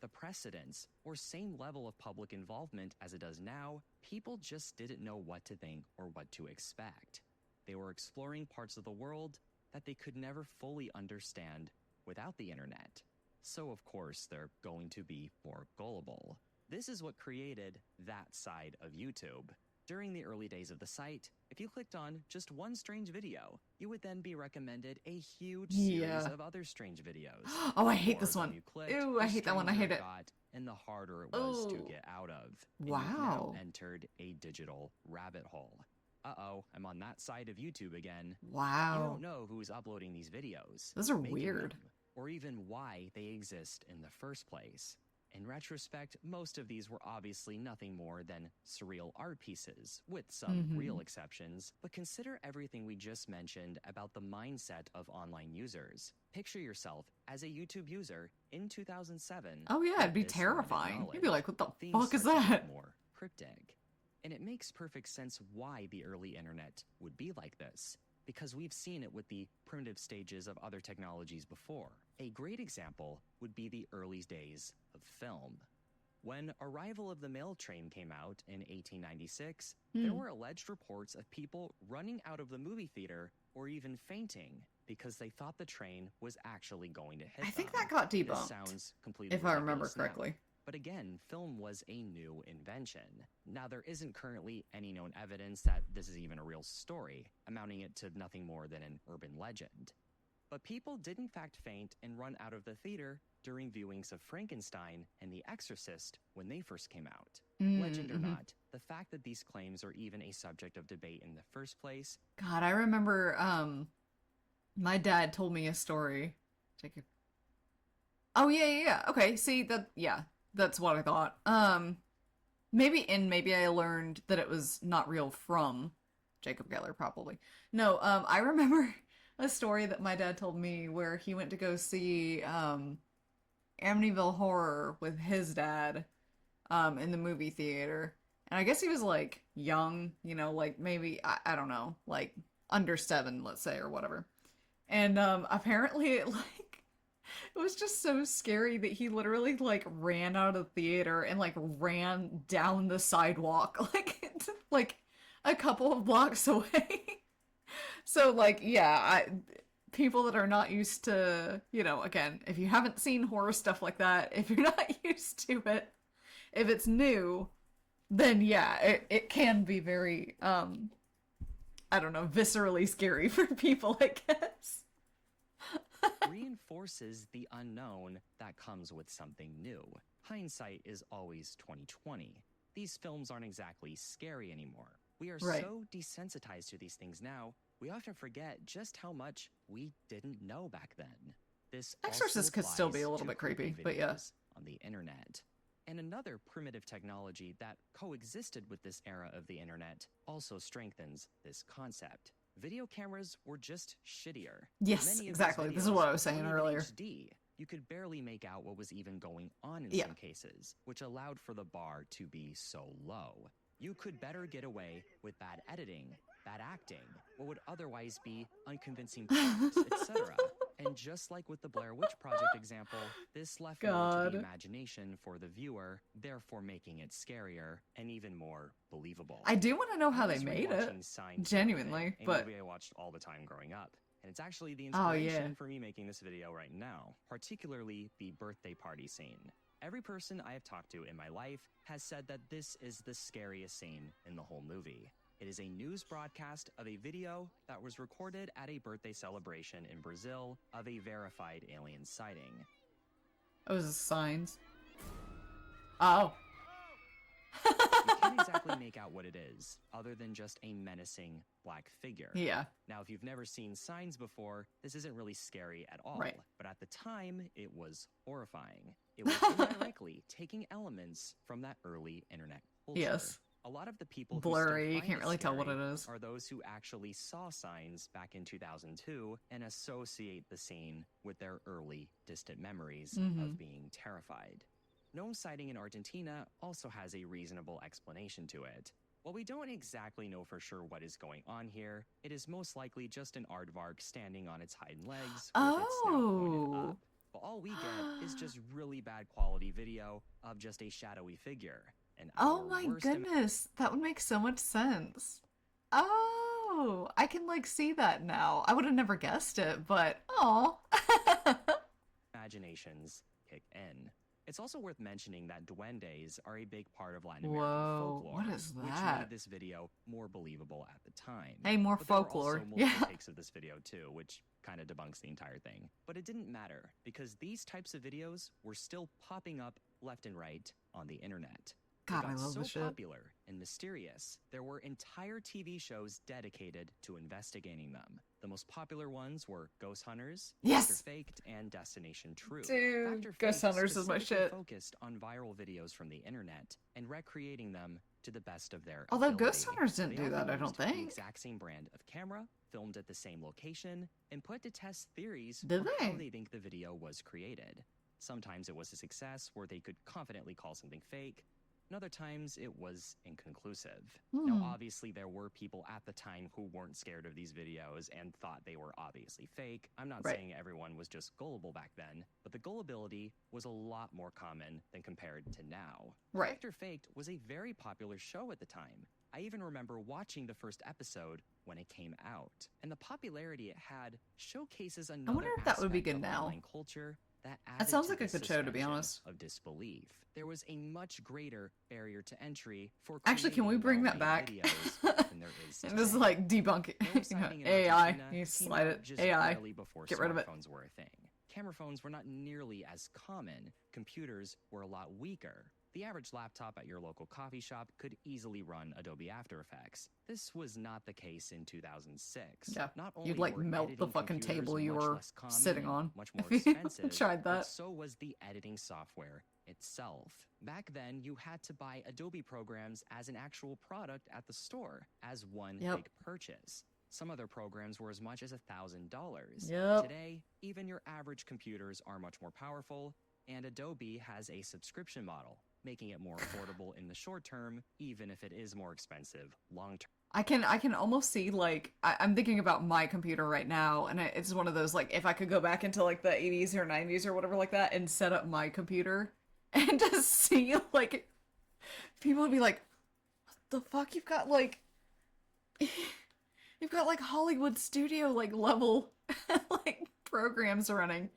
The precedence, or same level of public involvement as it does now, people just didn't know what to think or what to expect. They were exploring parts of the world that they could never fully understand without the internet. So of course, they're going to be more gullible. This is what created that side of YouTube. During the early days of the site, if you clicked on just one strange video, you would then be recommended a huge series Yeah. of other strange videos. Oh, I The hate more this of them one. you clicked, Ew, I the hate that one. I stranger hate it. got, and the harder it was to Oh. get out of. And you've now Wow. entered a digital rabbit hole. Uh-oh, I'm on that side of YouTube again. Wow. You don't know who's uploading these videos. Those are making weird. them, or even why they exist in the first place. In retrospect, most of these were obviously nothing more than surreal art pieces, with some Mhm. real exceptions. But consider everything we just mentioned about the mindset of online users. Picture yourself as a YouTube user in 2007. Oh, yeah, with it'd be this limited terrifying. You'd be like, what the Things fuck is start to get that? more cryptic. And it makes perfect sense why the early internet would be like this, because we've seen it with the primitive stages of other technologies before. A great example would be the early days of film. When Arrival of the Mail Train came out in 1896, there Hmm. were alleged reports of people running out of the movie theater or even fainting because they thought the train was actually going to hit I think them. that got This debunked, sounds completely if I remember ridiculous now. correctly. But again, film was a new invention. Now, there isn't currently any known evidence that this is even a real story, amounting it to nothing more than an urban legend. But people did in fact faint and run out of the theater during viewings of Frankenstein and The Exorcist when they first came out. Legend or Mhm. not, the fact that these claims are even a subject of debate in the first place. God, I remember, my dad told me a story. Jacob. Oh, yeah. Okay, see, that's what I thought. Maybe I learned that it was not real from Jacob Geller, probably. No, I remember a story that my dad told me where he went to go see, Amityville Horror with his dad, in the movie theater. And I guess he was like young, you know, like maybe I don't know, like under 7, let's say, or whatever. And apparently it was just so scary that he literally like ran out of the theater and like ran down the sidewalk like a couple of blocks away. So like yeah, people that are not used to, you know, again, if you haven't seen horror stuff like that, if you're not used to it, if it's new, then yeah, it can be very I don't know, viscerally scary for people, I guess. Reinforces the unknown that comes with something new. Hindsight is always 2020. These films aren't exactly scary anymore. We are so desensitized to these things now, we often forget just how much we didn't know back then. This Exorcist could still be a little bit creepy, but yeah. On the internet. And another primitive technology that coexisted with this era of the internet also strengthens this concept. Video cameras were just shittier. Yes, exactly. This is what I was saying earlier. HD. You could barely make out what was even going on in some cases, which allowed for the bar to be so low. You could better get away with bad editing, bad acting, what would otherwise be unconvincing plots, etc. And just like with the Blair Witch Project example, this left more to the imagination for the viewer, therefore making it scarier and even more believable. I do want to know how they made it, genuinely, a but movie I watched all the time growing up. And it's actually the inspiration for me making this video right now, particularly the birthday party scene. Every person I have talked to in my life has said that this is the scariest scene in the whole movie. It is a news broadcast of a video that was recorded at a birthday celebration in Brazil of a verified alien sighting. Oh, is it signs? Oh. You can't exactly make out what it is, other than just a menacing black figure. Yeah. Now, if you've never seen signs before, this isn't really scary at all. Right. But at the time, it was horrifying. It was indirectly taking elements from that early internet culture. Yes. A lot of the people blurry, who you can't really tell what it is. Are those who actually saw signs back in 2002 and associate the scene with their early, distant memories of being terrified. Gnome sighting in Argentina also has a reasonable explanation to it. While we don't exactly know for sure what is going on here, it is most likely just an aardvark standing on its hind legs with its snout pointed up. But all we get is just really bad quality video of just a shadowy figure. Oh my goodness, that would make so much sense. Oh, I can like see that now. I would have never guessed it, but oh. Imaginations kick in. It's also worth mentioning that duendes are a big part of Latin American folklore. What is which that? made this video more believable at the time. Hey, more But there were folklore. also multiple Yeah. takes of this video too, which kind of debunks the entire thing. But it didn't matter because these types of videos were still popping up left and right on the internet. God, They I got love so this shit. popular and mysterious, there were entire TV shows dedicated to investigating them. The most popular ones were Ghost Hunters, Yes! Factor Faked, and Destination True. Dude, Factor Ghost Faked Hunters is my specifically shit. focused on viral videos from the internet and recreating them to the best of their Although ability. Ghost Hunters didn't They do that, often I don't used the think. exact same brand of camera, filmed at the same location, and put to test theories Did for how they? they think the video was created. Sometimes it was a success where they could confidently call something fake, and other times it was inconclusive. Now, Hmm. obviously, there were people at the time who weren't scared of these videos and thought they were obviously fake. I'm not Right. saying everyone was just gullible back then, but the gullibility was a lot more common than compared to now. Right. Factor Faked was a very popular show at the time. I even remember watching the first episode when it came out. And the popularity it had showcases another wonder if that would be aspect good of now. online culture that That added sounds to like a the good show, to be suspension honest. of disbelief. There was a much greater barrier to entry for Actually, can we creating bring that well-made back? videos than there is And just today. like debunk it. Gnome You know, sighting in AI. Argentina You came slide out it. just AI. barely before Get rid of it. smartphones were a thing. Camera phones were not nearly as common. Computers were a lot weaker. The average laptop at your local coffee shop could easily run Adobe After Effects. This was not the case in 2006. Yeah, Not only you'd like were melt the editing fucking computers table you much were less common sitting and on much more if you expensive, tried but that. so was the editing software itself. Back then, you had to buy Adobe programs as an actual product at the store, as one Yep. big purchase. Some other programs were as much as $1,000. Yep. Today, even your average computers are much more powerful, and Adobe has a subscription model. making it more affordable in the short term, even if it is more expensive long term. I can almost see, like, I'm thinking about my computer right now, and it's one of those, like, if I could go back into, like, the 80s or 90s or whatever like that and set up my computer and just see, like, people would be like, what the fuck? You've got, like, Hollywood studio, like, level, like, programs running.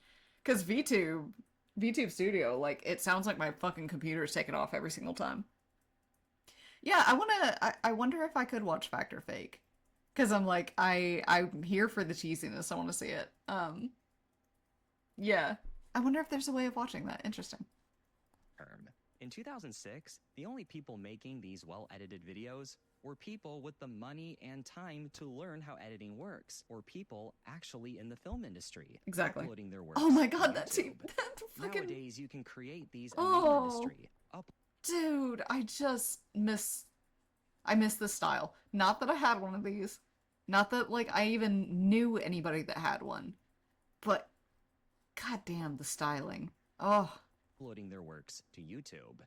Because VTube Studio, like, it sounds like my fucking computer's taking off every single time. Yeah, I wonder if I could watch Fact or Fake. Because I'm like, I'm here for the cheesiness. I want to see it. Yeah. I wonder if there's a way of watching that. Interesting. In 2006, the only people making these well-edited videos were people with the money and time to learn how editing works, or people actually in the film industry. Exactly. Uploading their works Oh my to god, that's YouTube. fucking... Nowadays, you can create these in Oh. the industry. Dude, I miss the style. Not that I had one of these. Not that, like, I even knew anybody that had one. But, goddamn, the styling. Oh. Uploading their works to YouTube.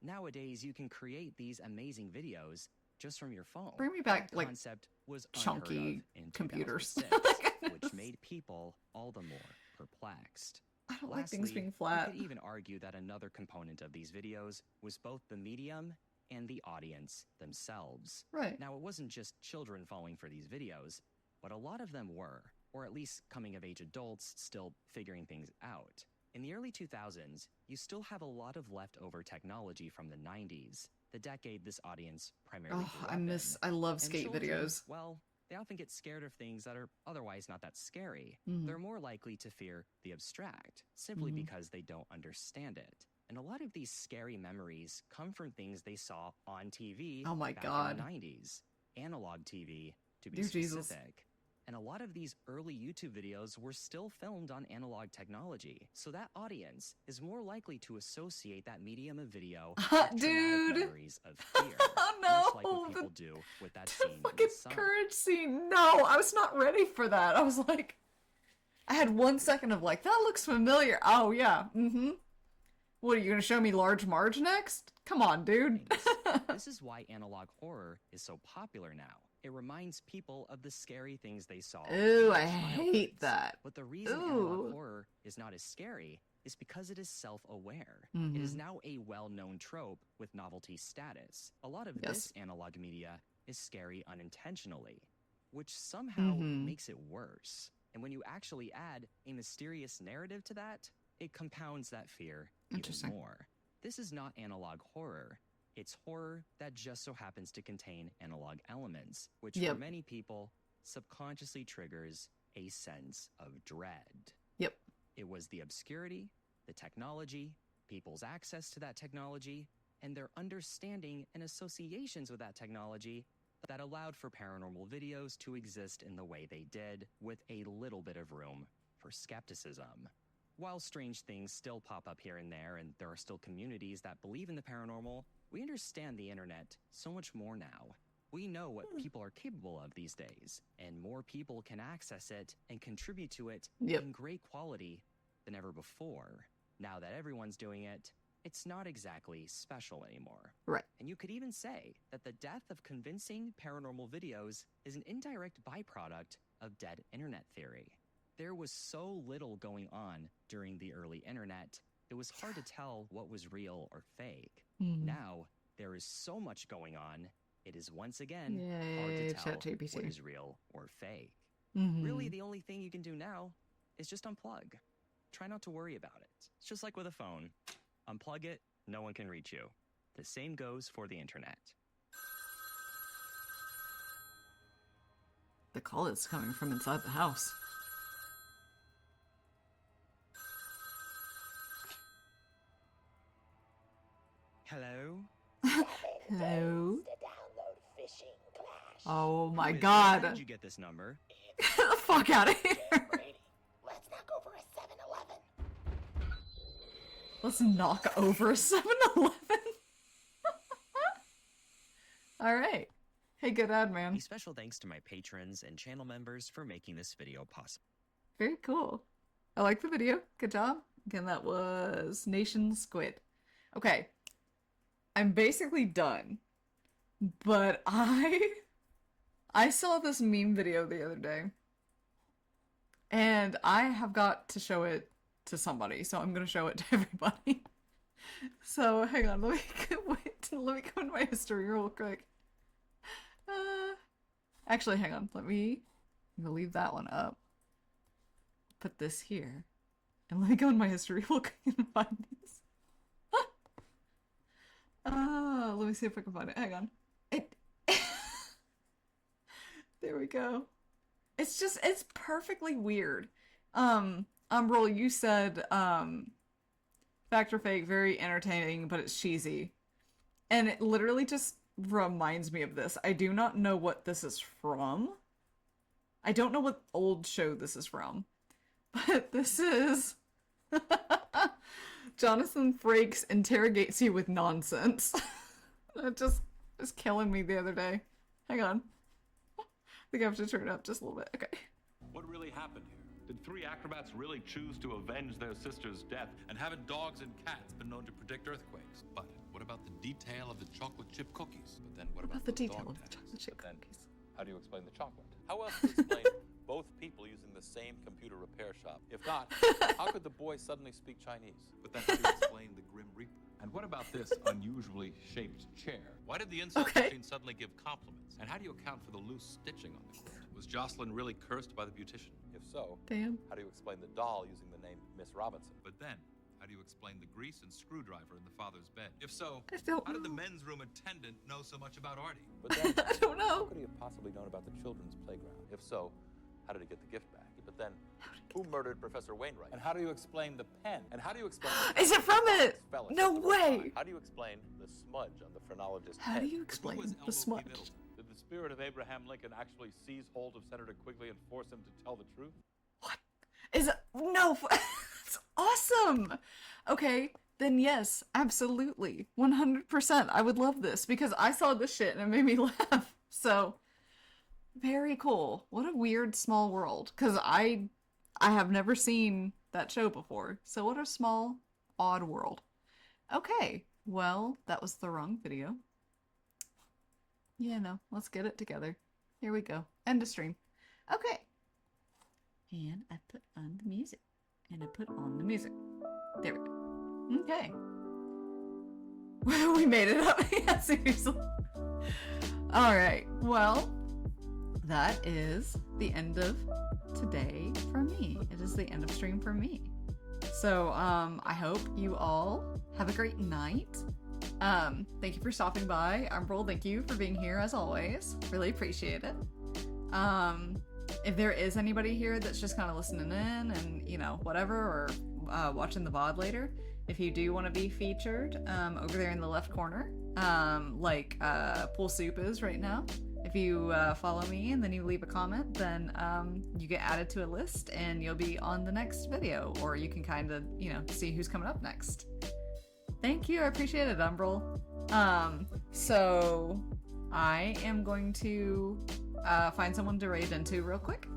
Nowadays, you can create these amazing videos just from your phone. Bring me back, That like, concept was chunky unheard of in computers. 2006, which made people all the more perplexed. I don't like things Lastly, being flat. You could even argue that another component of these videos was both the medium and the audience themselves. Right. Now, it wasn't just children falling for these videos, but a lot of them were, or at least coming-of-age adults still figuring things out. In the early 2000s, you still have a lot of leftover technology from the 90s, the decade this audience primarily grew up in. I love And skate children, videos. well, they often get scared of things that are otherwise not that scary. Mhm. They're more likely to fear the abstract, simply Mhm. because they don't understand it. And a lot of these scary memories come from things they saw on TV Oh my back God. in the 90s. Analog TV, to be Dear Jesus. specific. And a lot of these early YouTube videos were still filmed on analog technology. So that audience is more likely to associate that medium of video with traumatic Dude. memories of fear. Oh Much like no, what people the- do with that scene in Fucking the summer. courage scene. No, I was not ready for that. I was like, I had 1 second of like, that looks familiar. Oh yeah, mm-hmm. What, are you gonna show me Large Marge next? Come on, dude. This is why analog horror is so popular now. It reminds people of the scary things they saw. in Ooh, their I hate childhoods. that. But the reason Ooh. analog horror is not as scary is because it is self-aware. It is Mhm. now a well-known trope with novelty status. A lot of Yes. this analog media is scary unintentionally, which somehow Mhm. makes it worse. And when you actually add a mysterious narrative to that, it compounds that fear even Interesting. more. This is not analog horror. It's horror that just so happens to contain analog elements, which Yep. for many people subconsciously triggers a sense of dread. Yep. It was the obscurity, the technology, people's access to that technology, and their understanding and associations with that technology that allowed for paranormal videos to exist in the way they did, with a little bit of room for skepticism. While strange things still pop up here and there, and there are still communities that believe in the paranormal, we understand the internet so much more now. We know what people are capable of these days, and more people can access it and contribute to it Yep. in great quality than ever before. Now that everyone's doing it, it's not exactly special anymore. Right. And you could even say that the death of convincing paranormal videos is an indirect byproduct of dead internet theory. There was so little going on during the early internet, it was hard to tell what was real or fake. Mhm. Now, there is so much going on, it is once again hard Yay, to tell ChatGPT. what is real or fake. Mhm. Really, the only thing you can do now is just unplug. Try not to worry about it. It's just like with a phone. Unplug it, no one can reach you. The same goes for the internet. The call is coming from inside the house. Hello? Hello? Oh my Who is this? god. How did you get this number? Get the fuck out of here. Let's knock over a 7-Eleven. Let's knock over a 7-Eleven. Alright. Hey, good ad, man. A special thanks to my patrons and channel members for making this video possible. Very cool. I like the video. Good job. Again, that was Nation Squid. Okay. I'm basically done. But I saw this meme video the other day. And I have got to show it to somebody, so I'm gonna show it to everybody. So hang on, let me go into my history real quick. Actually, hang on, I'm gonna leave that one up. Put this here. And let me go in my history real quick and find this. Let me see if I can find it. Hang on. There we go. It's perfectly weird. Umbral, you said, fact or fake, very entertaining, but it's cheesy. And it literally just reminds me of this. I do not know what this is from. I don't know what old show this is from. But this is... Jonathan Frakes interrogates you with nonsense. It just was killing me the other day. Hang on. I think I have to turn it up just a little bit. Okay. What really happened here? Did three acrobats really choose to avenge their sister's death? And haven't dogs and cats been known to predict earthquakes? But what about the detail of the chocolate chip cookies? But then what about the those detail dog of the tags? chocolate chip But then, cookies? how do you explain the chocolate? How else to explain both people using the same computer repair shop? If not, how could the boy suddenly speak Chinese? But then how do you explain the Grim Reaper? And what about this unusually shaped chair? Why did the insult machine suddenly give compliments? And how do you account for the loose stitching on the quilt? Was Jocelyn really cursed by the beautician? If so, how do you explain the doll using the name Miss Robinson? But then, how do you explain the grease and screwdriver in the father's bed? If so, how did the men's room attendant know so much about Artie? But then, I don't know. How could he have possibly known about the children's playground? If so, how did he get the gift back? But then, who murdered Professor Wainwright? And how do you explain the pen? And how do you explain... Is it from it? No way! How do you explain the smudge on the phrenologist's How head? do you explain the smudge? Did the spirit of Abraham Lincoln actually seize hold of Senator Quigley and force him to tell the truth? Is it? No! That's awesome! Okay, then yes, absolutely. 100%. I would love this because I saw this shit and it made me laugh. So... very cool. What a weird small world. Because I have never seen that show before. So what a small, odd world. Okay. Well, that was the wrong video. Yeah, no. Let's get it together. Here we go. End of stream. Okay. And I put on the music. And I put on the music. There we go. Okay. We made it up. Yeah, seriously. Alright. Well... that is the end of today for me. It is the end of stream for me. So, I hope you all have a great night. Thank you for stopping by. Umbral, thank you for being here as always. Really appreciate it. If there is anybody here that's just kind of listening in and, you know, whatever, or watching the VOD later, if you do want to be featured, over there in the left corner, like Pool Soup is right now, if you follow me and then you leave a comment, then you get added to a list and you'll be on the next video, or you can kind of, you know, see who's coming up next. Thank you, I appreciate it, Umbral. So I am going to find someone to raid into real quick.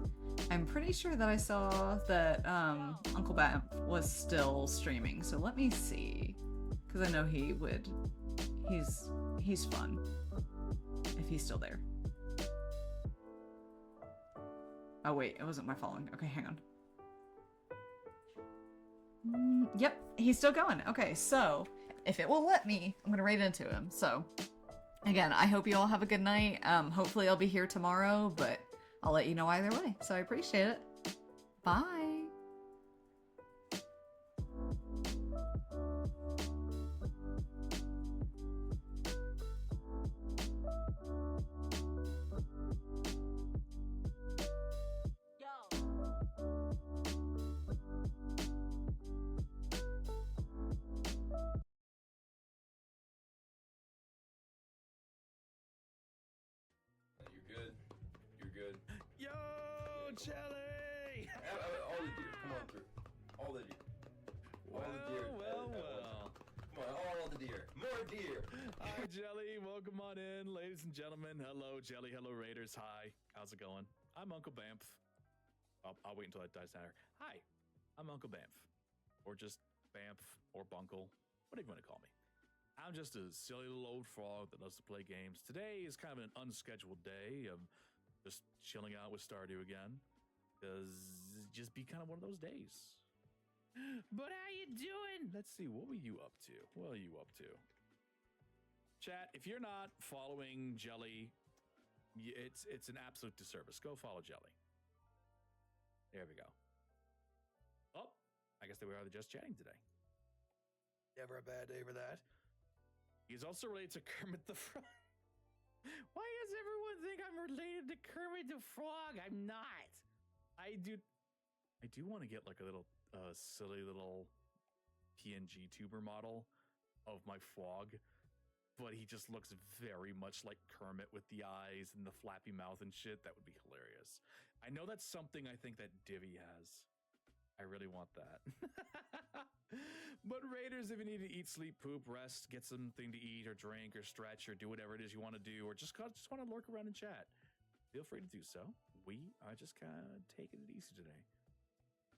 I'm pretty sure that I saw that Uncle Bamf was still streaming, so let me see, because I know he would. He's fun if he's still there. Oh wait, it wasn't my following. Okay, hang on. Yep, he's still going. Okay, so if it will let me, I'm gonna raid into him. So again, I hope you all have a good night. Hopefully I'll be here tomorrow, but I'll let you know either way. So I appreciate it. Bye. Yo, Jelly! All the deer, come on through. All the deer. All the deer. Well. Come on, all the deer. More deer. Hi, Jelly. Welcome on in, ladies and gentlemen. Hello, Jelly. Hello, Raiders. Hi. How's it going? I'm Uncle Bamf. I'll wait until it dies down. Hi. I'm Uncle Bamf. Or just Bamf or Bunkle. Whatever you want to call me. I'm just a silly little old frog that loves to play games. Today is kind of an unscheduled day of just chilling out with Stardew again. Because it just be kind of one of those days. But how you doing? Let's see, what were you up to? What are you up to? Chat, if you're not following Jelly, it's an absolute disservice. Go follow Jelly. There we go. Oh, I guess there we are just chatting today. Never a bad day for that. He's also related to Kermit the Frog. Why does everyone think I'm related to Kermit the Frog? I'm not. I do want to get like a little silly little PNG tuber model of my frog, but he just looks very much like Kermit with the eyes and the flappy mouth and shit. That would be hilarious. I know that's something I think that Divi has. I really want that. But Raiders, if you need to eat, sleep, poop, rest, get something to eat or drink or stretch or do whatever it is you want to do, or just want to lurk around and chat, feel free to do so. We are just kind of taking it easy today.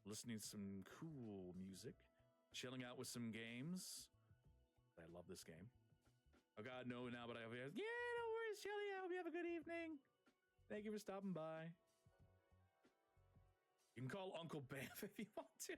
Listening to some cool music, chilling out with some games. I love this game. Oh God, no, now, but I have, yeah, no worries, Shelly. I hope you have a good evening. Thank you for stopping by. You can call Uncle Bam if you want to.